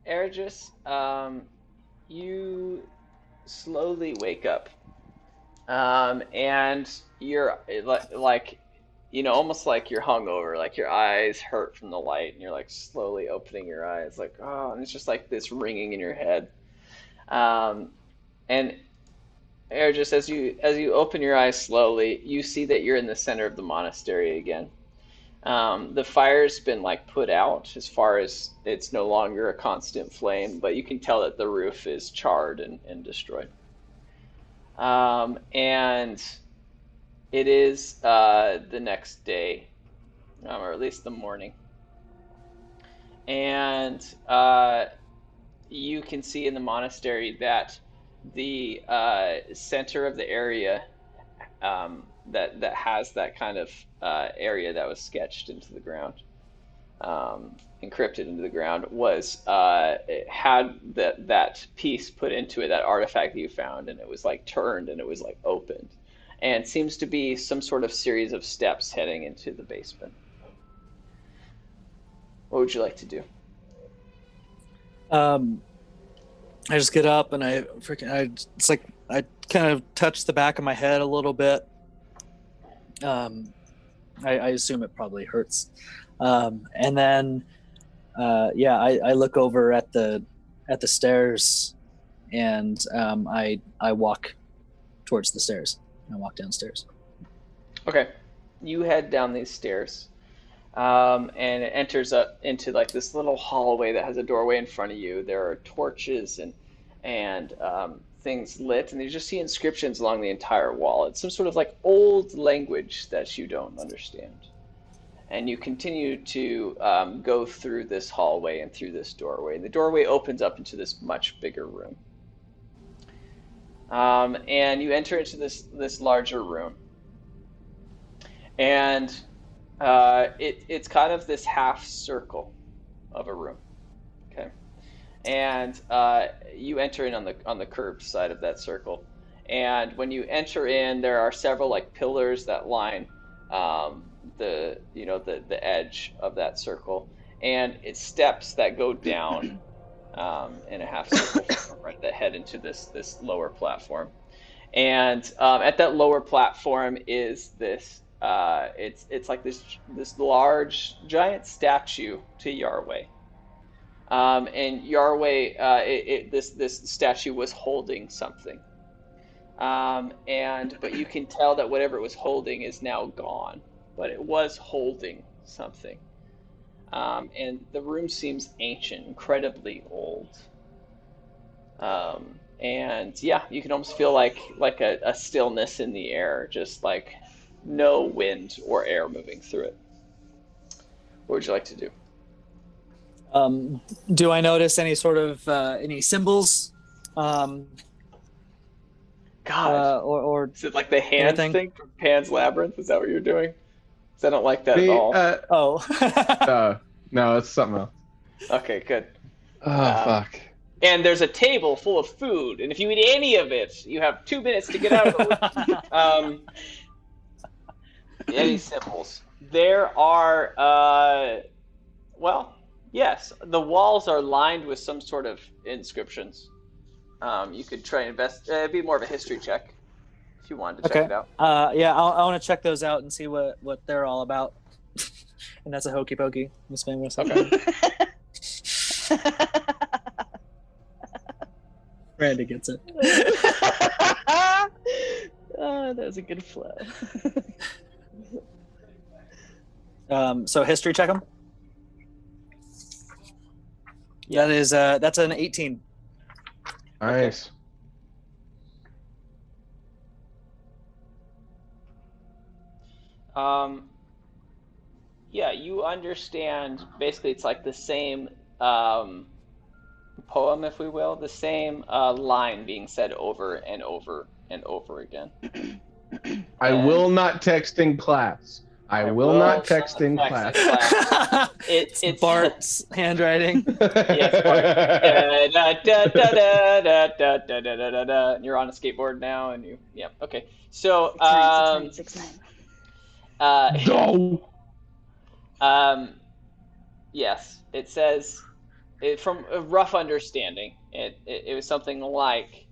Ergis, you slowly wake up, and you're like, you know, almost like you're hungover, like your eyes hurt from the light, and you're like slowly opening your eyes, like, oh, and it's just like this ringing in your head. And Ergis, as you open your eyes slowly, you see that you're in the center of the monastery again. The fire's been like put out, as far as it's no longer a constant flame, but you can tell that the roof is charred and destroyed. And it is the next day, or at least the morning. And you can see in the monastery that the center of the area that has that kind of area that was sketched into the ground, encrypted into the ground, was it had that piece put into it, that artifact that you found, and it was like turned and it was like opened, and seems to be some sort of series of steps heading into the basement. What would you like to do? I just get up and it's like I kind of touch the back of my head a little bit. I assume it probably hurts. And then, I look over at the stairs, and I walk towards the stairs. I walk downstairs. Okay, you head down these stairs, and it enters up into like this little hallway that has a doorway in front of you. There are torches and things lit, and you just see inscriptions along the entire wall. It's some sort of like old language that you don't understand. And you continue to go through this hallway and through this doorway. The doorway opens up into this much bigger room. And you enter into this larger room. And it's kind of this half circle of a room. Okay. And you enter in on the curved side of that circle, and when you enter in, there are several like pillars that line the edge of that circle, and it's steps that go down in a half circle, right, that head into this lower platform. And at that lower platform is this it's like this large giant statue to Yarway. And Yarway, this statue was holding something, but you can tell that whatever it was holding is now gone. But it was holding something, and the room seems ancient, incredibly old. And yeah, you can almost feel like a stillness in the air, just like no wind or air moving through it. What would you like to do? Do I notice any sort of any symbols? God, or is it like the hand thing from Pan's Labyrinth? Is that what you're doing? Because I don't like that at all. No, it's something else. Okay, good. Oh, fuck. And there's a table full of food, and if you eat any of it, you have 2 minutes to get out of the room. Any symbols? There are, yes, the walls are lined with some sort of inscriptions. You could try and invest. It'd be more of a history check if you wanted to check it out. I want to check those out and see what they're all about. And that's a hokey pokey. Okay. Randy gets it. Oh, that was a good flow. So history check them. That is that's an 18. Nice. Yeah, you understand. Basically, it's like the same poem, if we will, the same line being said over and over and over again. I will not text in class. I will not text in class. It's Bart's handwriting. Yes, Bart. And you're on a skateboard now, and okay. So, 6'9". Yes, it says, from a rough understanding, it was something like,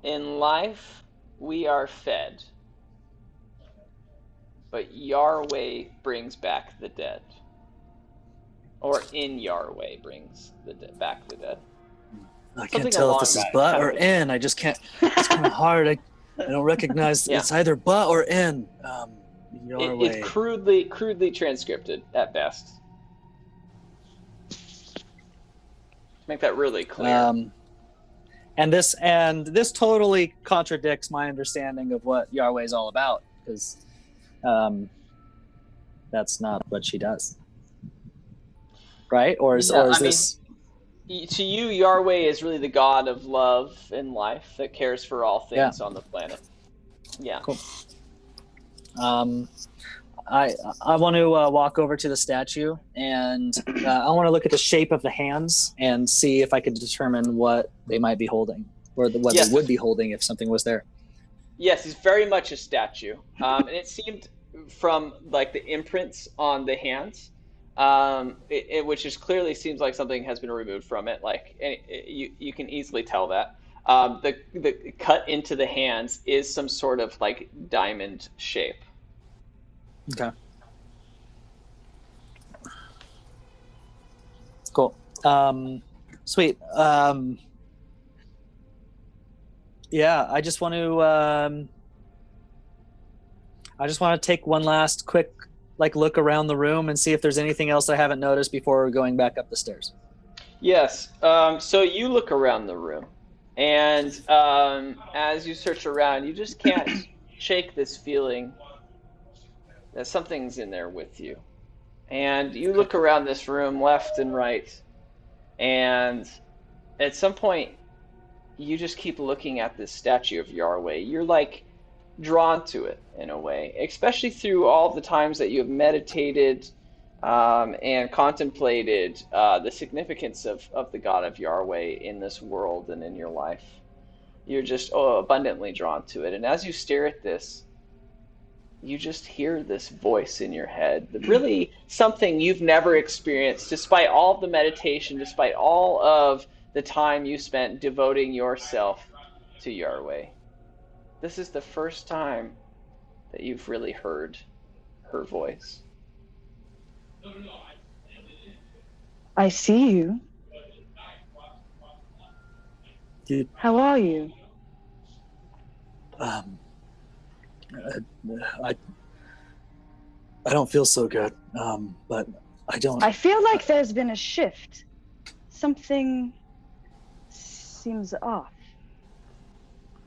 in life we are fed, but Yahweh brings back the dead. Or in Yahweh brings back the dead. I can't tell if this is but or in. I just can't. It's kind of hard. I don't recognize. It's either but or in. It's crudely transcripted at best. Make that really clear. And this totally contradicts my understanding of what Yahweh is all about, because that's not what she does, right? Or is this? To you, Yahweh is really the God of love and life that cares for all things on the planet. Yeah. Cool. I want to walk over to the statue, and I want to look at the shape of the hands and see if I can determine what they might be holding, or what they would be holding if something was there. Yes, it's very much a statue, and it seemed from like the imprints on the hands, which is clearly seems like something has been removed from it. Like you can easily tell that. The cut into the hands is some sort of like diamond shape. Okay. Cool. Sweet. Yeah, I just want to take one last quick look around the room and see if there's anything else I haven't noticed before going back up the stairs. Yes. So you look around the room, and as you search around, you just can't shake this feeling that something's in there with you. And you look around this room left and right, and at some point you just keep looking at this statue of Yahweh. You're like drawn to it in a way, especially through all the times that you have meditated and contemplated the significance of the God of Yahweh in this world and in your life. You're just abundantly drawn to it. And as you stare at this, you just hear this voice in your head, really something you've never experienced, despite all the meditation, despite all of the time you spent devoting yourself to Yahweh. This is the first time that you've really heard her voice. I see you. Dude. How are you? I don't feel so good, but I don't. I feel like there's been a shift. Something seems off.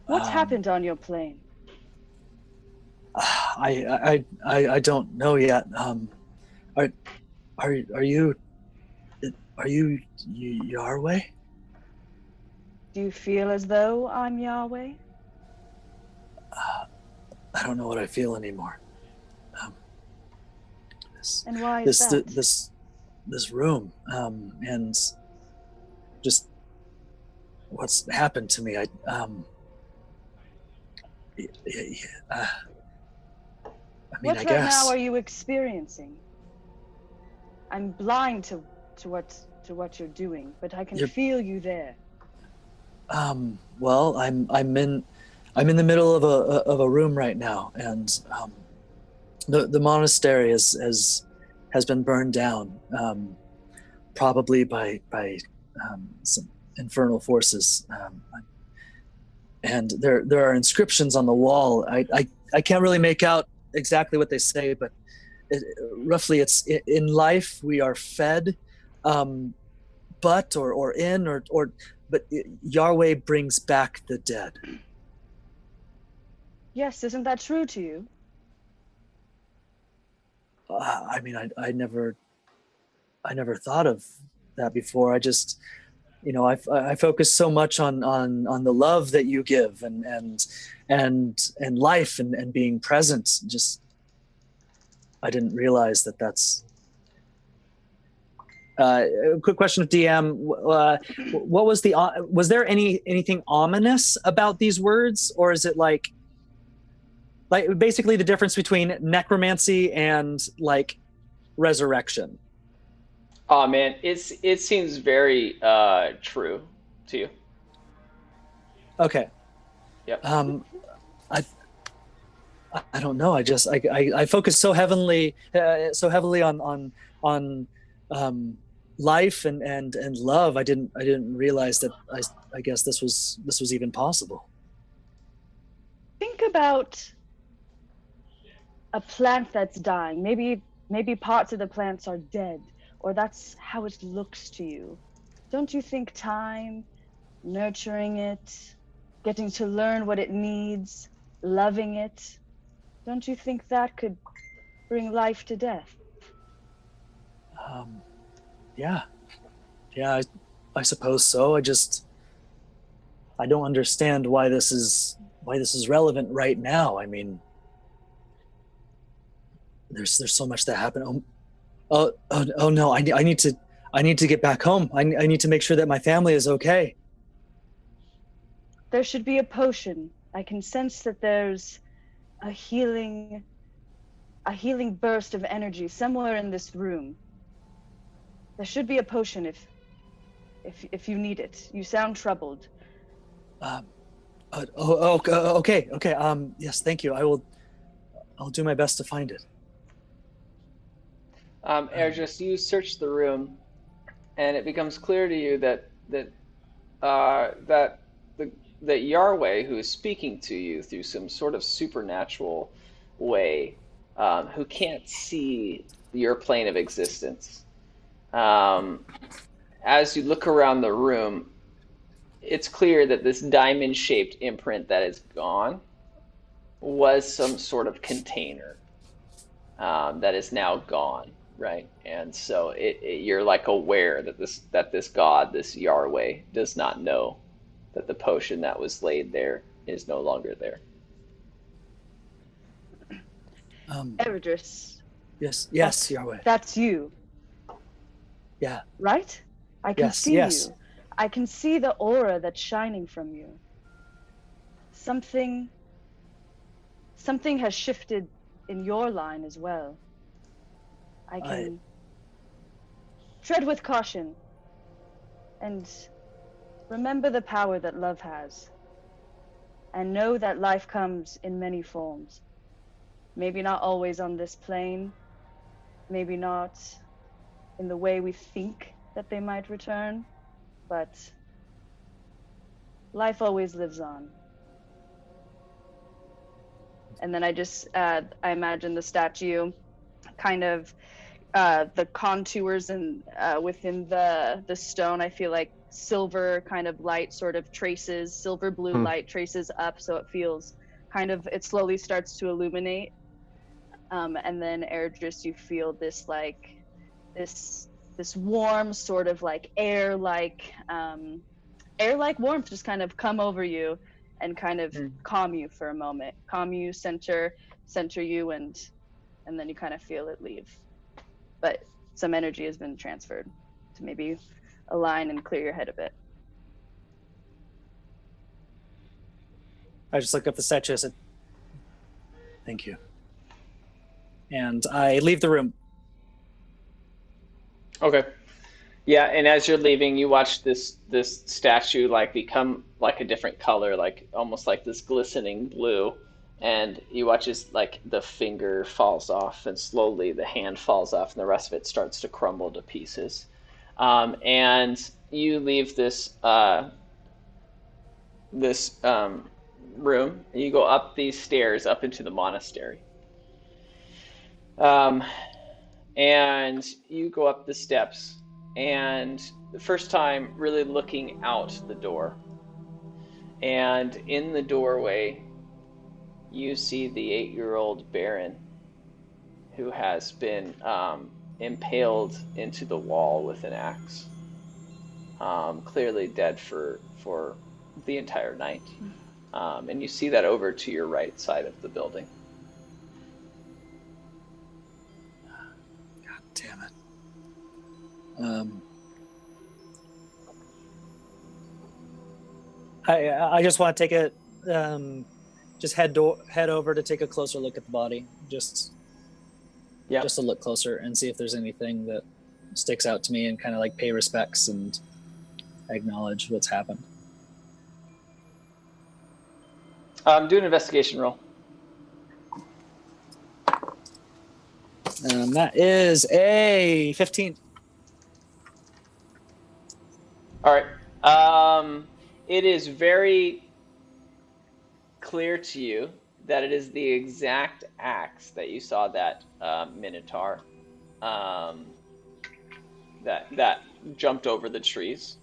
What's happened on your plane? I don't know yet. Are you Yahweh? Do you feel as though I'm Yahweh? I don't know what I feel anymore. And why is that? This room, and just what's happened to me. I mean, what I right guess. now are you experiencing? I'm blind to what you're doing, but I can feel you there. Well, I'm in the middle of a room right now, and the monastery has been burned down, probably by some infernal forces, and there are inscriptions on the wall. I can't really make out exactly what they say, but roughly it's in life we are fed, but or in or but Yahweh brings back the dead. Yes, isn't that true to you? I mean, I never thought of that before. I just, I focus so much on the love that you give and life and being present. Just, I didn't realize that's. A quick question of DM. What was was there anything ominous about these words, or is it like basically the difference between necromancy and like resurrection? Oh man, it seems very true to you. Okay. Yep. I don't know. I focus so heavily on life and love. I didn't realize that I guess this was even possible. Think about a plant that's dying. Maybe parts of the plants are dead, or that's how it looks to you. Don't you think time, nurturing it, getting to learn what it needs, loving it, don't you think that could bring life to death? Yeah, I suppose so. I don't understand why this is relevant right now. I mean, there's so much that happened. Oh no! I need to get back home. I need to make sure that my family is okay. There should be a potion. I can sense that there's a healing burst of energy somewhere in this room. There should be a potion if you need it. You sound troubled. Okay. Yes, thank you. I'll do my best to find it. Ergis, you search the room, and it becomes clear to you that Yahweh, who is speaking to you through some sort of supernatural way, who can't see your plane of existence. As you look around the room, it's clear that this diamond-shaped imprint that is gone was some sort of container that is now gone, right? And so you're like aware that this God, this Yahweh, does not know that the potion that was laid there is no longer there. Eridris. Yes, Yahweh. That's you. Yeah. Right? I can see yes. you. I can see the aura that's shining from you. Something has shifted in your line as well. I can tread with caution and remember the power that love has, and know that life comes in many forms. Maybe not always on this plane, maybe not in the way we think that they might return, but life always lives on. And then I imagine the statue, kind of the contours and within the stone, I feel like silver kind of light sort of traces, silver blue light traces up, so it feels kind of, it slowly starts to illuminate. And then Erdris, you feel this like this warm sort of like air-like warmth just kind of come over you and kind of calm you for a moment, calm you, center you, and then you kind of feel it leave. But some energy has been transferred to maybe align and clear your head a bit. I just looked up the statue. I said, "Thank you," and I leave the room. Okay. Yeah, and as you're leaving, you watch this statue like become like a different color, like almost like this glistening blue, and you watch as like the finger falls off, and slowly the hand falls off, and the rest of it starts to crumble to pieces. And you leave this room, and you go up these stairs up into the monastery. And you go up the steps, and the first time really looking out the door. And in the doorway, you see the 8-year-old Baron, who has been impaled into the wall with an axe. Clearly dead for the entire night. And you see that over to your right side of the building. God damn it. I just want to take a just head over to take a closer look at the body, just to look closer and see if there's anything that sticks out to me, and kind of like pay respects and acknowledge what's happened. Do an investigation roll. That is a 15. All right. It is very clear to you that it is the exact axe that you saw that Minotaur that jumped over the trees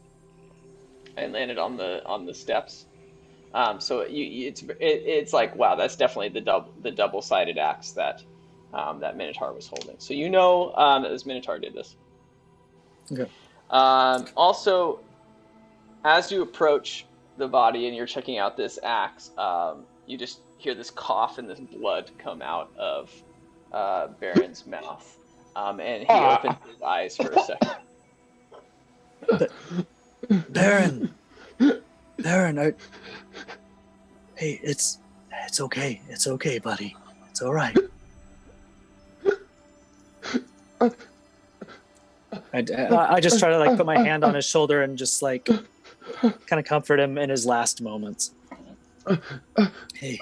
and landed on the steps. So it's like, wow, that's definitely the double-sided axe that that Minotaur was holding. So you know that this Minotaur did this. Okay. Also, as you approach the body and you're checking out this axe, you just hear this cough and this blood come out of Baron's mouth. And he opens his eyes for a second. Baron, hey, it's okay. It's okay, buddy. It's all right. I just try to like put my hand on his shoulder and just like kind of comfort him in his last moments. Hey.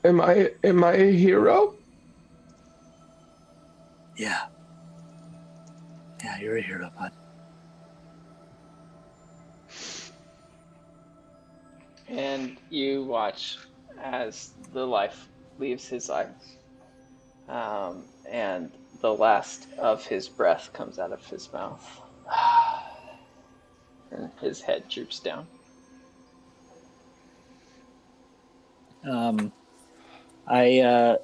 Am I a hero? Yeah, you're a hero, bud. And you watch as the life leaves his eyes, and the last of his breath comes out of his mouth, and his head droops down. I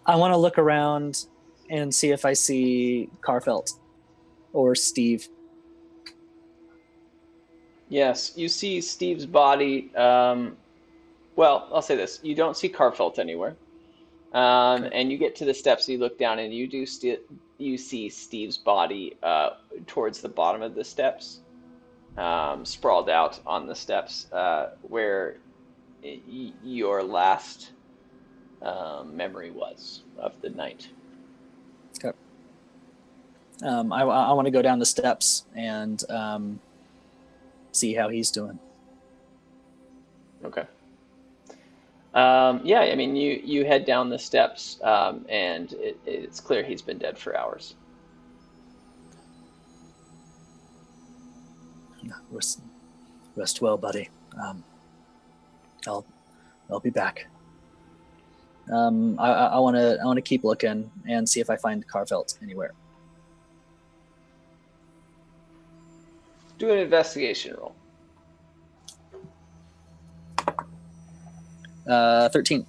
want to look around and see if I see Carfelt or Steve. Yes, you see Steve's body. Well, I'll say this: you don't see Carfelt anywhere. Okay. And you get to the steps, and you look down, and you see Steve's body towards the bottom of the steps, sprawled out on the steps, where your last memory was of the night. Okay. I want to go down the steps and see how he's doing. Okay. Yeah, I mean, you head down the steps, and it's clear he's been dead for hours. Rest well, buddy. I'll be back. I want to keep looking and see if I find Carfelt anywhere. Do an investigation roll. 13.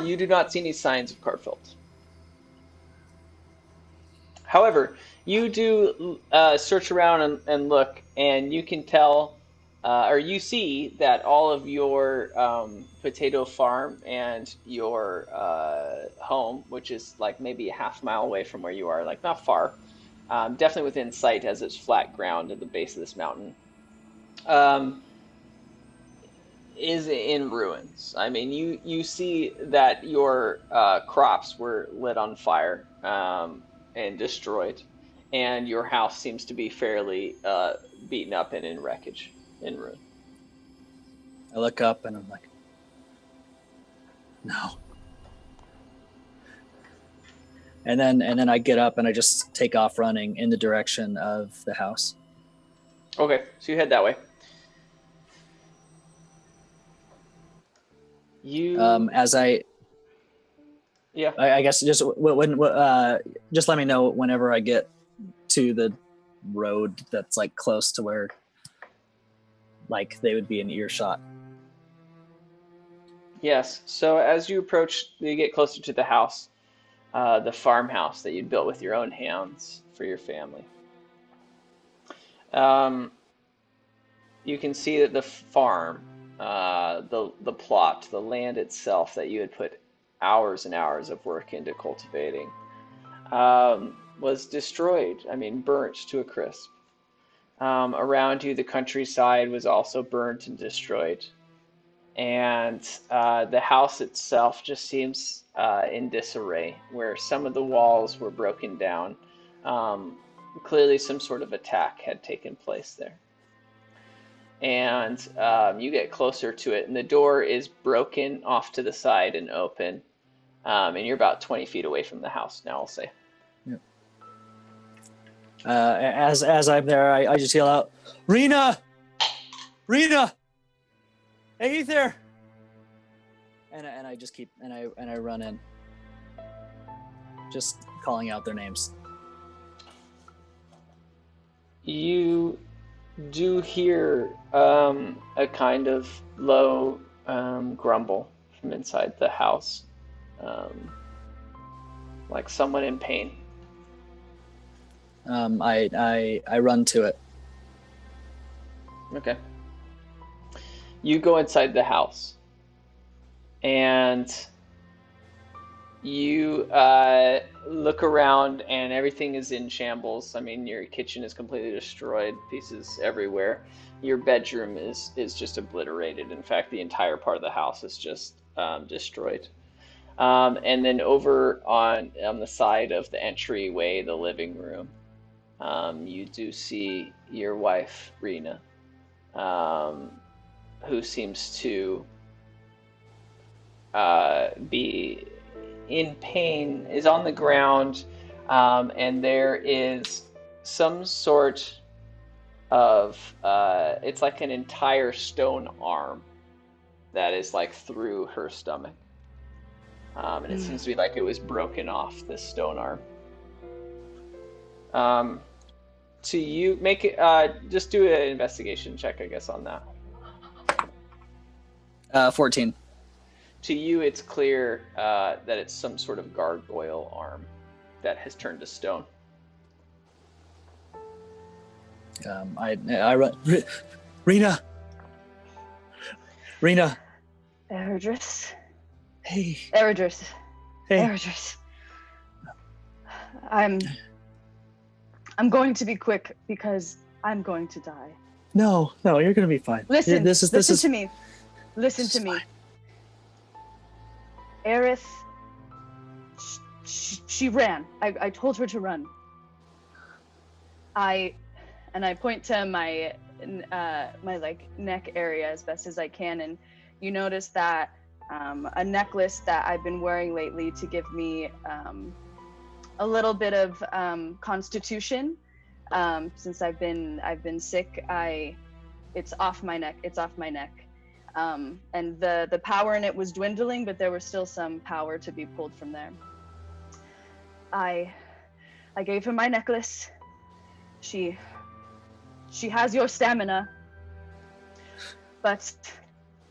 You do not see any signs of Carfelt. However, you do search around and look, and you can tell, or you see that all of your potato farm and your home, which is like maybe a half-mile away from where you are, like not far, definitely within sight as it's flat ground at the base of this mountain, is in ruins. I mean, you see that your crops were lit on fire and destroyed, and your house seems to be fairly beaten up and in wreckage, in ruin. I look up and I'm like, no. And then I get up and I just take off running in the direction of the house. Okay, so you head that way. You. As I Yeah. I guess just just let me know whenever I get to the road that's like close to where like they would be in earshot. Yes. So as you approach, you get closer to the house, the farmhouse that you'd built with your own hands for your family. You can see that the farm, the plot, the land itself that you had put hours and hours of work into cultivating, was destroyed. I mean, burnt to a crisp. Around you, the countryside was also burnt and destroyed. And the house itself just seems in disarray, where some of the walls were broken down. Clearly, some sort of attack had taken place there. And you get closer to it, and the door is broken off to the side and open. And you're about 20 feet away from the house now, I'll say. Yep. As I'm there, I just yell out, Rena! Hey there! And I just keep and I run in, just calling out their names. You do hear a kind of low grumble from inside the house, like someone in pain. I run to it. Okay. You go inside the house, and you look around, and everything is in shambles. I mean, your kitchen is completely destroyed, pieces everywhere. Your bedroom is just obliterated. In fact, the entire part of the house is just destroyed. And then over on the side of the entryway, the living room, you do see your wife, Rena, who seems to be in pain, is on the ground, and there is some sort of it's like an entire stone arm that is like through her stomach, and it seems to be like it was broken off, this stone arm. To you, make it just do an investigation check, I guess, on that. 14. To you, it's clear that it's some sort of gargoyle arm that has turned to stone. I run. Rena. Eredris. Hey. Eredris. Hey. Eredris. I'm going to be quick because I'm going to die. No, you're gonna be fine. Listen, This is to me. Listen to me. Aerith, she ran. I told her to run. I point to my like neck area as best as I can, and you notice that a necklace that I've been wearing lately to give me a little bit of constitution since I've been sick. It's off my neck. And the power in it was dwindling, but there was still some power to be pulled from there. I gave her my necklace. She has your stamina, but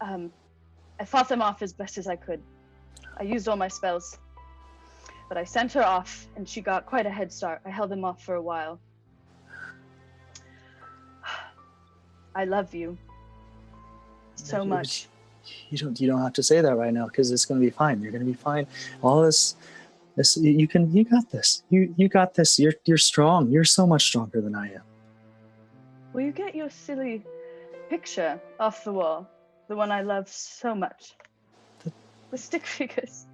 I fought them off as best as I could. I used all my spells, but I sent her off, and she got quite a head start. I held them off for a while. I love you so much. You don't have to say that right now, because it's gonna be fine. You're gonna be fine. All this you got this. You got this. You're strong. You're so much stronger than I am. Will you get your silly picture off the wall? The one I love so much. The stick figures.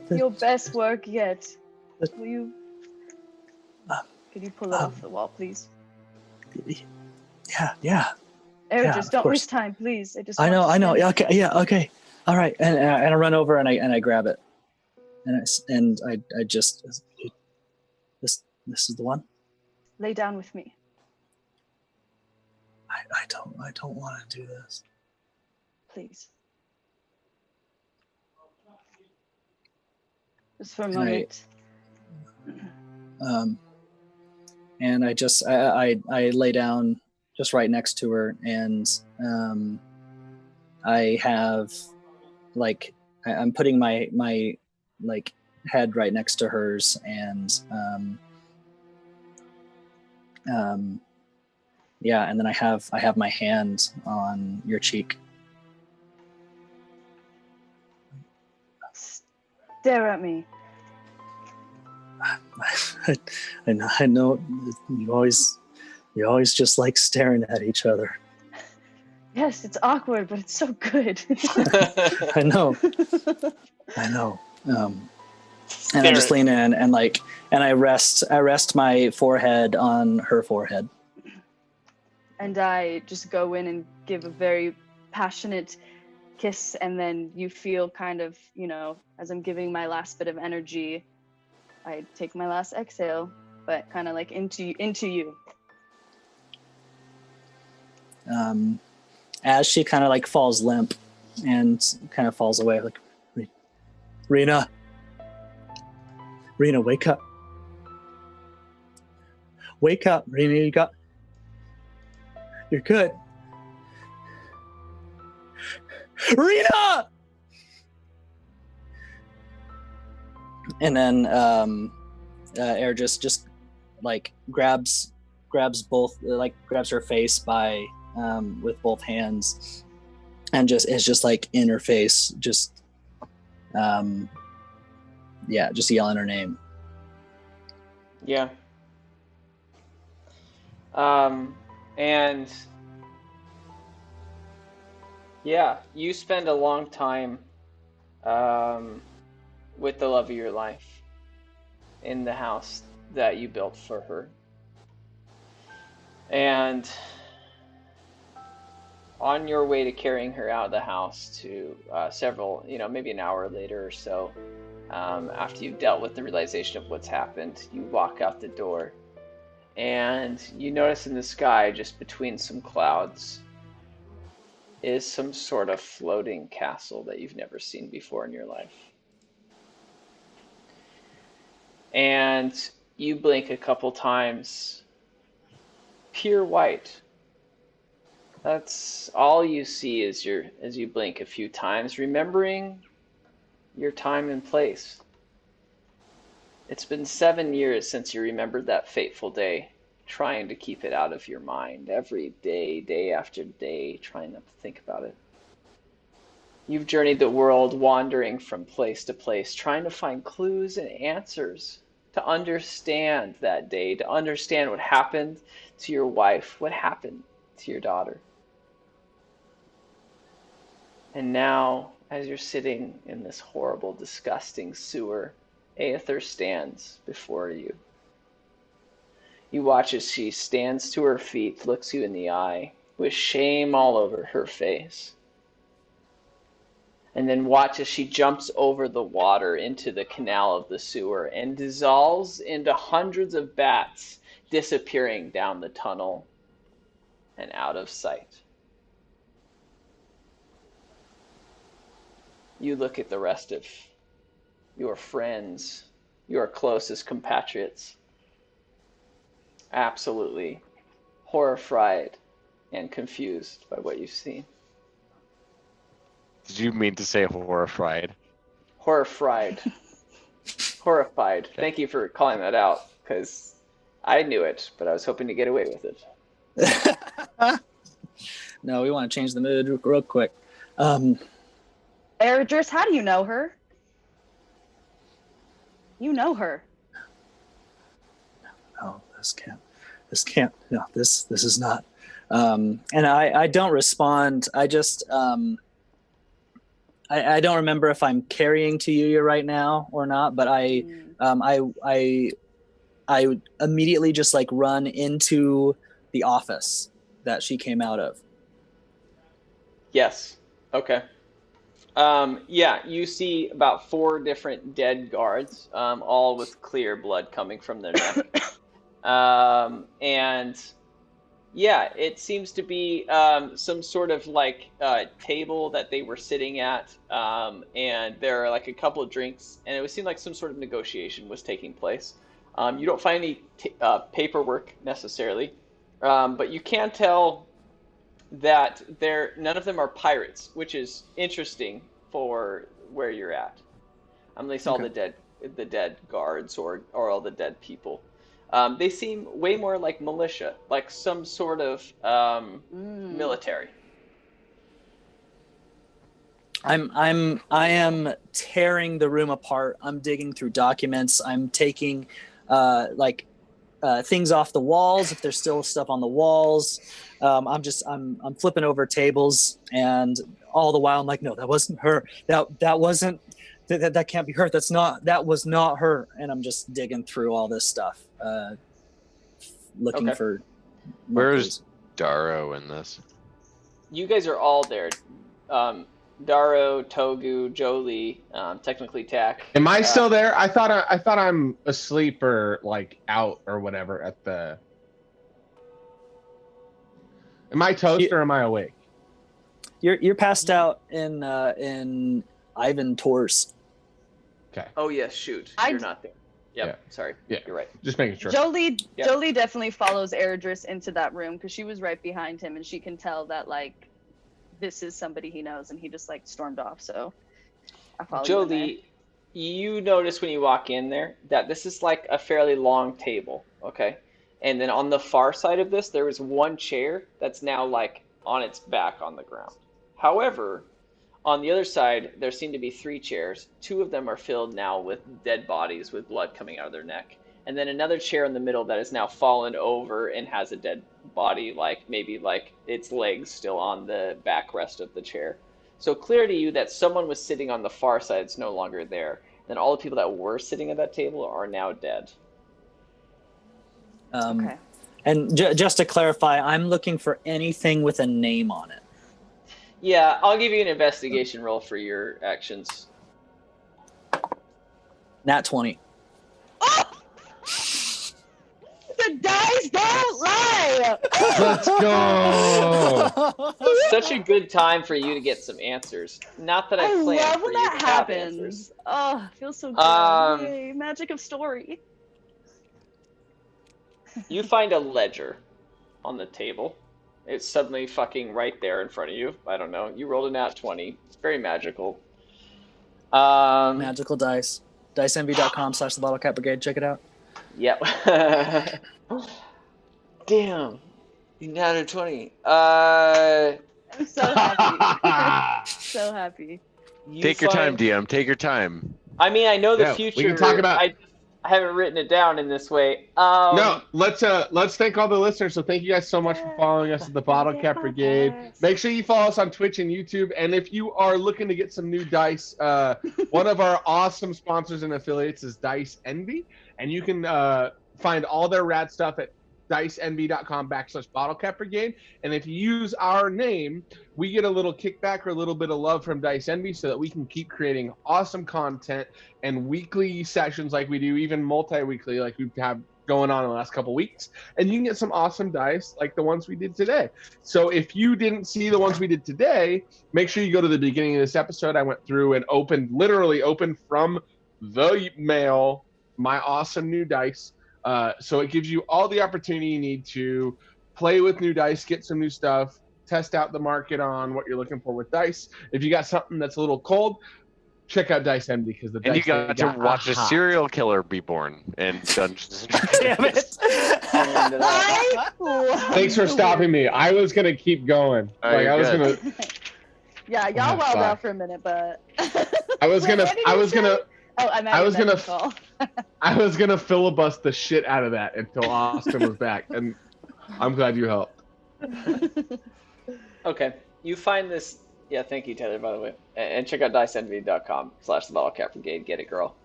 Your best work yet. Will you? Could you pull it off the wall, please? Yeah. Eric, just don't waste time, please. I know. Yeah, okay. All right. And I run over and I grab it. And I just this is the one. Lay down with me. I don't want to do this. Please. Just for a moment. And I lay down just right next to her, and I have like I'm putting my like head right next to hers, and yeah, and then I have my hand on your cheek. Stare at me. I know you always just like staring at each other. Yes, it's awkward, but it's so good. I know. And I just lean in and I rest my forehead on her forehead. And I just go in and give a very passionate kiss, and then you feel kind of, as I'm giving my last bit of energy, I take my last exhale, but kind of like into you. As she kind of like falls limp and kind of falls away, like, Rena, wake up. Wake up, Rena, you're good. Rena! And then Air just like grabs her face by with both hands, and is just like in her face, just yelling her name. Yeah. And yeah, you spend a long time with the love of your life in the house that you built for her. And on your way to carrying her out of the house to several, maybe an hour later or so, after you've dealt with the realization of what's happened, you walk out the door and you notice in the sky, just between some clouds, is some sort of floating castle that you've never seen before in your life. And you blink a couple times, pure white. That's all you see as you blink a few times, remembering your time and place. It's been 7 years since you remembered that fateful day, trying to keep it out of your mind every day, day after day, trying not to think about it. You've journeyed the world, wandering from place to place, trying to find clues and answers to understand that day, to understand what happened to your wife, what happened to your daughter. And now, as you're sitting in this horrible, disgusting sewer, Aether stands before you. You watch as she stands to her feet, looks you in the eye, with shame all over her face. And then watch as she jumps over the water into the canal of the sewer and dissolves into hundreds of bats, disappearing down the tunnel and out of sight. You look at the rest of your friends, your closest compatriots, absolutely horrified and confused by what you've seen. Did you mean to say horrified? Horrified. Horrified. Okay. Thank you for calling that out, because I knew it, but I was hoping to get away with it. No, we want to change the mood real quick. Eridris, how do you know her? You know her. No, this can't. No, this is not. And I don't respond. I just I don't remember if I'm carrying to you right now or not, but I immediately just like run into the office that she came out of. Yes. Okay. Yeah, you see about 4 different dead guards, all with clear blood coming from their neck. And Yeah, it seems to be some sort of like table that they were sitting at, and there are like a couple of drinks, and it would seem like some sort of negotiation was taking place. You don't find any paperwork necessarily, but you can tell that none of them are pirates, which is interesting for where you're at. At least all Okay. the dead guards or all the dead people. They seem way more like militia, like some sort of military. I am tearing the room apart. I'm digging through documents. I'm taking things off the walls if there's still stuff on the walls. I'm flipping over tables, and all the while I'm like, no, that wasn't her. That wasn't that can't be her. That was not her. And I'm just digging through all this stuff, looking for. Where's Darrow in this? You guys are all there. Darrow, Togu, Jolie, technically Tack. Am I still there? I thought I'm asleep or like out or whatever at the. Am I toast or am I awake? You're passed out in Ivan Tor's. Okay. Oh yes, shoot, you're not there. Yep. Yeah. Sorry. Yeah. You're right. Just making sure. Jolie Yeah. Jolie definitely follows Eredris into that room because she was right behind him, and she can tell that like this is somebody he knows, and he just like stormed off. So I follow Jolie, you notice when you walk in there that this is like a fairly long table, okay? And then on the far side of this, there is one chair that's now like on its back on the ground. However, on the other side, there seem to be 3 chairs. 2 of them are filled now with dead bodies with blood coming out of their neck. And then another chair in the middle that is now fallen over and has a dead body, like maybe like its legs still on the backrest of the chair. So clear to you that someone was sitting on the far side that's no longer there. Then all the people that were sitting at that table are now dead. Okay. And just to clarify, I'm looking for anything with a name on it. Yeah, I'll give you an investigation roll for your actions. Nat 20. The dice don't lie. Let's go. Such a good time for you to get some answers. Not that I I planned love for when you that to have happens. answers. Oh, feels so good. Yay, magic of story. You find a ledger on the table. It's suddenly fucking right there in front of you. I don't know. You rolled a nat 20. It's very magical. Magical dice. DiceEnvy.com/the Bottlecap Brigade. Check it out. Yep. Damn. You natted 20. I'm so happy. So happy. Take your time, DM. Take your time. I mean, I know the Yeah, future. we can talk about. I haven't written it down in this way. No, let's thank all the listeners. So thank you guys so much for following us at the Bottlecap Brigade. Make sure you follow us on Twitch and YouTube. And if you are looking to get some new dice, one of our awesome sponsors and affiliates is Dice Envy, and you can find all their rad stuff at diceenvy.com/Bottlecap Brigade. And if you use our name, we get a little kickback or a little bit of love from Dice Envy so that we can keep creating awesome content and weekly sessions like we do, even multi-weekly like we have going on in the last couple weeks. And you can get some awesome dice like the ones we did today. So if you didn't see the ones we did today, make sure you go to the beginning of this episode. I went through and literally opened from the mail my awesome new dice. So it gives you all the opportunity you need to play with new dice, get some new stuff, test out the market on what you're looking for with dice. If you got something that's a little cold, check out Dice Envy because the And dice you got to watch a serial killer be born in Dungeons and Dragons. Damn it. Thanks for stopping me. I was gonna keep going. Oh, Like you're I was good. gonna. Yeah, y'all Oh, wowed fuck. out for a minute, but I was Wait, gonna. what did I you was say? gonna. Oh, I'm I was gonna call. I was gonna filibust the shit out of that until Austin was back, and I'm glad you helped. Okay. You find this. Yeah, thank you, Taylor, by the way. And check out diceenvy.com/the Bottlecap Brigade. Get it, girl.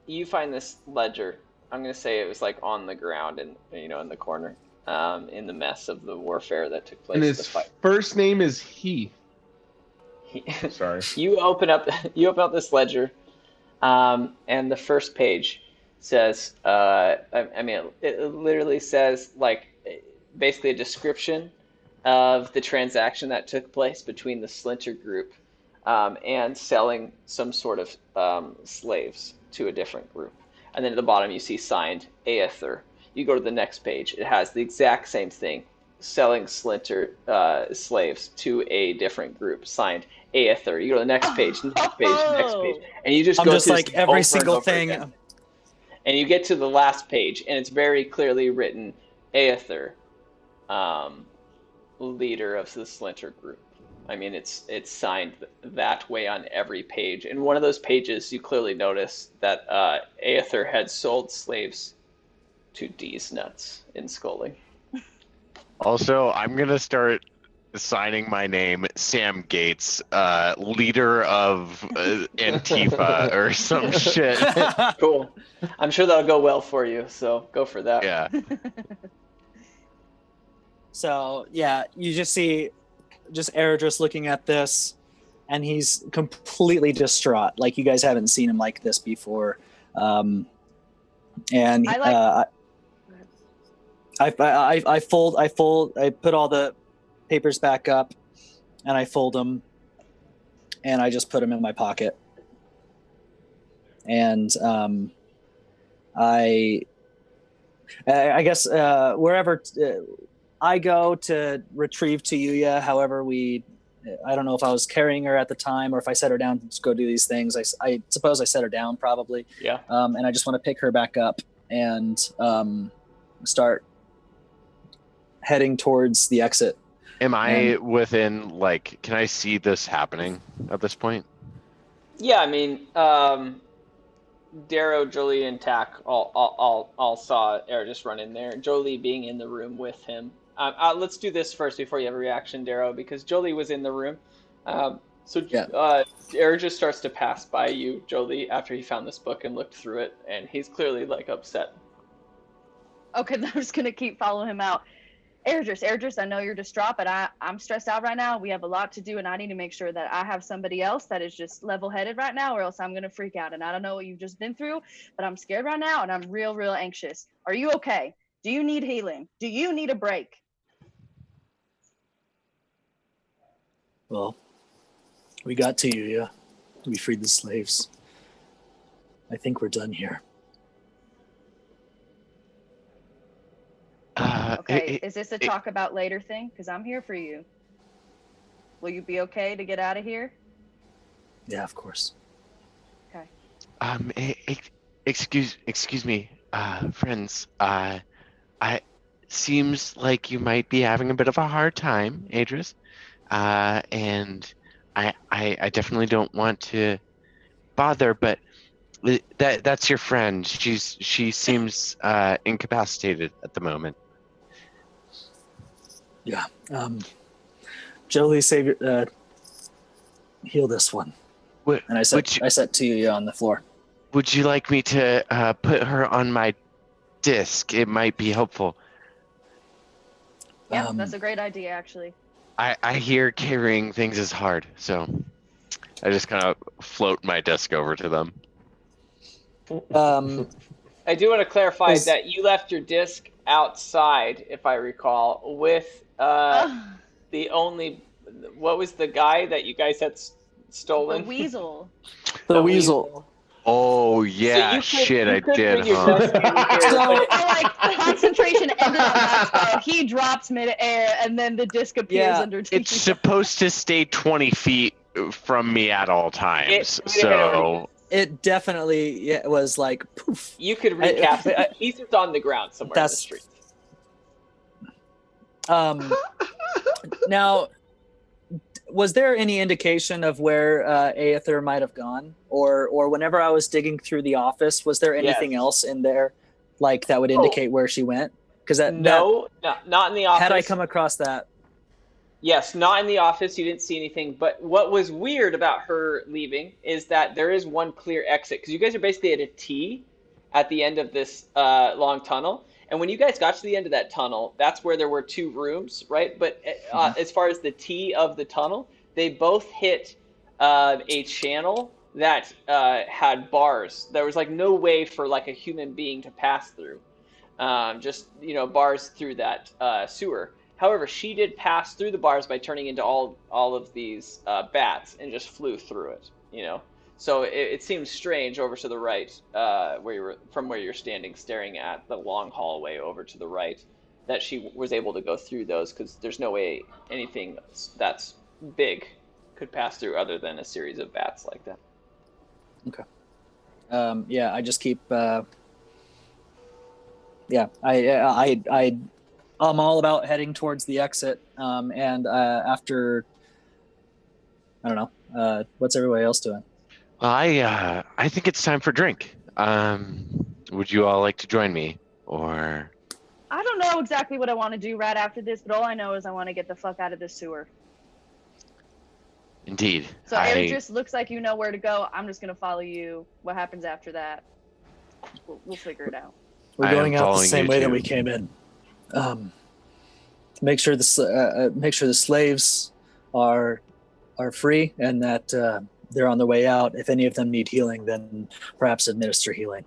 You find this ledger. I'm gonna say it was like on the ground and in the corner, in the mess of the warfare that took place. And the his fight. first name is Heath. Sorry. You open up this ledger, and the first page says, I mean, it literally says like basically a description of the transaction that took place between the Splinter group and selling some sort of slaves to a different group. And then at the bottom you see signed Aether. You go to the next page, it has the exact same thing, selling Splinter slaves to a different group, signed Aether. You go to the next page, next page, and you just I'm go just through like this every over single and over thing. again. And you get to the last page, and it's very clearly written, Aether, leader of the Splinter group. I mean, it's signed that way on every page. And one of those pages, you clearly notice that Aether had sold slaves to D's nuts in Scully. Also, I'm gonna start signing my name Sam Gates, leader of Antifa or some shit. Cool. I'm sure that'll go well for you, so go for that. Yeah. So yeah, you just see just Eredris looking at this, and he's completely distraught. Like you guys haven't seen him like this before. And I put all the papers back up, and I fold them, and I just put them in my pocket. And I guess wherever I go to retrieve Tiyuya, however I don't know if I was carrying her at the time or if I set her down to go do these things. I suppose I set her down probably. Yeah. And I just want to pick her back up and start heading towards the exit. Am I within, like, can I see this happening at this point? Yeah, I mean, Darrow, Jolie, and Tack all saw Eredis run in there. Jolie being in the room with him. Let's do this first before you have a reaction, Darrow, because Jolie was in the room. Eredis starts to pass by you, Jolie, after he found this book and looked through it, and he's clearly like upset. Okay, I'm just gonna keep following him out. Eredris, I know you're distraught, but I'm stressed out right now. We have a lot to do, and I need to make sure that I have somebody else that is just level-headed right now, or else I'm gonna freak out. And I don't know what you've just been through, but I'm scared right now, and I'm real anxious. Are you okay? Do you need healing? Do you need a break? Well, we got to you, yeah. We freed the slaves. I think we're done here. Okay, is this a talk about later thing? Because I'm here for you. Will you be okay to get out of here? Yeah, of course. Okay. Excuse me, friends. Seems like you might be having a bit of a hard time, Adris. And I definitely don't want to bother, but that's your friend. She seems incapacitated at the moment. Yeah. Jolie, heal this one. And I set Tiyuya on the floor. Would you like me to put her on my disc? It might be helpful. Yeah, that's a great idea, actually. I hear carrying things is hard, so I just kind of float my disc over to them. I do want to clarify that you left your disc outside, if I recall, with the only... What was the guy that you guys had stolen? The weasel. The weasel. Oh, yeah, so I did, huh? So, concentration ended on that spell. He drops mid-air, and then the disc appears underneath. It's supposed to stay 20 feet from me at all times, It definitely was like, poof. You could recap it. He's just on the ground somewhere in the street. Now, was there any indication of where Aether might have gone, or whenever I was digging through the office, was there anything else in there, like that would indicate where she went? Because not in the office. Had I come across that? Yes, not in the office. You didn't see anything. But what was weird about her leaving is that there is one clear exit, because you guys are basically at a T at the end of this long tunnel. And when you guys got to the end of that tunnel, that's where there were two rooms, right? But as far as the T of the tunnel, they both hit a channel that had bars. There was like no way for like a human being to pass through. Just bars through that sewer. However, she did pass through the bars by turning into all of these bats and just flew through it. So it seems strange over to the right, where you're standing, staring at the long hallway over to the right, that she was able to go through those, because there's no way anything that's big could pass through other than a series of bats like that. Okay. Yeah, I just keep. I'm all about heading towards the exit. And after, I don't know. What's everybody else doing? I think it's time for drink. Would you all like to join me, or? I don't know exactly what I want to do right after this, but all I know is I want to get the fuck out of this sewer. Indeed. So it just looks like you know where to go. I'm just gonna follow you. What happens after that, we'll figure it out. We're going out the same way that we came in. Make sure the slaves are free and that they're on their way out. If any of them need healing, then perhaps administer healing.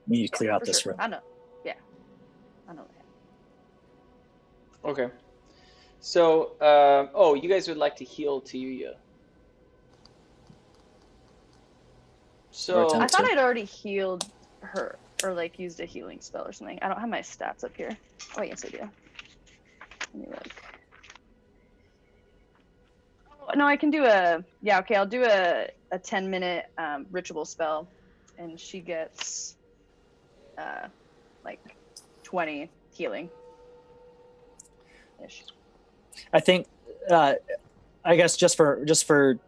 We need to clear out this room. I know. Yeah, I know that. Okay. So, you guys would like to heal Tiyuya. So I thought I'd already healed her, or like used a healing spell or something. I don't have my stats up here. Oh, yes, I do. Let me look. Oh, no, I can do I'll do a 10-minute ritual spell, and she gets like 20 healing ish. I think, I guess just for the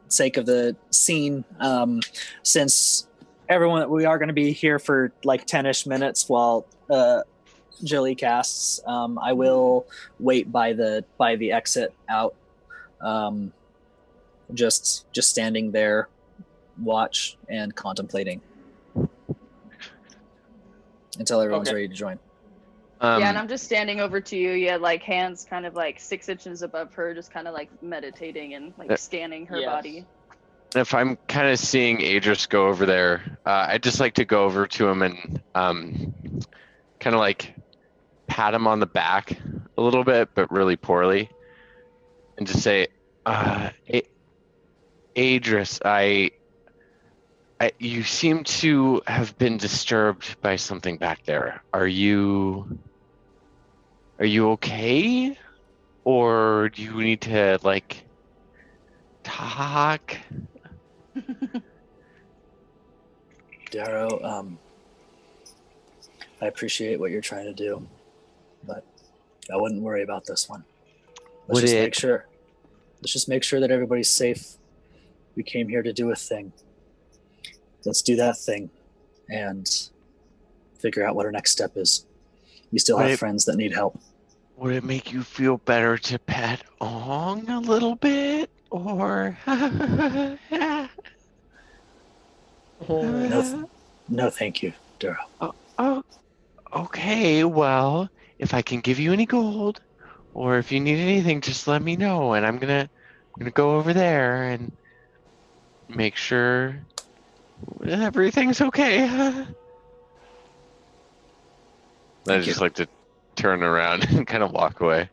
sake of the scene, since we are going to be here for like 10-ish minutes while Jilly casts, I will wait by the exit out, just standing there, watch and contemplating until everyone's ready to join. And I'm just standing over to you, like hands kind of like 6 inches above her, just kind of like meditating and like scanning her body. If I'm kind of seeing Adris go over there, I'd just like to go over to him and kind of like pat him on the back a little bit, but really poorly, and just say, Adris, you seem to have been disturbed by something back there. Are you okay? Or do you need to like talk? Darrow, I appreciate what you're trying to do, but I wouldn't worry about this one. Let's just make sure that everybody's safe. We came here to do a thing. Let's do that thing and figure out what our next step is. We still have friends that need help. Would it make you feel better to pet Ong a little bit? Or... No, thank you, Darrow. Oh, okay. Well, if I can give you any gold, or if you need anything, just let me know, and I'm gonna go over there and make sure everything's okay. I just like to turn around and kind of walk away.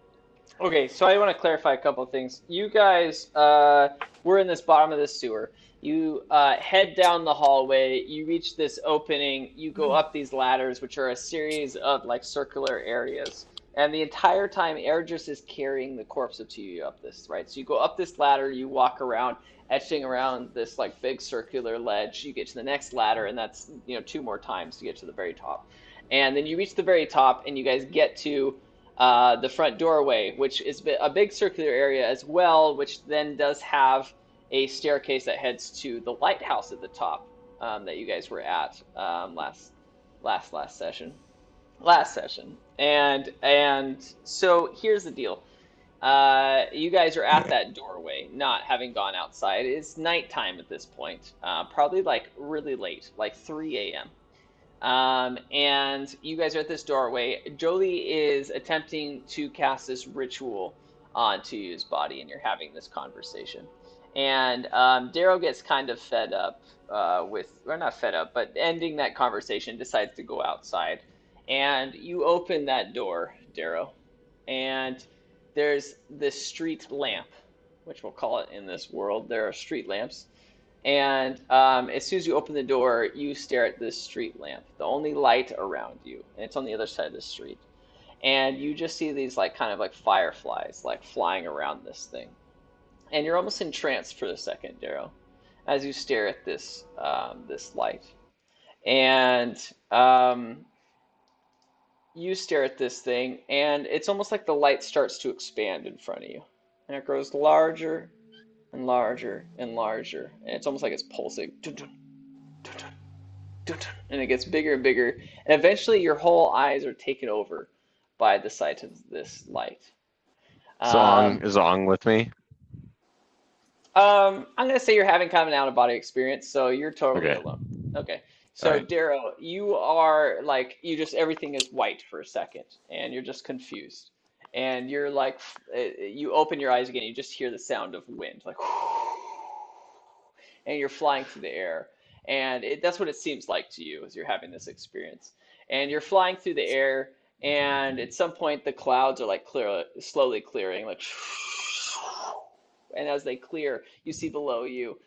Okay, so I want to clarify a couple of things. You guys were in this bottom of this sewer. You head down the hallway. You reach this opening. You go up these ladders, which are a series of like circular areas. And the entire time, Erdris is carrying the corpse of Tuyu up this, right? So you go up this ladder. You walk around, etching around this like big circular ledge. You get to the next ladder, and that's 2 more times to get to the very top. And then you reach the very top, and you guys get to the front doorway, which is a big circular area as well, which then does have a staircase that heads to the lighthouse at the top that you guys were at last session. And so here's the deal. You guys are at that doorway, not having gone outside. It's nighttime at this point, probably like really late, like 3 a.m. And you guys are at this doorway. Jolie is attempting to cast this ritual on Tuyu's body, and you're having this conversation. And Darrow gets kind of fed up not fed up, but ending that conversation, decides to go outside. And you open that door, Darrow, and there's this street lamp, which we'll call it in this world. There are street lamps. And as soon as you open the door, you stare at this street lamp, the only light around you, and it's on the other side of the street. And you just see these kind of like fireflies flying around this thing. And you're almost entranced for a second, Darrow, as you stare at this this light. And you stare at this thing, and it's almost like the light starts to expand in front of you. And it grows larger and larger and larger. And it's almost like it's pulsing. And it gets bigger and bigger. And eventually your whole eyes are taken over by the sight of this light. Is Ong with me? I'm gonna say you're having kind of an out-of-body experience, so you're totally alone. Okay. So Right. Darrow, you are everything is white for a second, and you're just confused. And you're you open your eyes again, you just hear the sound of wind, and you're flying through the air. And that's what it seems like to you as you're having this experience. And you're flying through the air, and at some point the clouds are slowly clearing, and as they clear, you see below you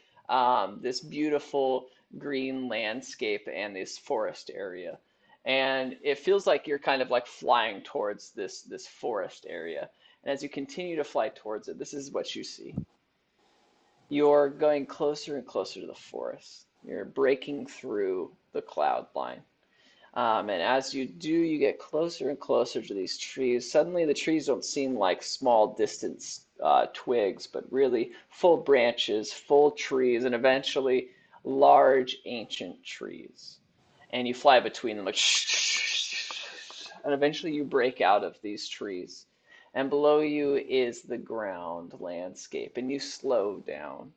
this beautiful green landscape and this forest area. And it feels like you're kind of flying towards this forest area. And as you continue to fly towards it, this is what you see. You're going closer and closer to the forest. You're breaking through the cloud line. And as you do, you get closer and closer to these trees. Suddenly the trees don't seem like small distant twigs, but really full branches, full trees, and eventually large ancient trees. And you fly between them and eventually you break out of these trees. And below you is the ground landscape, and you slow down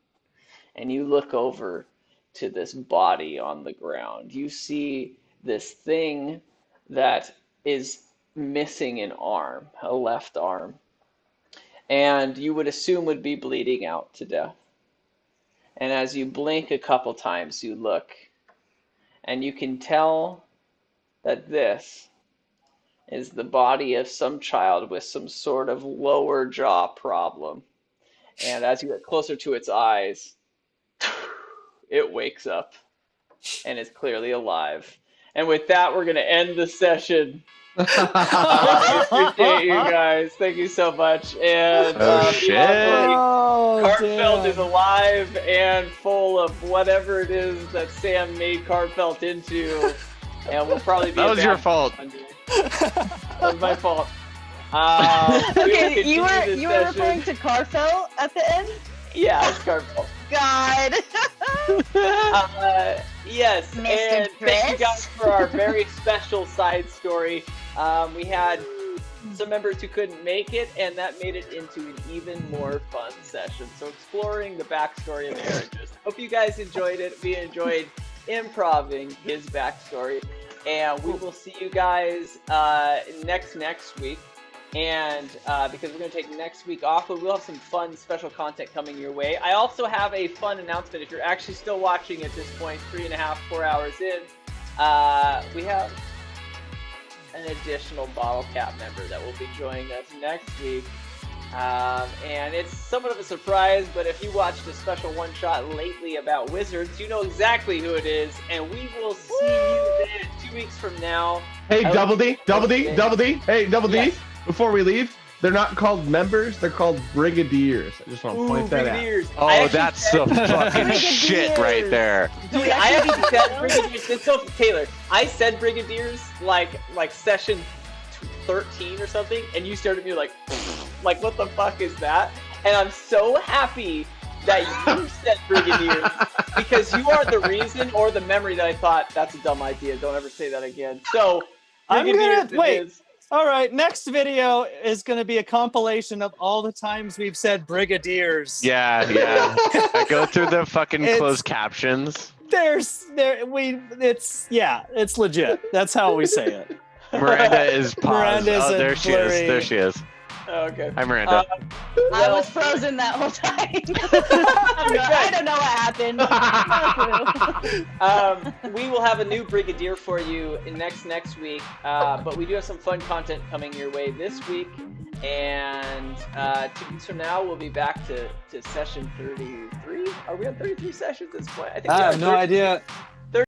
and you look over to this body on the ground. You see this thing that is missing an arm, a left arm, and you would assume would be bleeding out to death. And as you blink a couple times, you look, and you can tell that this is the body of some child with some sort of lower jaw problem. And as you get closer to its eyes, it wakes up and is clearly alive. And with that, we're going to end the session. I appreciate you guys. Thank you so much. And Cartfelt is alive and full of whatever it is that Sam made Cartfelt into. And we'll probably be That was your fault. That was my fault. Okay, you were referring to Carfel at the end? Yeah, it's Cartfelt. God. Yes, Mr. and thank you Chris? guys for our very special side story. We had some members who couldn't make it, and that made it into an even more fun session. So exploring the backstory of Aragus. Hope you guys enjoyed it. We enjoyed improving his backstory, and we will see you guys next week. And because we're going to take next week off, but we'll have some fun special content coming your way. I also have a fun announcement. If you're actually still watching at this point, 3.5, 4 hours in, we have an additional Bottlecap member that will be joining us next week. And it's somewhat of a surprise, but if you watched a special one-shot lately about wizards, you know exactly who it is, and we will see you then 2 weeks from now. Hey, Double D. Hey, Double D. Yes. Before we leave, they're not called members, they're called brigadiers. I just want to point that out. Brigadiers. I Oh, actually that's said- the fucking shit right there. Dude, I actually said Brigadiers. It's so Taylor. I said Brigadiers like session 13 or something, and you stared at me like what the fuck is that? And I'm so happy that you said Brigadiers because you are the reason or the memory that I thought that's a dumb idea. Don't ever say that again. So I'm Brigadiers gonna wait. it is. All right, next video is going to be a compilation of all the times we've said brigadiers. Yeah. I go through the fucking It's- closed captions. It's legit. That's how we say it. Miranda is paused. Miranda's Oh, a there she is. blurry- There she is. Okay. Hi, Miranda. I was frozen that whole time. I don't know what happened. We will have a new brigadier for you next week, but we do have some fun content coming your way this week. And 2 weeks from now, we'll be back to session 33. Are we on 33 sessions at this point? I think I have no idea.